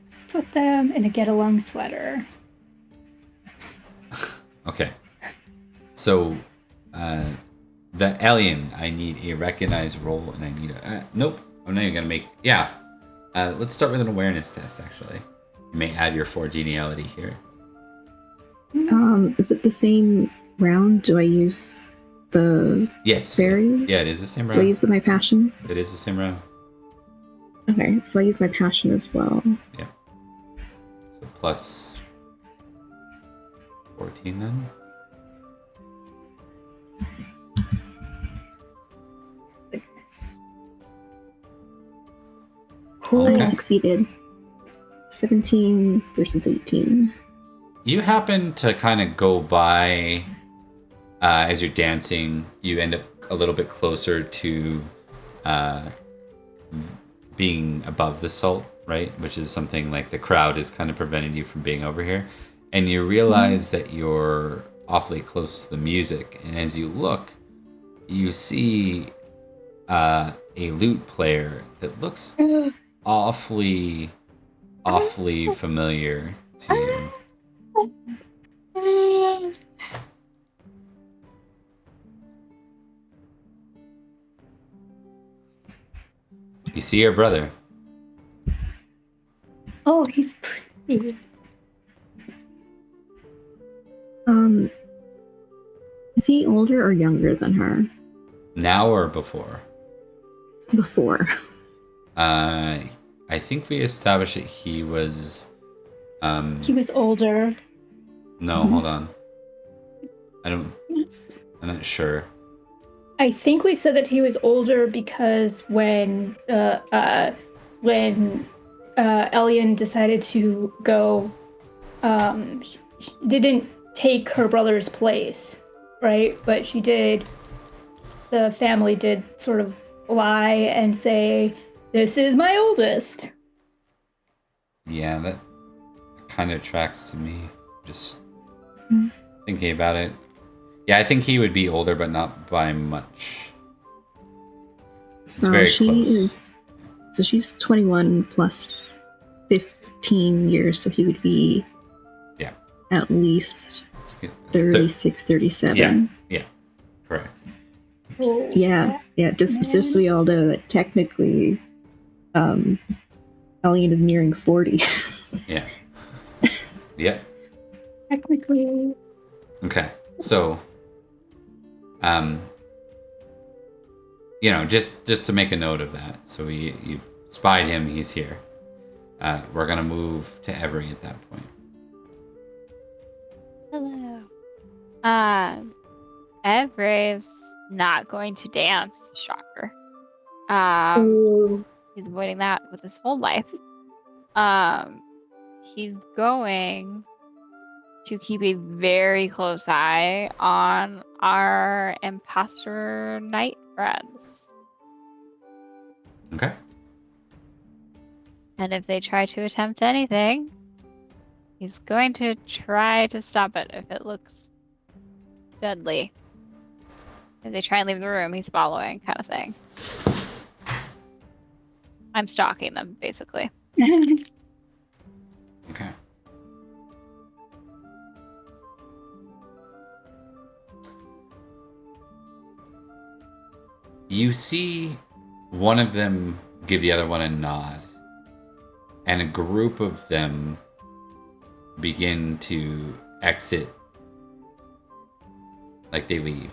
Let's put them in a get-along sweater. Okay. So, the alien, I need a recognized roll, and I need a... nope, I'm not even going to make... Yeah. Let's start with an awareness test, actually. You may add your 4 geniality here. Is it the same round? Do I use the fairy? Yeah, it is the same round. Do I use my passion? It is the same round. Okay, so I use my passion as well. Yeah. So plus 14 then? Goodness. Cool. I succeeded. 17 versus 18. You happen to kind of go by as you're dancing, you end up a little bit closer to being above the salt, right? Which is something like the crowd is kind of preventing you from being over here. And you realize that you're awfully close to the music. And as you look, you see a lute player that looks awfully familiar to you. You see your brother. Oh, he's pretty. Is he older or younger than her? Now or before? Before. I think we established that he was. He was older. No, hold on. I'm not sure. I think we said that he was older because when Elian decided to go, she didn't take her brother's place, right? But she did. The family did sort of lie and say, "This is my oldest." Yeah, that kind of tracks to me. Just thinking about it. Yeah, I think he would be older, but not by much. It's So very she close. is. So she's 21 plus 15 years, so he would be. Yeah. At least 36, 37. Yeah, correct. Yeah. Just so we all know that technically, Elian is nearing 40. Yeah. Yep. Technically. Okay. So, just to make a note of that. So you've spied him. He's here. We're gonna move to Every at that point. Hello. Everett's not going to dance. Shocker. He's avoiding that with his whole life. He's going to keep a very close eye on our imposter knight friends. Okay. And if they try to attempt anything, he's going to try to stop it if it looks deadly. If they try and leave the room, he's following, kind of thing. I'm stalking them, basically. Okay. You see one of them give the other one a nod, and a group of them begin to exit, like they leave.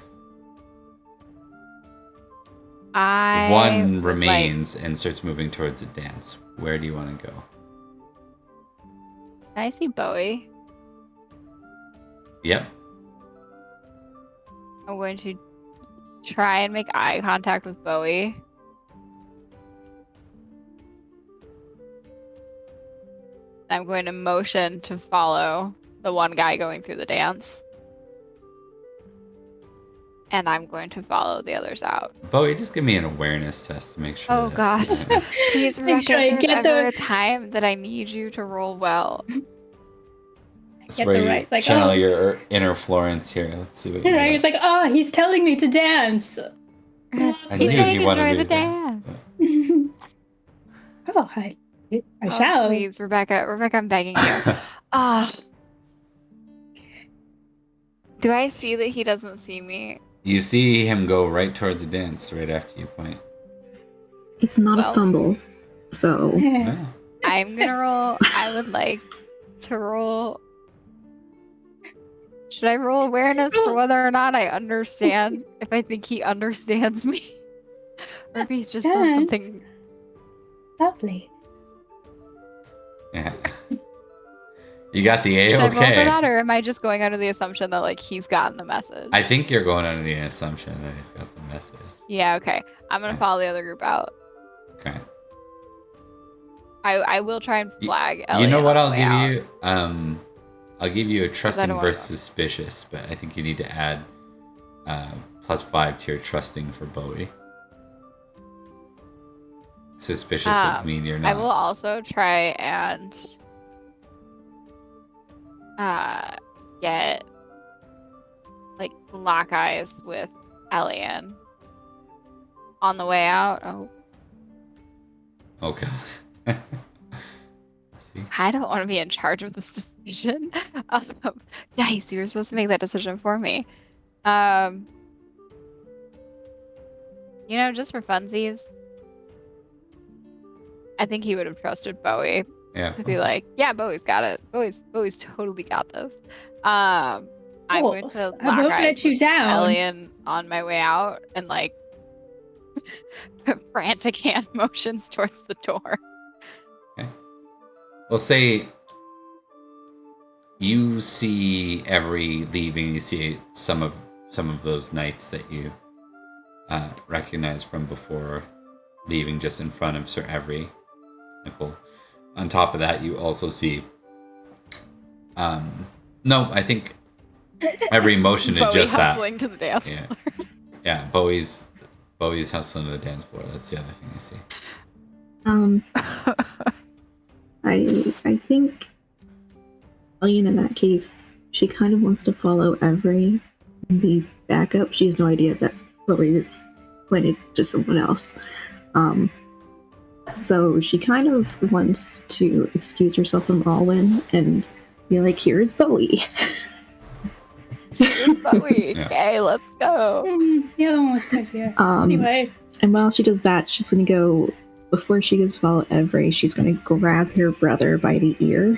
One remains and starts moving towards a dance. Where do you want to go? Can I see Bowie? Yep. I'm going to try and make eye contact with Bowie. I'm going to motion to follow the one guy going through the dance. And I'm going to follow the others out. Bowie, just give me an awareness test to make sure. Oh, gosh. Please, Rebecca, try and if there's get ever the- a time that I need you to roll well. That's Get where the you right. It's like, channel oh. your inner Florence here. Let's see what you Right? got. It's like, oh, he's telling me to dance. I He's knew saying he wanted enjoy me the to dance. Oh, I Oh, shall. please, Rebecca. Rebecca, I'm begging you. Ah. Do I see that he doesn't see me? You see him go right towards the dance right after you point. It's not Well. a fumble, so No. I'm gonna roll. I would like to roll. Should I roll awareness for whether or not I understand? If I think he understands me, or if he's just done Yes. something. Lovely. Yeah. You got the Should I roll for A-okay. that, or am I just going under the assumption that like he's gotten the message? I think you're going under the assumption that he's got the message. Yeah. Okay. I'm gonna Okay. follow the other group out. Okay. I will try and flag. You Elliot know what on I'll the way give out. you? I'll give you a trusting don't wanna versus go. suspicious, but I think you need to add +5 to your trusting for Bowie. Suspicious would mean you're not. I will also try and get like lock eyes with Elian on the way out. Oh god. See? I don't want to be in charge of this decision. Nice, you were supposed to make that decision for me. Just for funsies, I think he would have trusted Bowie to be like, yeah, Bowie's got it. Bowie's totally got this. I'm going to I won't let you down. Elian on my way out and like frantic hand motions towards the door. Okay. We'll say you see every leaving. You see some of those knights that you recognize from before leaving, just in front of Sir Every. Nicole. On top of that, you also see. No, I think every motion is Bowie just that. hustling to the dance Yeah. floor. Yeah, Bowie's hustling to the dance floor. That's the other thing you see. I think Elian, in that case, she kind of wants to follow Every and be backup. She has no idea that Bowie is pointed to someone else. So she kind of wants to excuse herself from Alwyn and be like, here's Bowie. Bowie, Yeah. okay, let's go. The other one was back here. Um, Anyway, And while she does that, she's going to go, before she goes to follow Every, she's going to grab her brother by the ear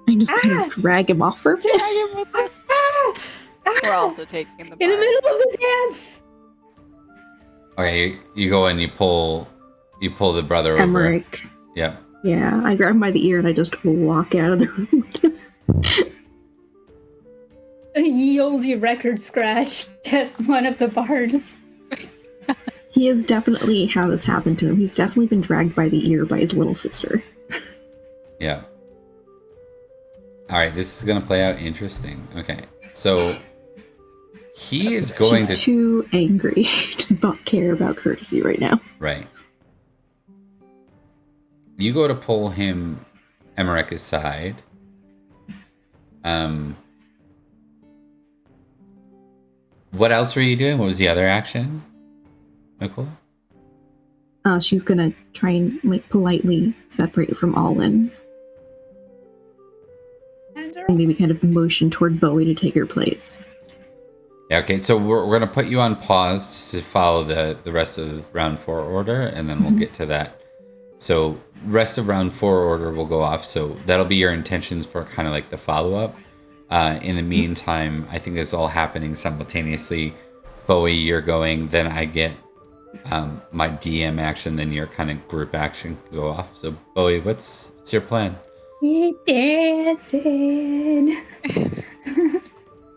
and just kind of drag him off for a bit. We're also taking the in the middle of the dance. Okay, you go and you pull the brother over. Emmerich. Yep. Yeah, I grab him by the ear and I just walk out of the room. Ye olde record scratch as one of the bards. He has definitely had this happen to him. He's definitely been dragged by the ear by his little sister. Yeah. All right, this is gonna play out interesting. Okay, so he is going She's too angry to not care about courtesy right now. Right. You go to pull him, Emmerich, aside. What else were you doing? What was the other action, Nicole? She's gonna try and politely separate from Alwyn and maybe kind of motion toward Bowie to take her place. Yeah, okay, so we're going to put you on pause to follow the rest of round 4 order, and then we'll get to that. So rest of round 4 order will go off, so that'll be your intentions for kind of like the follow-up. In the meantime, I think it's all happening simultaneously. Bowie, you're going, then I get my DM action, then your kind of group action go off. So Bowie, what's your plan? We dancing.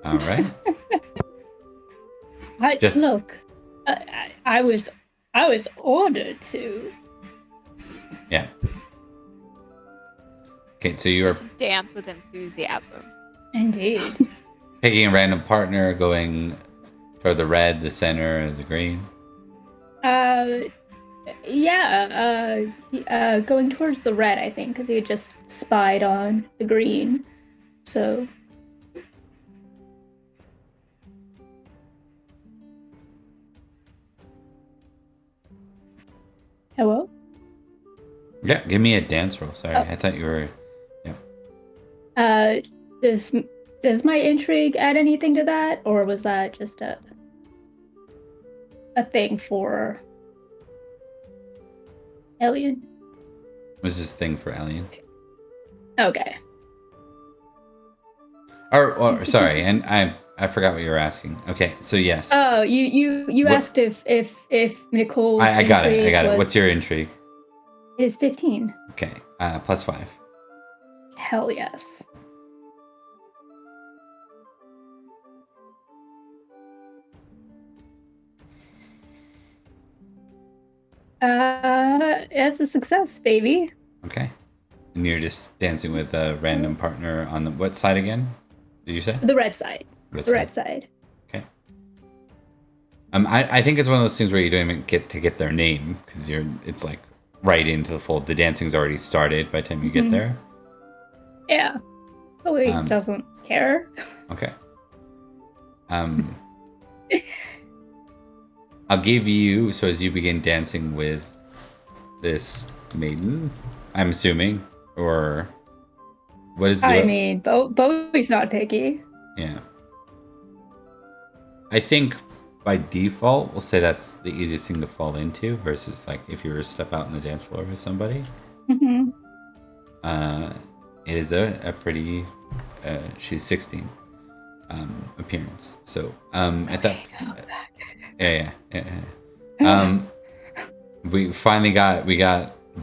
All right. Look, I was ordered to. Yeah. Okay, so you are To dance with enthusiasm. Indeed. picking a random partner, going toward the red, the center, the green. Going towards the red, I think, because he had just spied on the green. So. Hello? Yeah, give me a dance roll. Sorry, I thought you were. Does my intrigue add anything to that, or was that just a thing for Elian? Was this thing for Alien? Okay. Or sorry, and I forgot what you were asking. Okay, so yes. Oh, you What- asked if Nicole's I got it. was- What's your intrigue? It is 15. Okay, +5. Hell yes. That's a success, baby. Okay. And you're just dancing with a random partner on the what side again? Did you say? The red side. Red The red side. Okay. I think it's one of those things where you don't even get to get their name because it's like right into the fold. The dancing's already started by the time you get there. Yeah. Chloe doesn't care. Okay. I'll give you, so as you begin dancing with this maiden, I'm assuming, or what is I mean, Bowie's not picky. Yeah. I think by default, we'll say that's the easiest thing to fall into versus like if you were to step out on the dance floor with somebody. Mm-hmm. It is a pretty, she's 16 appearance. So at that, yeah. We finally got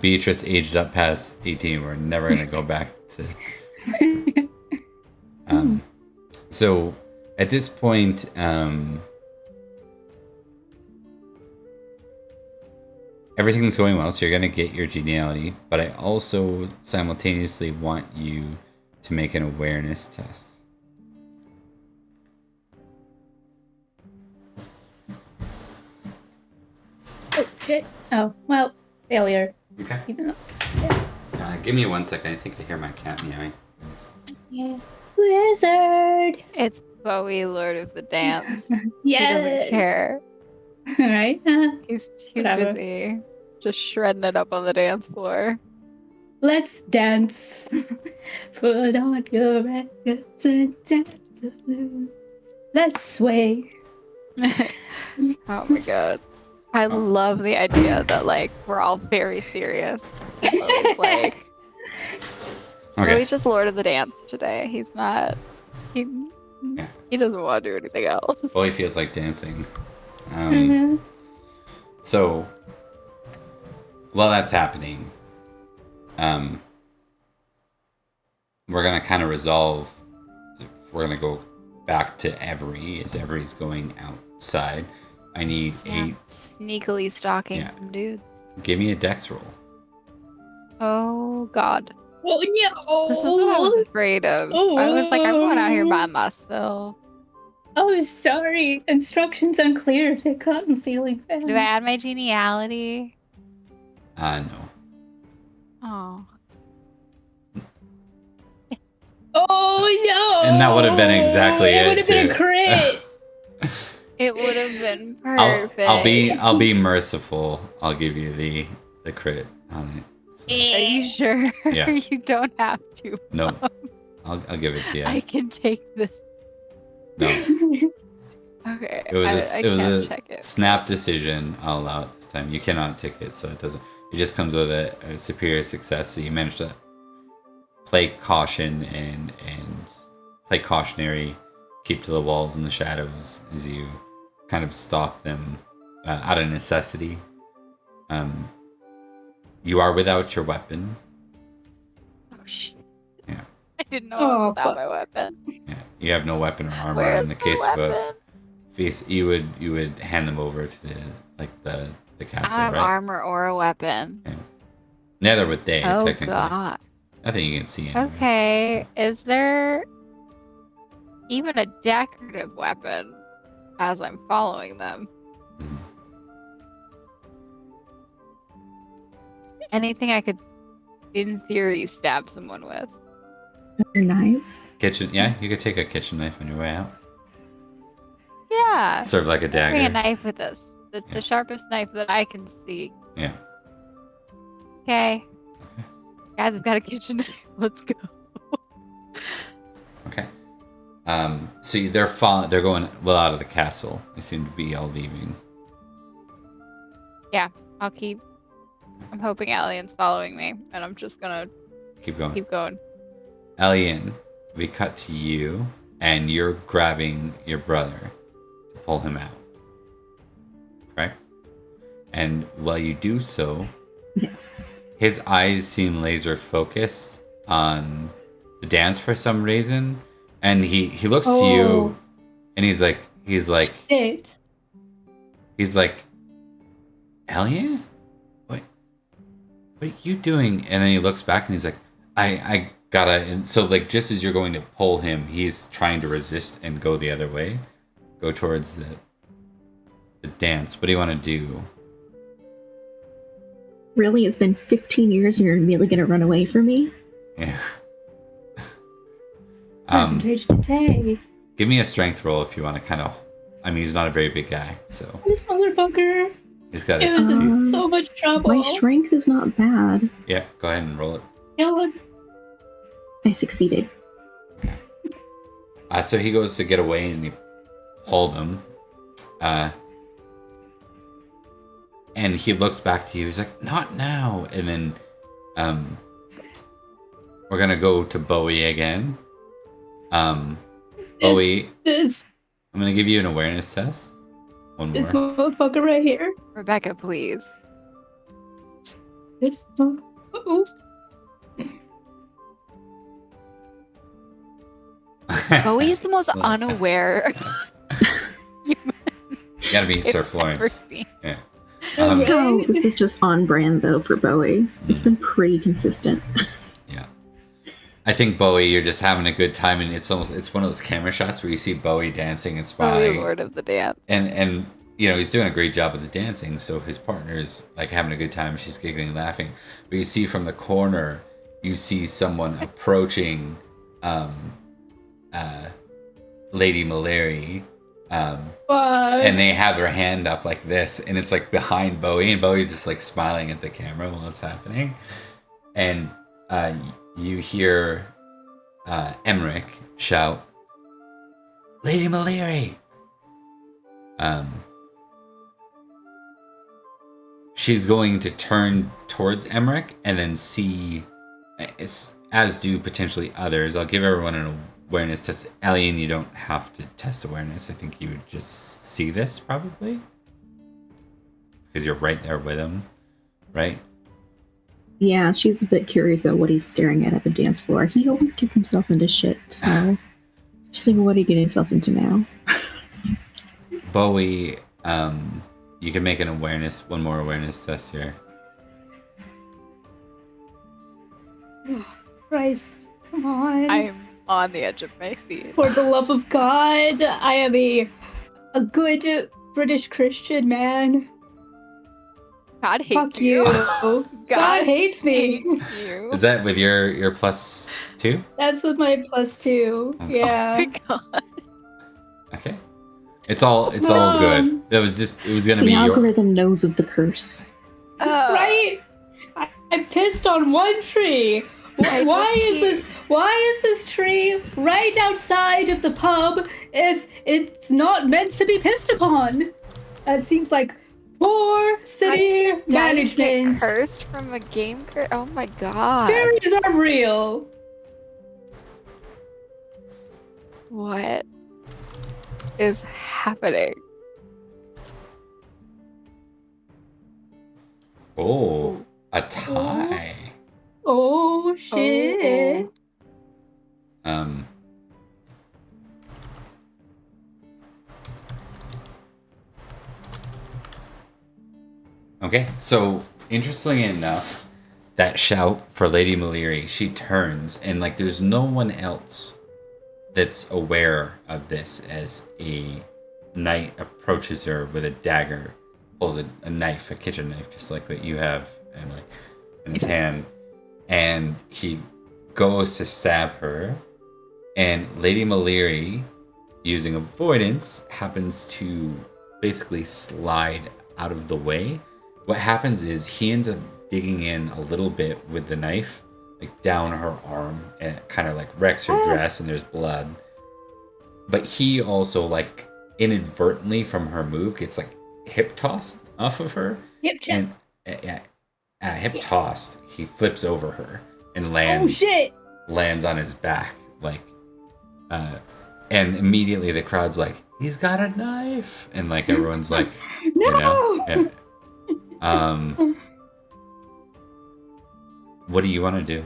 Beatrice aged up past 18. We're never gonna go back to. So at this point, everything's going well. So you're gonna get your geniality, but I also simultaneously want you to make an awareness test. Oh shit! Oh well, failure. Okay. Even though, Give me 1 second. I think I hear my cat meowing. Wizard. It's Bowie, Lord of the Dance. He Yes. doesn't care. All right. He's too Whatever. busy just shredding it up on the dance floor. Let's dance. Put on your records and dance the blues. Let's sway. Oh my god. I love the idea that like we're all very serious. It's like Okay. he's just Lord of the Dance today. He's not he doesn't want to do anything else. Boy feels like dancing. Mm-hmm. So while that's happening, we're gonna kind of resolve. We're gonna go back to Every as Every's going outside. I need Sneakily stalking Yeah. some dudes. Give me a dex roll. Oh god. Oh no! This is what I was afraid of. I was like, I'm going out here by myself. Oh, sorry. Instructions unclear to cotton ceiling fan. Do I add my geniality? No. Oh. Oh no! And that would have been exactly it, It would have been too. a crit. It would have been perfect. I'll be merciful. I'll give you the crit on it. So, Are you sure? Yeah. You don't have to. no, I'll give it to you. I can take this. No, Okay. it was I it was can't a check it. snap decision. I'll allow it this time. You cannot tick it, so it doesn't. It just comes with a superior success. So you managed to play caution and play cautionary, keep to the walls and the shadows as you kind of stalk them out of necessity. You are without your weapon. Oh shit. Yeah. I didn't know I was Oh, without fuck. my weapon. Yeah, you have no weapon or armor. Where's In the my case of a weapon? face, you would hand them over to the I castle, don't have right? armor or a weapon. Neither would they, Oh technically. god. Nothing you can see. Anyways. Okay. Is there even a decorative weapon as I'm following them? Mhm. Anything I could, in theory, stab someone with? Other knives? Kitchen, yeah, you could take a kitchen knife on your way out. Yeah. Serve like a Bring a dagger. knife with us. Yeah. The sharpest knife that I can see. Yeah. Okay. Guys, I've got a kitchen knife. Let's go. Okay. So they're going well out of the castle. They seem to be all leaving. I'll keep. I'm hoping Alien's following me, and I'm just gonna Keep going. keep going. Alien, we cut to you, and you're grabbing your brother to pull him out. Correct? And while you do so, Yes. his eyes seem laser focused on the dance for some reason, and he looks to you, Oh. and he's like, Shit. Alien, what are you doing? And then he looks back and he's like, I gotta. And so like just as you're going to pull him, he's trying to resist and go the other way, go towards the dance. What do you want to do? Really? It's been 15 years and you're immediately gonna run away from me? Yeah. Advantage today. Give me a strength roll if you want to kind of. I mean, he's not a very big guy, so This motherfucker he's got to is in succeed. so much trouble. My strength is not bad. Yeah, go ahead and roll it. Kill him. I succeeded. So he goes to get away and you hold him. And he looks back to you. He's like, not now. And then we're going to go to Bowie again. Bowie, This I'm going to give you an awareness test. One this more. motherfucker right here. Rebecca, please. This. Oh. Bowie's the most unaware human You gotta be Sir I've ever Florence. seen. Yeah. Okay. This is just on brand though for Bowie. It's been pretty consistent. Yeah. I think Bowie, you're just having a good time, and it's one of those camera shots where you see Bowie dancing and Bowie, smiling, Lord of the Dance. and you know he's doing a great job of the dancing. So his partner's like having a good time. She's giggling and laughing. But you see from the corner, you see someone approaching, Lady Mallory, and they have their hand up like this, and it's like behind Bowie, and Bowie's just like smiling at the camera while it's happening, and you hear Emmerich shout, "Lady Mallory!" She's going to turn towards Emmerich and then see, as do potentially others. I'll give everyone an awareness test. Alien, you don't have to test awareness. I think you would just see this probably, because you're right there with him, right? Yeah, she's a bit curious about what he's staring at the dance floor. He always gets himself into shit, so she's like, what are you getting himself into now? Bowie, you can make one more awareness test here. Christ, come on. I'm on the edge of my seat. For the love of God, I am a good British Christian man. God hates Fuck you. God hates me. hates you. Is that with your +2? That's with my +2. Oh. Yeah. Oh my God. Okay. It's all good. It was gonna The be your. algorithm knows of the curse. Right? I pissed on one tree. Why is this tree right outside of the pub if it's not meant to be pissed upon? That seems like poor city How did dice get management. cursed from a game curse? Oh my God. Fairies are real. What is happening? Oh, a tie. Oh shit. Okay, so interestingly enough, that shout for Lady Mallory, she turns and like there's no one else that's aware of this as a knight approaches her with a dagger, pulls a knife, a kitchen knife, just like what you have, and like in his hand, and he goes to stab her, and Lady Mallory, using avoidance, happens to basically slide out of the way. What happens is he ends up digging in a little bit with the knife, like down her arm, and it kind of like wrecks her dress, and there's blood. But he also, like, inadvertently from her move gets like hip tossed off of her. Hip check. And hip tossed, he flips over her and Oh lands shit. lands on his back, like, and immediately the crowd's like, he's got a knife, and like everyone's like, No. you know, yeah. What do you want to do?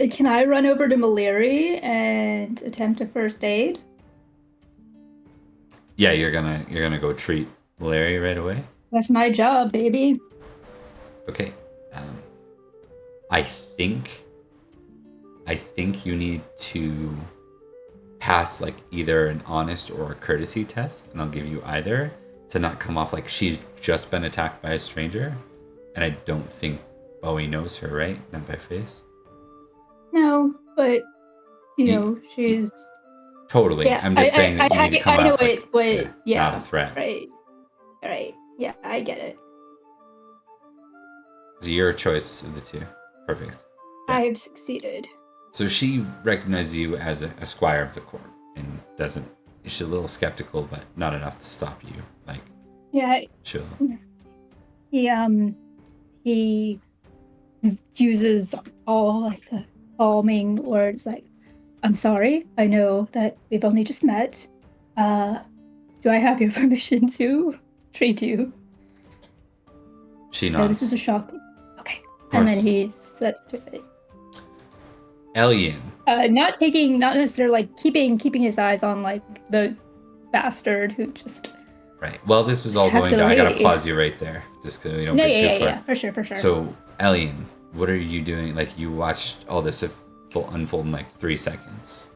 Can I run over to Mallory and attempt a first aid? Yeah, you're gonna go treat Larry right away. That's my job, baby. Okay. I think you need to pass like either an honest or a courtesy test, and I'll give you either to not come off like she's just been attacked by a stranger. And I don't think Bowie knows her, right? Not by face. No, but you know, she's Totally. yeah. I'm just saying that you need to come I know off like yeah, not a threat. Right. Yeah, I get it. So your choice of the two. Perfect. Yeah. I've succeeded. So she recognizes you as a squire of the court and doesn't. She's a little skeptical, but not enough to stop you. Like, Yeah, chill. he uses all like the calming words like, "I'm sorry. I know that we've only just met. Do I have your permission to treat you?" She No, nods. this is a shock. Okay. And then he sets to it. Elian. Not necessarily like keeping his eyes on like the bastard who just. Right. Well, this is all going down. I gotta pause you right there, just because we don't get too far. Yeah, for sure. So, Elian, what are you doing? Like, you watched all this unfold in like 3 seconds.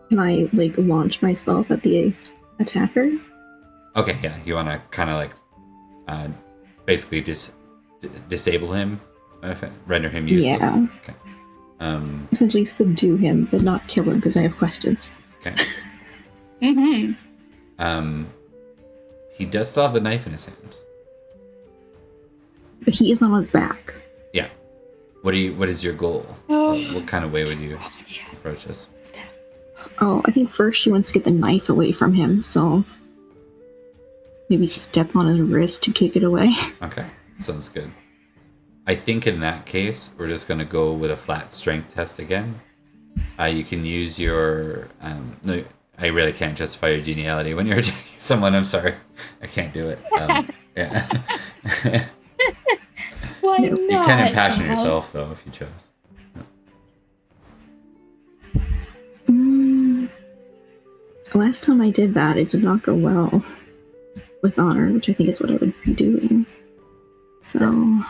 Can I like launch myself at the attacker? Okay, yeah. You want to kind of like, basically disable him, render him useless. Yeah. Okay. Essentially subdue him, but not kill him because I have questions. Okay. Mm-hmm. He does still have the knife in his hand. But he is on his back. Yeah. What is your goal? What kind of way would you approach this? Oh, I think first she wants to get the knife away from him, so maybe step on his wrist to kick it away. Okay, sounds good. I think in that case, we're just going to go with a flat strength test again. You can use your... no, I really can't justify your geniality when you're attacking someone. I'm sorry. I can't do it. Yeah. Why not? You can impassion yourself, though, if you chose. Last time I did that, it did not go well with honor, which I think is what I would be doing. So...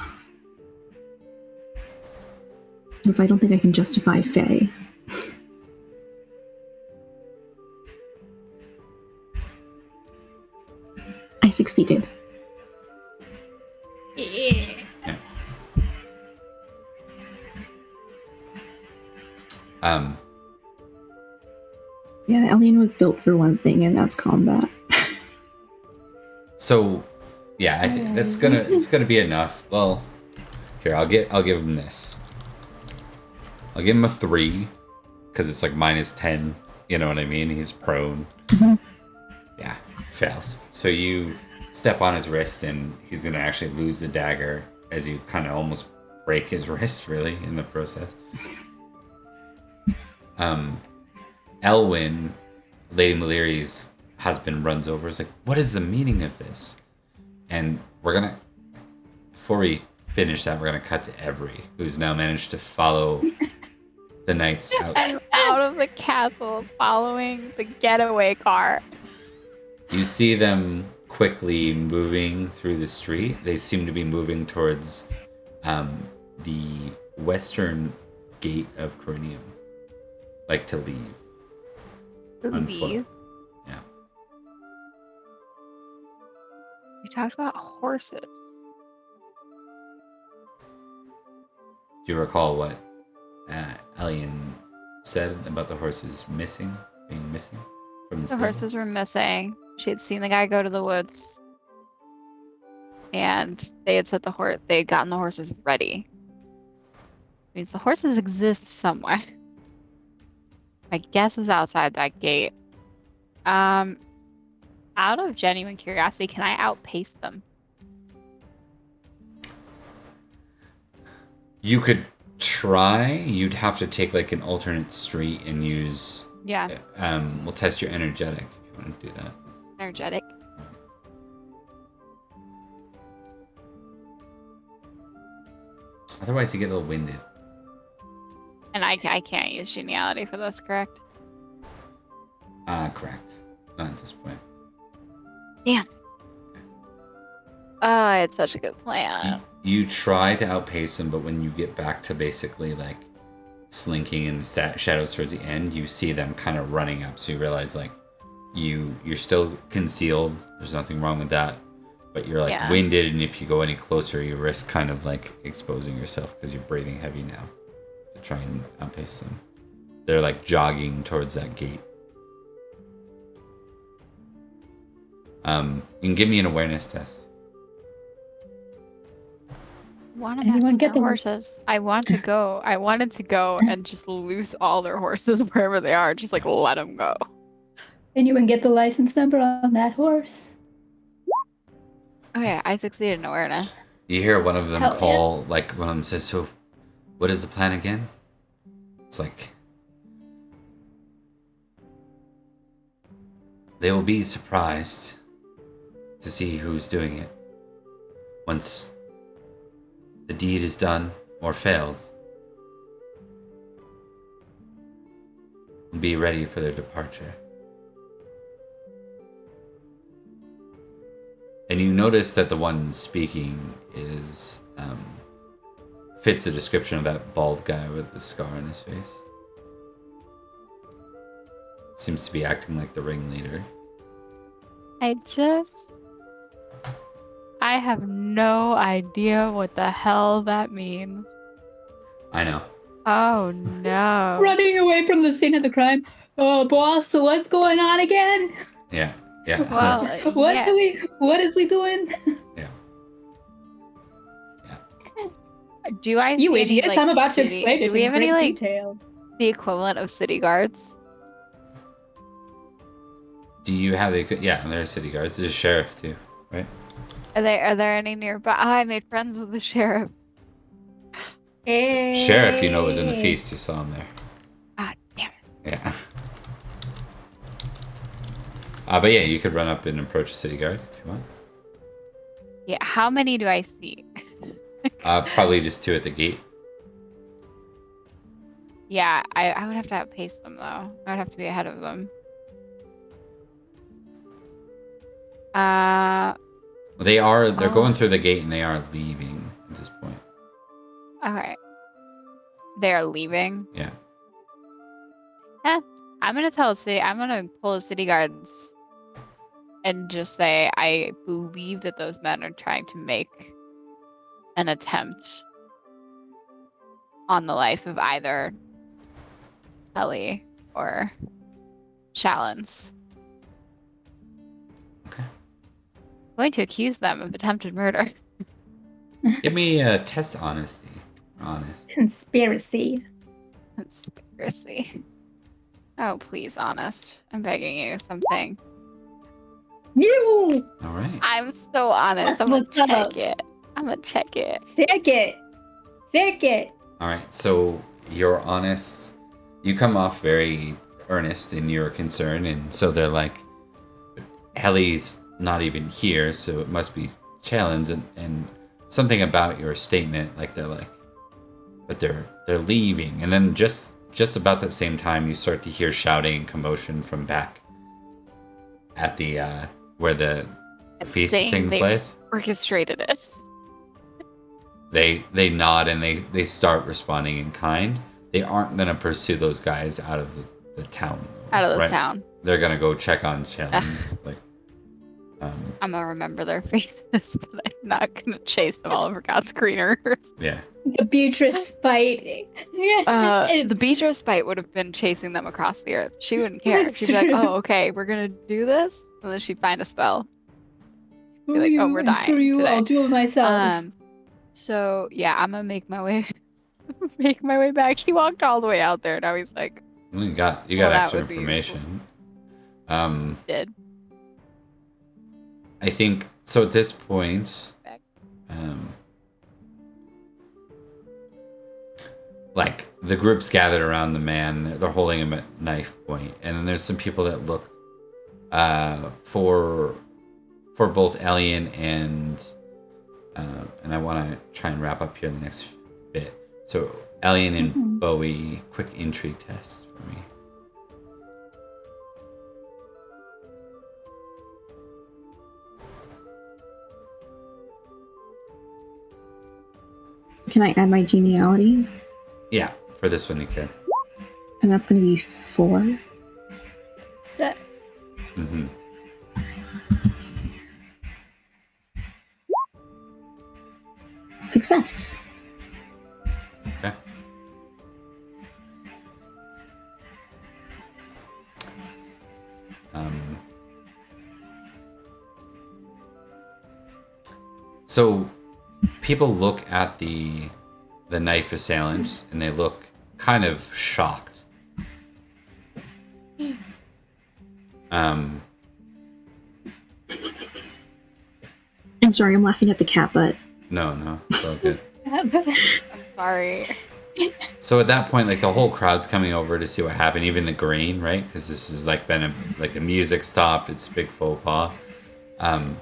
Because I don't think I can justify Faye. I succeeded. Yeah. Yeah, Elian was built for one thing, and that's combat. So, yeah, I think it's gonna be enough. Well, here I'll give him this. I'll give him a 3 because it's like -10. You know what I mean? He's prone. Mm-hmm. Yeah, fails. So you step on his wrist, and he's gonna actually lose the dagger as you kind of almost break his wrist, really, in the process. Elwyn, Lady Maliri's husband, runs over. Is like, "What is the meaning of this?" And we're gonna, before we finish that, we're gonna cut to Every, who's now managed to follow the knights out. I'm out of the castle following the getaway car. You see them quickly moving through the street. They seem to be moving towards the western gate of Corinium, like to leave. On foot. Leave. Yeah. We talked about horses. Do you recall what Elian said about the horses being missing from the The stable? horses were missing. She had seen the guy go to the woods, and they had said they had gotten the horses ready. Means the horses exist somewhere. My guess is outside that gate. Out of genuine curiosity, can I outpace them? You could try. You'd have to take like an alternate street and use. Yeah. We'll test your energetic if you want to do that. Energetic. Otherwise, you get a little winded. And I can't use geniality for this, correct? Correct. Not at this point. Damn. Oh, I had such a good plan. You try to outpace them, but when you get back to basically like slinking in the shadows towards the end, you see them kind of running up. So you realize like you're still concealed. There's nothing wrong with that, but you're like winded, and if you go any closer, you risk kind of like exposing yourself because you're breathing heavy now to try and outpace them. They're like jogging towards that gate. You can give me an awareness test. Anyone get the horses? I wanted to go and just loose all their horses wherever they are. Just like let them go. Anyone get the license number on that horse? Okay, I succeeded in awareness. You hear one of them Hell call, like one of them says, "So, what is the plan again?" It's like they will be surprised to see who's doing it once the deed is done or failed. Be ready for their departure. And you notice that the one speaking is fits the description of that bald guy with the scar on his face. Seems to be acting like the ringleader. I have no idea what the hell that means. I know. Oh no. Running away from the scene of the crime. Oh, boss, so what's going on again? Yeah. Well, What is we doing? Yeah. Do I You see idiots, any, like, I'm about to city... explain it Do we in have any, great like, detail. the equivalent of city guards? Do you have the... Yeah, there's city guards. There's a sheriff too, right? Are there any nearby? Oh, I made friends with the sheriff. Hey. Sheriff, you know, was in the feast. You saw him there. Ah, damn it. Yeah. But yeah, you could run up and approach a city guard if you want. Yeah, how many do I see? Probably just 2 at the gate. Yeah, I would have to outpace them, though. I would have to be ahead of them. They're going through the gate and they are leaving at this point. Okay. They're leaving? Yeah. I'm gonna pull the city guards and just say I believe that those men are trying to make an attempt on the life of either Ellie or Shallons. Okay. I'm going to accuse them of attempted murder. Give me a test honesty. Honest. Conspiracy. Conspiracy. Oh, please, honest. I'm begging you, something. You! All right. I'm so honest. That's I'm gonna what's up. check it. I'm gonna check it. Sick it. All right. So you're honest. You come off very earnest in your concern, and so they're like, Helly's not even here, so it must be Challenge, and something about your statement, like they're like, but they're leaving, and then just about that same time, you start to hear shouting and commotion from back at the where the feast is taking place. Orchestrated it. They nod and they start responding in kind. They aren't gonna pursue those guys out of the town. Out of the right? town. They're gonna go check on Challenge. Like, I'm gonna remember their faces, but I'm not gonna chase them all over God's green earth. yeah. The Beatrice spite. The Beatrice spite would have been chasing them across the earth. She wouldn't care. That's She'd be like, true. "Oh, okay, we're gonna do this," and then she'd find a spell. Screw like, oh, you we're and dying Screw you, today. I'll do it myself. So yeah, I'm gonna make my way, back. He walked all the way out there. Now he's like, You got Well, that extra would be information. did. I think so. At this point, Back. like the group's gathered around the man. They're holding him at knife point, and then there's some people that look for both Elian and I want to try and wrap up here in the next bit. So Elian and Bowie, quick intrigue test for me. Can I add my geniality? Yeah, For this one, you can. And that's going to be 4. Success. Mm-hmm. Success. Okay. So people look at the knife assailant and they look kind of shocked. I'm sorry, I'm laughing at the cat butt. No, it's all good. I'm sorry. So at that point, like the whole crowd's coming over to see what happened, even the green, right? Because this has like been like the music stopped. It's a big faux pas, and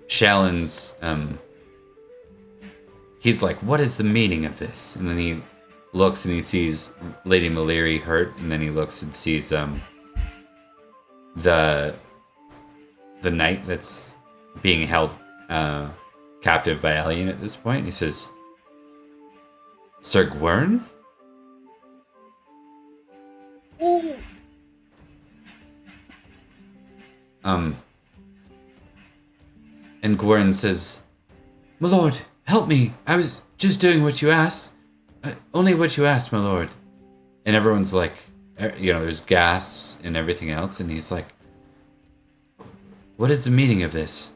Shallon's he's like, "What is the meaning of this?" And then he looks and he sees Lady Maliri hurt, and then he looks and sees the knight that's being held captive by Alien at this point. He says, "Sir Gwern?" And Gwern says, "My lord, help me. I was just doing what you asked. Only what you asked, my lord." And everyone's like, there's gasps and everything else. And he's like, "What is the meaning of this?"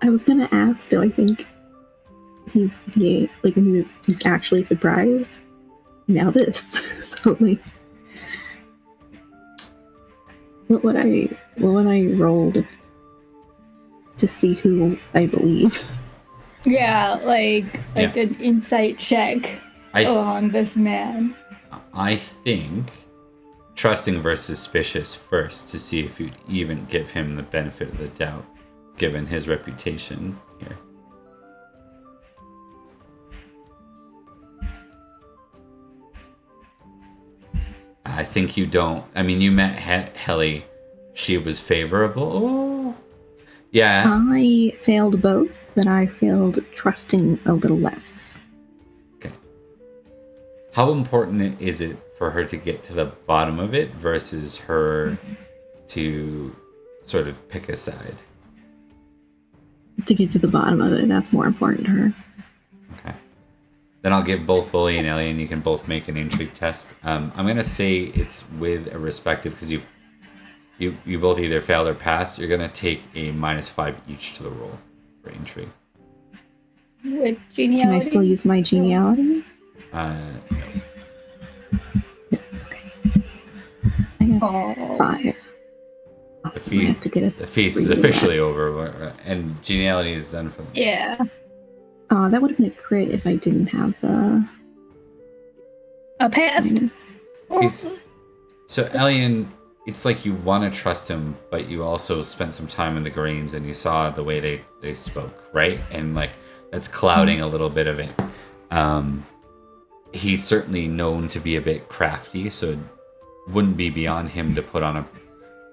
I was gonna ask, do I think he's actually surprised? Now this. So like what would I rolled to see who I believe? Yeah, like an insight check on this man. I think trusting versus suspicious first to see if you'd even give him the benefit of the doubt, given his reputation here. I think you don't. I mean, you met Helly. She was favorable. Oh, yeah. I failed both, but I failed trusting a little less. Okay. How important is it for her to get to the bottom of it versus her to sort of pick a side? To get to the bottom of it, that's more important to her. Okay. Then I'll give both Bully and Alien. You can both make an intrigue test. I'm gonna say it's with a respective because you both either failed or passed. You're gonna take a -5 each to the roll for intrigue. With geniality? Can I still use my geniality? No. No. Okay. I guess 5. The feast is officially over, and geniality is done for them. Yeah. That would have been a crit if I didn't have the... A past. So, Alien, it's like you want to trust him, but you also spent some time in the Greens and you saw the way they spoke, right? And like that's clouding a little bit of it. He's certainly known to be a bit crafty, so it wouldn't be beyond him to put on a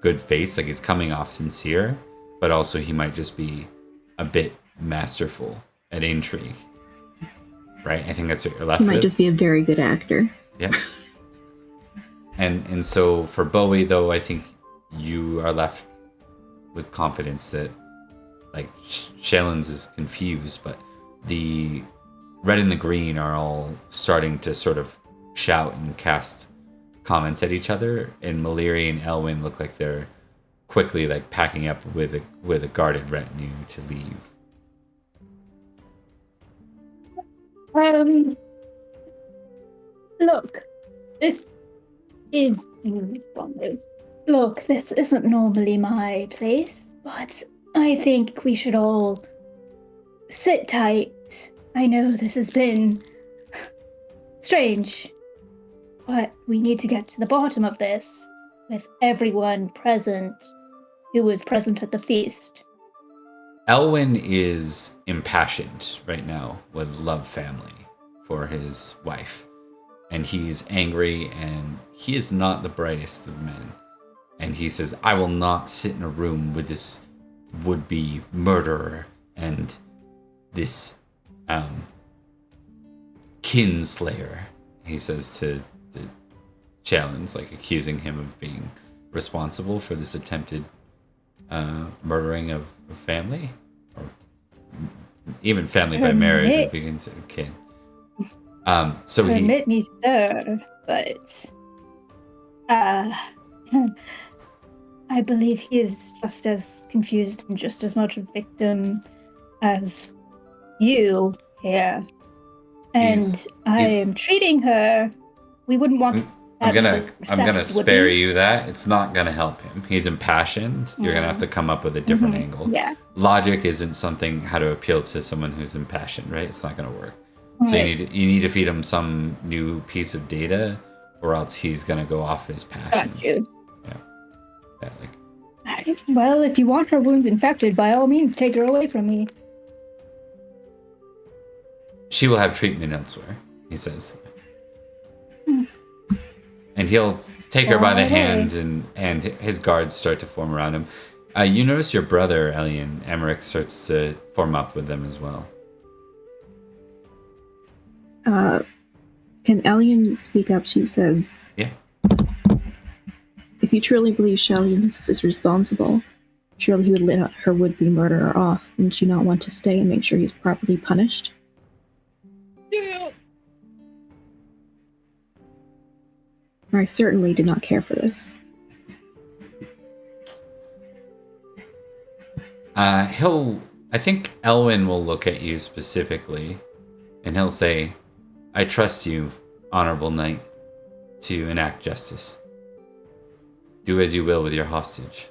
good face. Like he's coming off sincere, but also he might just be a bit masterful at intrigue, right? I think that's what you're left with. He might just be a very good actor. Yeah. And so for Bowie, though, I think you are left with confidence that, like, Shellens is confused, but the red and the green are all starting to sort of shout and cast comments at each other, and Maliri and Elwyn look like they're quickly like packing up with a guarded retinue to leave. Look, this is responded. Look, this isn't normally my place, but I think we should all sit tight. I know this has been strange, but we need to get to the bottom of this with everyone present who was present at the feast. Elwyn is impassioned right now with love family for his wife. And he's angry, and he is not the brightest of men. And he says, I will not sit in a room with this would-be murderer and this Kinslayer, he says to challenge, like accusing him of being responsible for this attempted murdering of family, or even family by marriage. It begins with kin. So Permit me, sir, but I believe he is just as confused and just as much a victim as you here. And I am treating her. We wouldn't want. I'm gonna spare you that. It's not gonna help him. He's impassioned. You're gonna have to come up with a different angle. Yeah. Logic isn't something how to appeal to someone who's impassioned, right? It's not gonna work. Right. So you need to feed him some new piece of data, or else he's gonna go off his passion. Got you. Yeah, like. Well, if you want her wound infected, by all means, take her away from me. She will have treatment elsewhere, he says. And he'll take her by the hand, and his guards start to form around him. You notice your brother, Elian, Emmerich, starts to form up with them as well. Can Elian speak up? She says, yeah. If you truly believe Shellians is responsible, surely he would let her would-be murderer off. Wouldn't you not want to stay and make sure he's properly punished? Yeah. I certainly did not care for this. I think Elwyn will look at you specifically, and he'll say, I trust you, honorable knight, to enact justice. Do as you will with your hostage.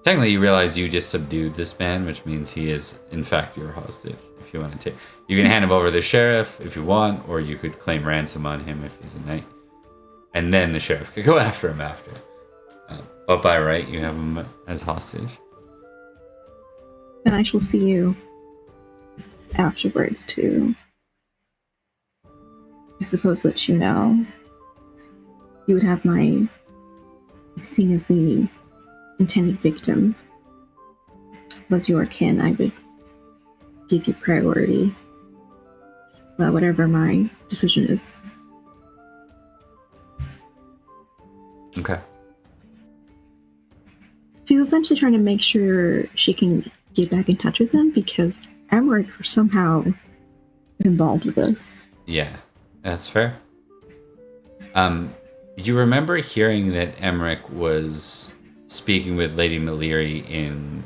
Technically, you realize you just subdued this man, which means he is, in fact, your hostage. If you want to take, you can hand him over to the sheriff if you want, or you could claim ransom on him if he's a knight, and then the sheriff could go after him after. But by right, you have him as hostage. And I shall see you afterwards to, I suppose, let you know. You would have my, seen as the intended victim, was your kin, I would give you priority. Well, whatever my decision is. Okay. She's essentially trying to make sure she can get back in touch with him because Emmerich somehow is involved with this. Yeah, that's fair. You remember hearing that Emmerich was speaking with Lady Maliri in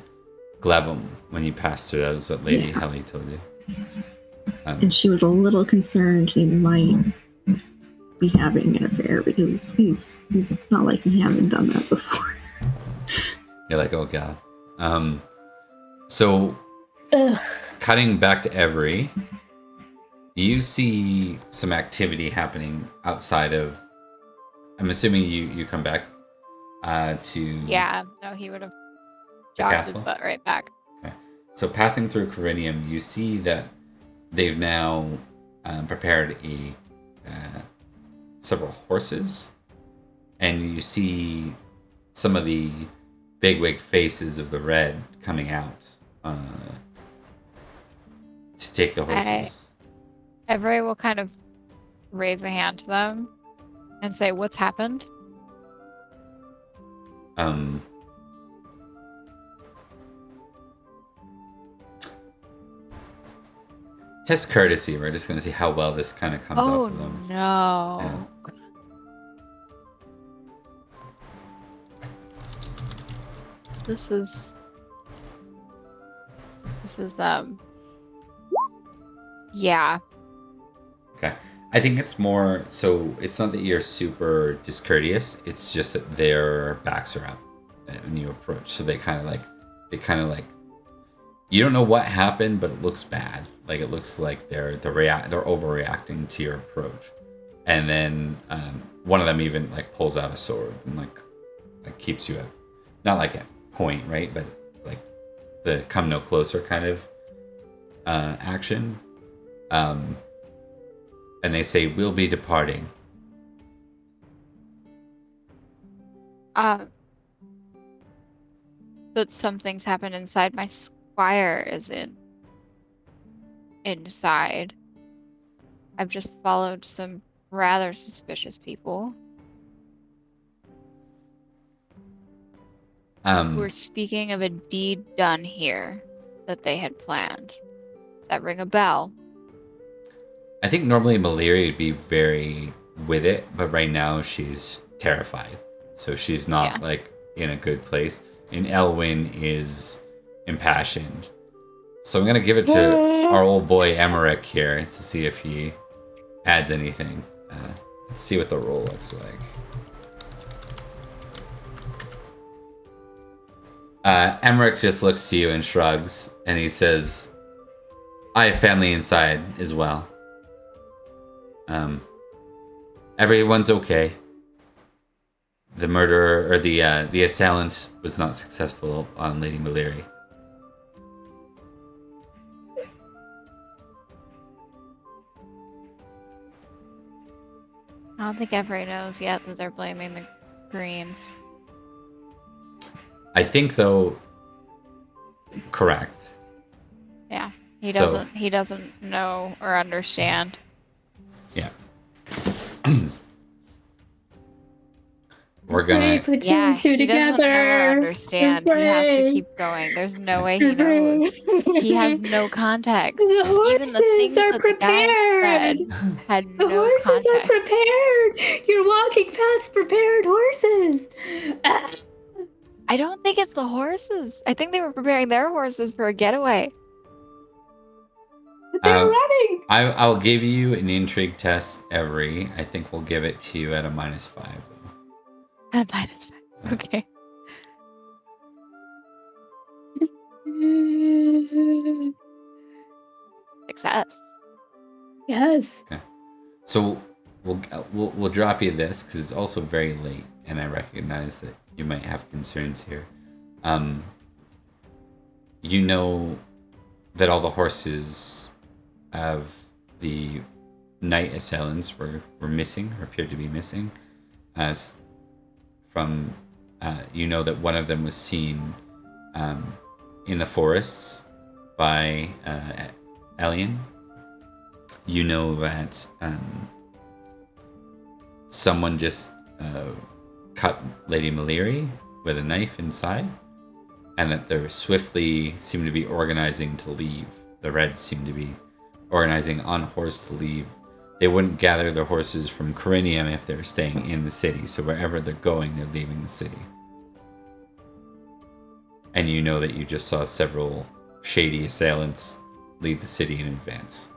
Glevum when you passed through. That was what Lady Helly told you. And she was a little concerned he might be having an affair because he's not like he hasn't done that before. You're like, oh god. So Ugh. cutting back to Every, you see some activity happening outside of. I'm assuming you come back to. Yeah, no, he would have jogged his butt right back. Okay. So passing through Corinium, you see that they've now prepared several horses, and you see some of the bigwig faces of the Red coming out to take the horses. Every will kind of raise a hand to them and say, "What's happened?" Test courtesy. We're just going to see how well this kind of comes off of them. Oh no. Yeah. This is yeah. Okay. I think it's more so it's not that you're super discourteous, it's just that their backs are up when you approach. So they kind of like you don't know what happened, but it looks bad. Like it looks like they're overreacting to your approach. And then one of them even like pulls out a sword and like keeps you at not like at point, right? But like the come no closer kind of action. And they say, we'll be departing. But something's happened inside my choir isn't inside. I've just followed some rather suspicious people who were speaking of a deed done here that they had planned. Does that ring a bell? I think normally Maleri would be very with it, but right now she's terrified. So she's not like in a good place. And Elwyn is impassioned. So I'm gonna give it to our old boy Emmerich here to see if he adds anything. Let's see what the roll looks like. Emmerich just looks to you and shrugs, and he says, "I have family inside as well. Everyone's okay. The murderer or the assailant was not successful on Lady Maleri." I don't think everybody knows yet that they're blaming the Greens. I think, though, correct. Yeah, he doesn't know or understand. Yeah. We're gonna put two and two he doesn't know or together. understand. He has to keep going. There's no way he knows. He has no context. The horses Even the things are that the guy prepared. said had The no horses context. are prepared. You're walking past prepared horses. I don't think it's the horses. I think they were preparing their horses for a getaway. But they're running. I'll give you an intrigue test every. I think we'll give it to you at a -5. Though. At -5. Okay. Success. Yes. Okay. So we'll drop you this because it's also very late, and I recognize that you might have concerns here. You know that all the horses of the night assailants were missing or appeared to be missing. As from you know that one of them was seen in the forests by Alien. You know that someone just cut Lady Maleri with a knife inside, and that they're swiftly seem to be organizing to leave. The Reds seem to be organizing on horse to leave. They wouldn't gather the horses from Corinium if they're staying in the city, so wherever they're going, they're leaving the city. And you know that you just saw several shady assailants leave the city in advance.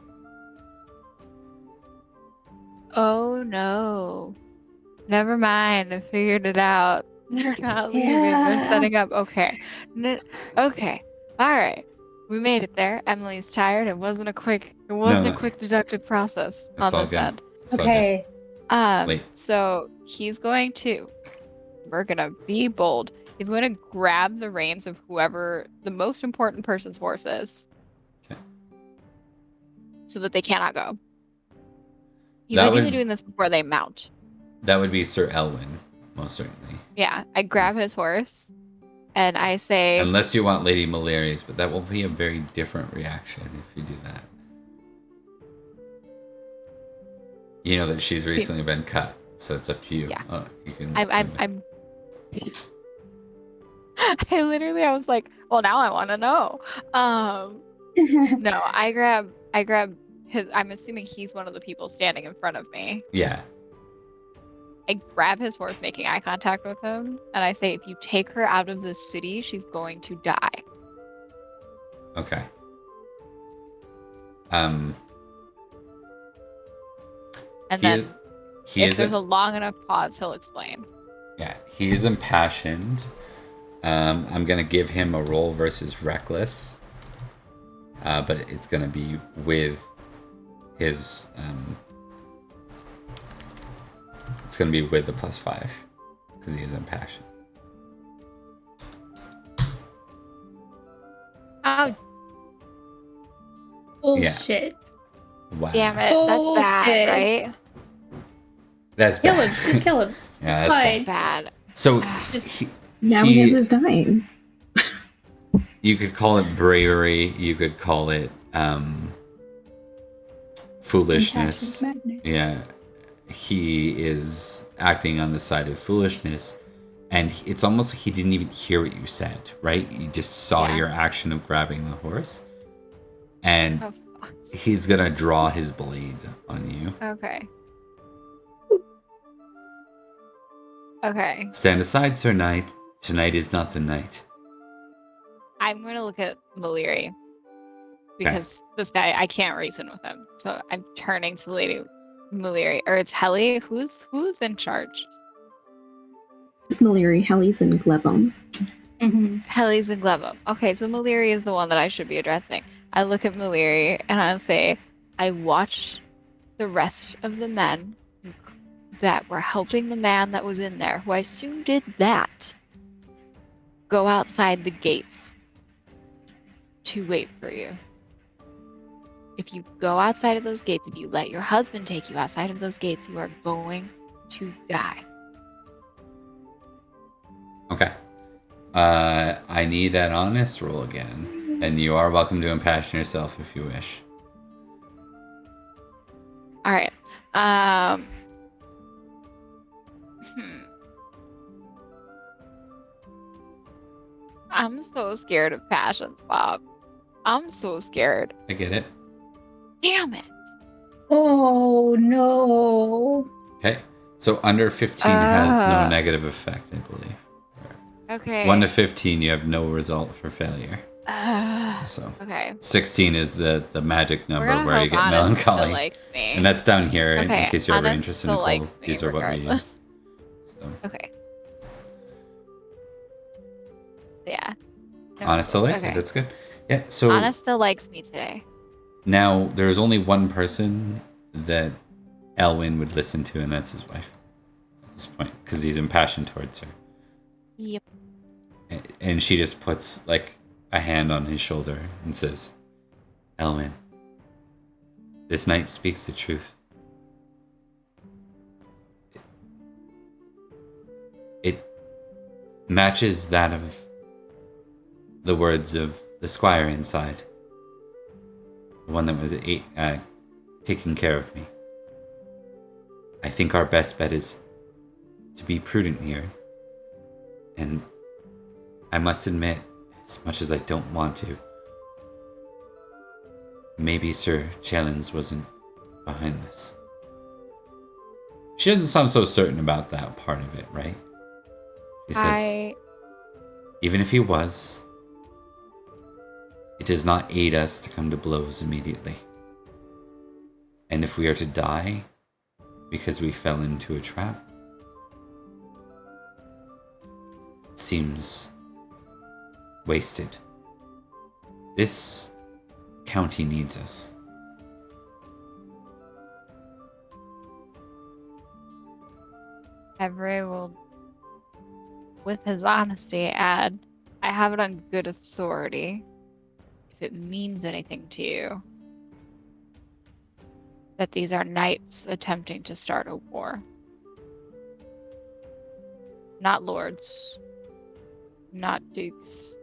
Oh no. Never mind. I figured it out. They're not leaving. They're setting up. Okay. Okay. All right. We made it there. Emily's tired. It wasn't a quick deductive process on this end. Okay. So he's going to. We're gonna be bold. He's going to grab the reins of whoever the most important person's horse is. Okay. So that they cannot go. He's ideally doing this before they mount. That would be Sir Elwyn, most certainly. Yeah, I grab his horse, and I say... Unless you want Lady Maleri's, but that will be a very different reaction if you do that. You know that she's recently been cut, so it's up to you. Yeah. You can. I'm... I was like, well, now I want to know. No, I grab his... I'm assuming he's one of the people standing in front of me. Yeah. I grab his horse, making eye contact with him, and I say, if you take her out of this city, she's going to die. Okay. And then, if there's a long enough pause, he'll explain. Yeah, he is impassioned. I'm going to give him a roll versus reckless. But it's going to be with his... it's going to be with the +5 because he is impassioned. Oh. Bullshit. Yeah. Wow. Damn it. That's bad, right? That's Kill bad. him. Just kill him. Yeah, it's that's fine. Bad. So Now we know who's dying. You could call it bravery. You could call it foolishness. Impassioned madness. Yeah, he is acting on the side of foolishness, and it's almost like he didn't even hear what you said. Right? You just saw Yeah. your action of grabbing the horse, and Oh, fuck. he's gonna draw his blade on you. Okay. Okay. Stand aside, Sir Knight. Tonight is not the night. I'm going to look at Maliri because this guy, I can't reason with him. So I'm turning to Lady Maliri, or it's Helly. Who's in charge? It's Maliri, Helly's, and Glevum. Mm-hmm. Helly's in Glevum. Okay, so Maliri is the one that I should be addressing. I look at Maliri and I say, I watched the rest of the men that were helping the man that was in there, who I assume did that, go outside the gates to wait for you. If you go outside of those gates, if you let your husband take you outside of those gates, you are going to die. Okay. I need that honest roll again, and you are welcome to impassion yourself if you wish. All right. I'm so scared of passions, Bob. I'm so scared. I get it. Damn it. Oh no. Okay. So under 15 has no Ah. negative effect, I believe. Okay. 1 to 15, you have no result for failure. So Okay. 16 is the magic We're number gonna where you hope get Honest melancholy. still likes me. And that's down here in Okay, case you're ever Honest interested in still Nicole. likes me These are what we use. regardless. So, Okay. Yeah. Honest still likes you. Okay. That's good. Yeah, so Honest still likes me today. now there's only one person that Elwyn would listen to, and that's his wife at this point, because he's impassioned towards her. Yep. And she just puts like a hand on his shoulder and says, Elwyn, this knight speaks the truth. It matches that of the words of the squire inside. The one that was taking care of me. I think our best bet is to be prudent here. And I must admit, as much as I don't want to, maybe Sir Challens wasn't behind this. She doesn't sound so certain about that part of it, right? She says, even if he was, it does not aid us to come to blows immediately. And if we are to die because we fell into a trap, it seems wasted. This county needs us. Everett will, with his honesty, add, I have it on good authority, if it means anything to you, that these are knights attempting to start a war. Not lords, not dukes,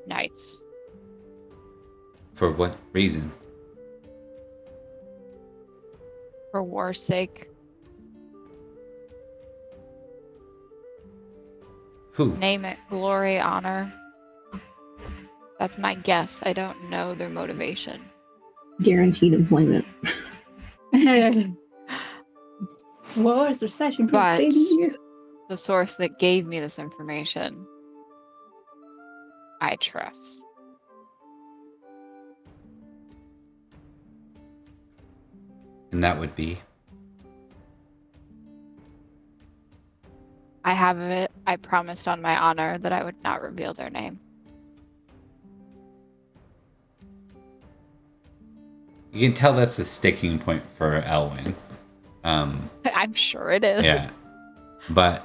knights. For what reason? For war's sake. Who? Name it, glory, honor. That's my guess. I don't know their motivation. Guaranteed employment. Wars, recession, But baby. the source that gave me this information, I trust. And that would be? I have it. I promised on my honor that I would not reveal their name. You can tell that's a sticking point for Elwyn. I'm sure it is. Yeah. But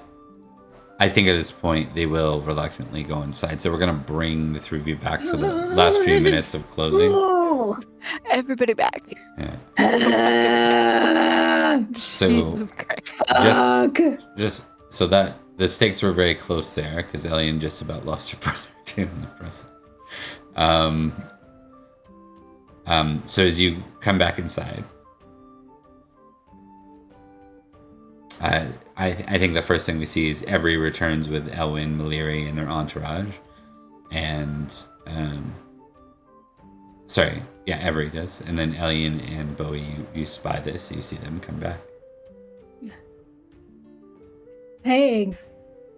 I think at this point they will reluctantly go inside. So we're going to bring the three of you back for the last few minutes of closing. Oh. Everybody back. Yeah. Fuck. So Jesus Christ. just so that the stakes were very close there because Elian just about lost her brother. too in the process. So as you come back inside, I think the first thing we see is Every returns with Elwyn, Maliri, and their entourage. And, Every does. And then Elian and Bowie, you spy this, so you see them come back. Hey.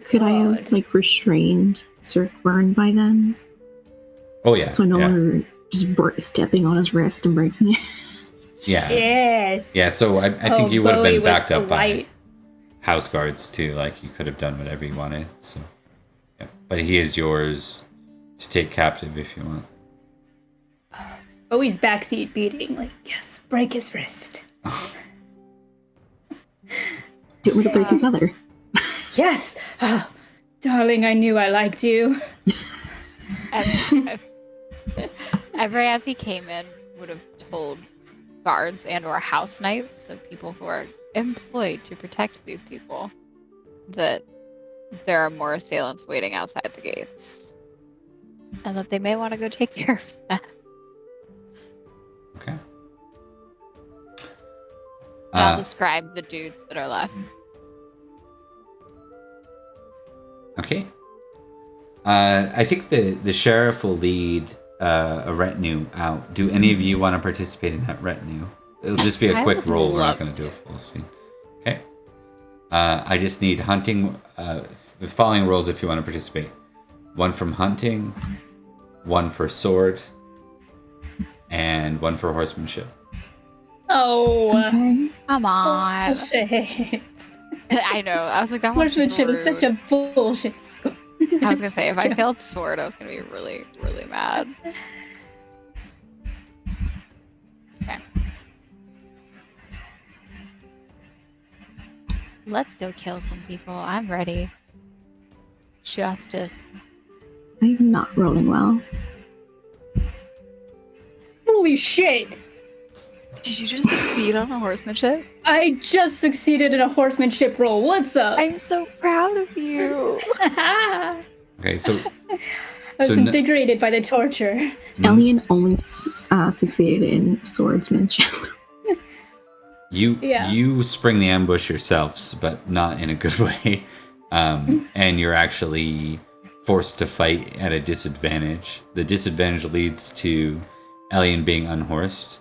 Could I have, restrained Sir Quern by then? Oh, yeah. So I no longer just stepping on his wrist and breaking it. Yeah. Yes. Yeah, so I think you would have been backed up by polite. house guards, too. Like, you could have done whatever you wanted. So, yeah. But he is yours to take captive if you want. Bowie's backseat beating, yes, break his wrist. Get rid of break his other. Yes! Oh, darling, I knew I liked you. Every as he came in would have told guards and or house knights, so people who are employed to protect these people, that there are more assailants waiting outside the gates. And that they may want to go take care of that. Okay. I'll describe the dudes that are left. Okay. I think the sheriff will lead a retinue out. Do any of you want to participate in that retinue? It'll just be a quick would roll. We're not love going to do a full scene. Okay. I just need hunting. The following rolls if you want to participate. 1 from hunting, 1 for sword, and 1 for horsemanship. Oh, Okay. Come on. bullshit. I know. I was like, that one's just Horsemanship is such rude. a bullshit score. I was gonna say, if I failed sword, I was gonna be really, really mad. Okay. Let's go kill some people. I'm ready. Justice. I'm not rolling well. Holy shit! Did you just succeed on a horsemanship? I just succeeded in a horsemanship roll. What's up? I'm so proud of you. I Okay, so was So invigorated by the torture. Elian only succeeded in swordsmanship. you spring the ambush yourselves, but not in a good way. And you're actually forced to fight at a disadvantage. The disadvantage leads to Elian being unhorsed.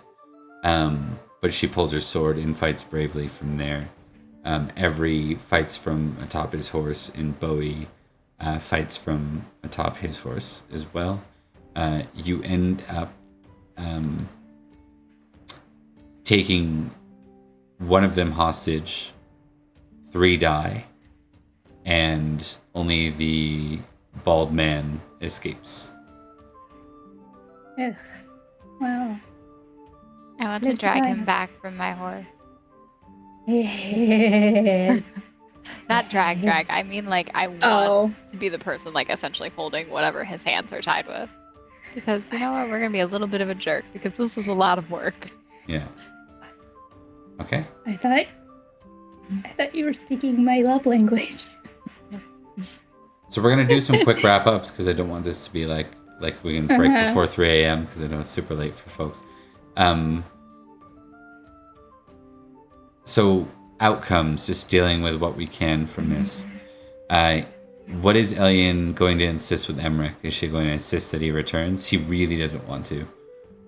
But she pulls her sword and fights bravely from there. Every fights from atop his horse, and Bowie fights from atop his horse as well. You end up taking one of them hostage, 3 die, and only the bald man escapes. Ugh. Well. I want to Live to drag die. him back from my horse. Oh. Not drag. I mean, like, I want to be the person, like, essentially holding whatever his hands are tied with. Because, you know what? We're going to be a little bit of a jerk because this was a lot of work. Yeah. Okay. I thought you were speaking my love language. So we're gonna do some quick wrap ups because I don't want this to be like we can break before 3 a.m. because I know it's super late for folks. So outcomes, just dealing with what we can from this. What is Elian going to insist with Emmerich? Is she going to insist that he returns? He really doesn't want to.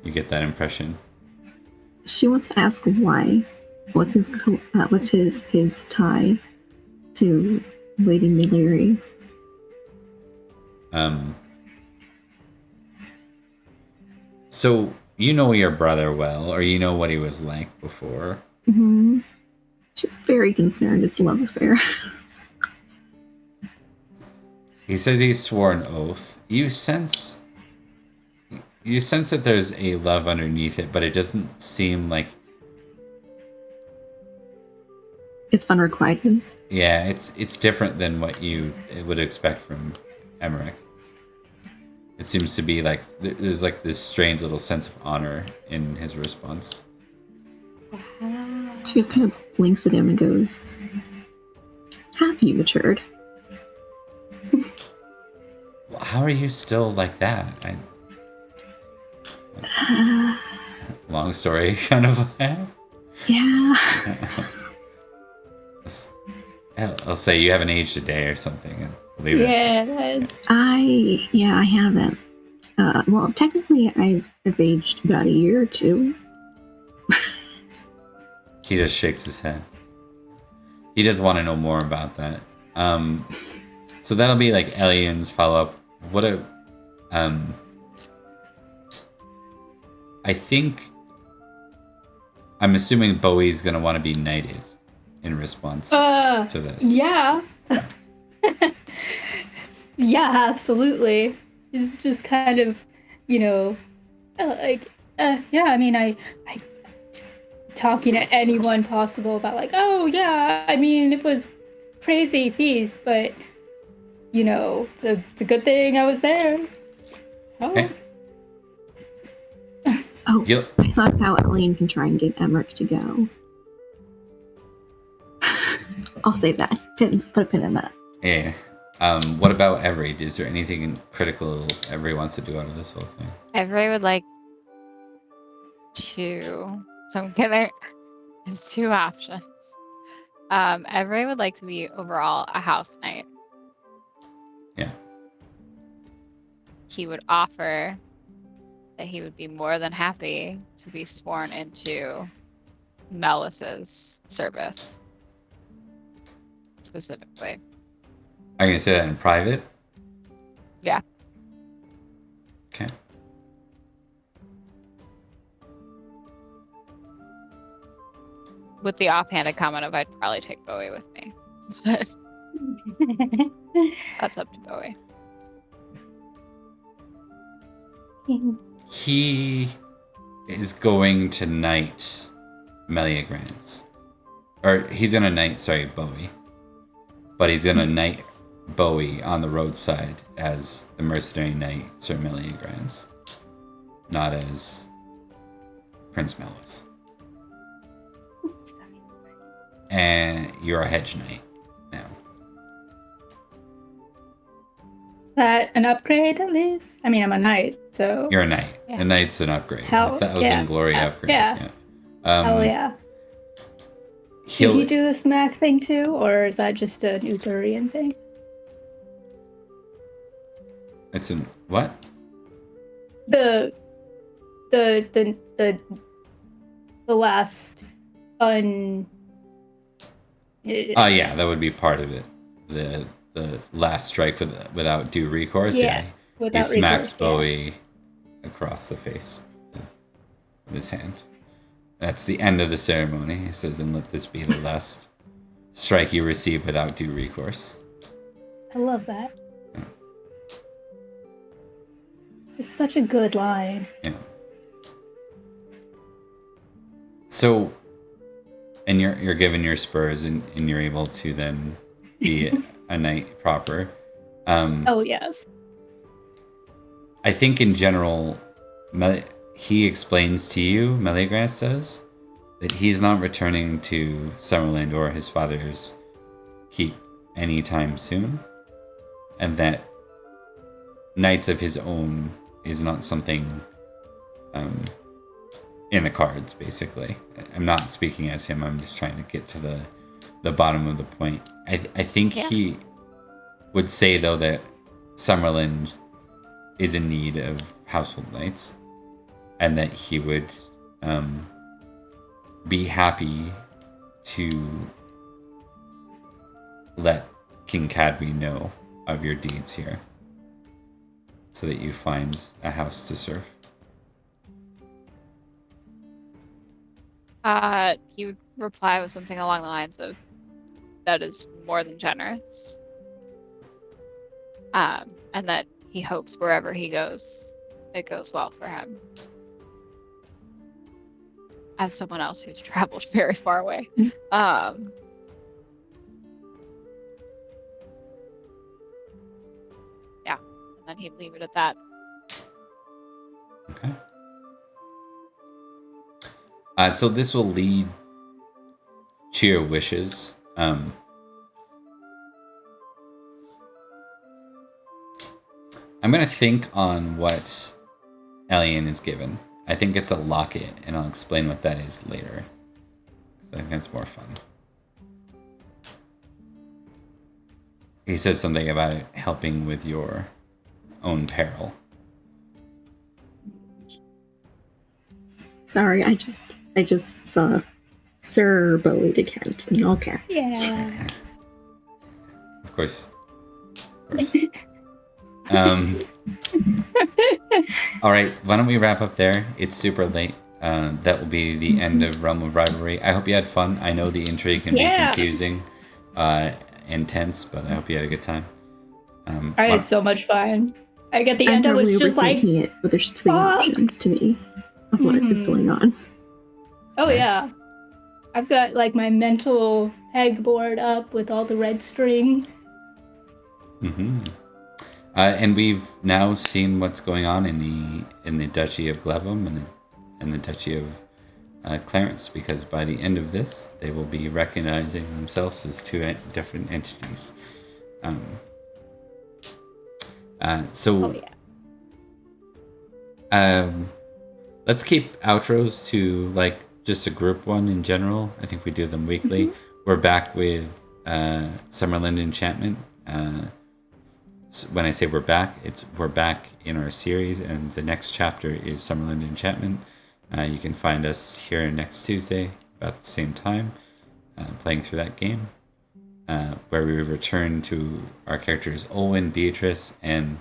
You get that impression. She wants to ask why. What's his tie to Lady Maliri? So you know your brother well, or you know what he was like before. Mm-hmm. She's very concerned it's a love affair. He says he swore an oath. You sense that there's a love underneath it, but it doesn't seem like. It's unrequited. Yeah, it's different than what you would expect from Emmerich. It seems to be like there's like this strange little sense of honor in his response. She just kind of blinks at him and goes, "Have you matured?" How are you still like that? Long story, kind of. Yeah. I'll say you haven't aged a day or something, and leave it. Yeah. I haven't. Well, technically, I've aged about a year or two. He just shakes his head. He does want to know more about that. So that'll be like Elian's follow-up. I think I'm assuming Bowie's gonna want to be knighted in response to this. Yeah. Yeah, absolutely. It's just kind of, yeah, I mean, I just talking to anyone possible about like, oh yeah, I mean, it was crazy feast, but it's a good thing I was there. Oh. Okay. Oh, Yep. I thought how Elaine can try and get Emmerich to go. I'll save that. Put a pin in that. Yeah. What about Every? Is there anything critical Every wants to do out of this whole thing? Every would like to. So I'm gonna. There's two options. Every would like to be overall a house knight. Yeah. He would offer that he would be more than happy to be sworn into Melis's service. Specifically. Are you gonna say that in private? Yeah. Okay. With the offhanded comment of I'd probably take Bowie with me. But that's up to Bowie. He is going to knight Meliagrance. Or he's gonna knight, Bowie. But he's gonna knight Bowie on the roadside as the mercenary knight Sir Meliagrance. Not as Prince Melis. And you're a hedge knight now. That an upgrade at least? I mean, I'm a knight, so. You're a knight. Yeah. A knight's an upgrade. Hell, 1,000 glory upgrade. Yeah. Hell yeah. Did he do this Mac thing too, or is that just an Uturian thing? It's an what? The last Oh yeah, that would be part of it. The last strike without due recourse. Yeah, He without smacks recourse, yeah. Bowie across the face with his hand. That's the end of the ceremony. He says, "And let this be the last strike you receive without due recourse." I love that. Yeah. It's just such a good line. Yeah. So, and you're given your spurs, and you're able to then be a knight proper. Oh yes. I think in general, he explains to you, Meliagrance does, that he's not returning to Summerland or his father's keep anytime soon, and that knights of his own is not something in the cards, basically. I'm not speaking as him, I'm just trying to get to the bottom of the point. I think he would say, though, that Summerland is in need of household knights, and that he would be happy to let King Cadby know of your deeds here, so that you find a house to serve. He would reply with something along the lines of, "That is more than generous," and that he hopes wherever he goes, it goes well for him. As someone else who's traveled very far away. And then he'd leave it at that. Okay. So this will lead to your wishes. I'm going to think on what Elian is given. I think it's a locket, and I'll explain what that is later. I think that's more fun. He says something about it helping with your own peril. Sorry, I just saw Sir Bowie de Kent in all caps. Yeah. Of course. All right, why don't we wrap up there? It's super late. That will be the end of Realm of Rivalry. I hope you had fun. I know the intrigue can be confusing and tense, but I hope you had a good time. I had so much fun. I get the end, I was just like... it, but there's 3 options to me of what is going on. Oh, yeah. I've got, like, my mental pegboard up with all the red string. Mm-hmm. And we've now seen what's going on in the Duchy of Glevum and the Duchy of Clarence, because by the end of this, they will be recognizing themselves as 2 different entities. Let's keep outros to like just a group one in general. I think we do them weekly. We're back with Summerland Enchantment. So when I say we're back in our series, and the next chapter is Summerland Enchantment. You can find us here next Tuesday about the same time, playing through that game, where we return to our characters Olwen, Beatrice, and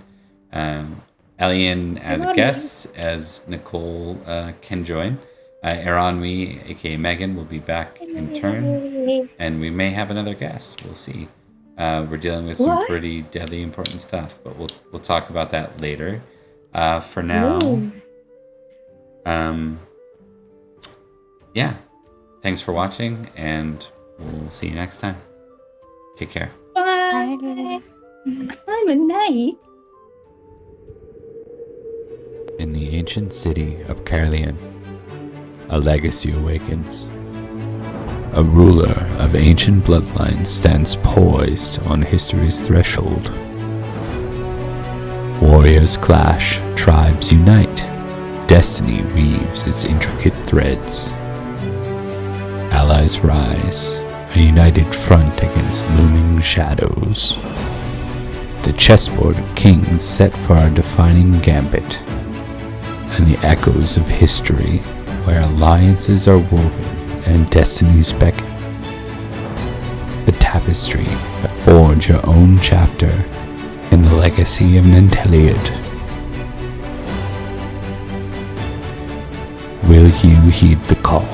Elian as a guest, as Nicole can join. Eranwi, aka Megan, will be back in turn, and we may have another guest. We'll see. We're dealing with some pretty deadly important stuff, but we'll talk about that later. For now, yeah. Thanks for watching, and we'll see you next time. Take care. Bye. I'm a knight. In the ancient city of Caerleon, a legacy awakens. A ruler of ancient bloodlines stands poised on history's threshold. Warriors clash, tribes unite, destiny weaves its intricate threads. Allies rise, a united front against looming shadows. The chessboard of kings set for our defining gambit, and the echoes of history where alliances are woven and destinies beckon. The tapestry that forge your own chapter in the legacy of Nanteliad. Will you heed the call?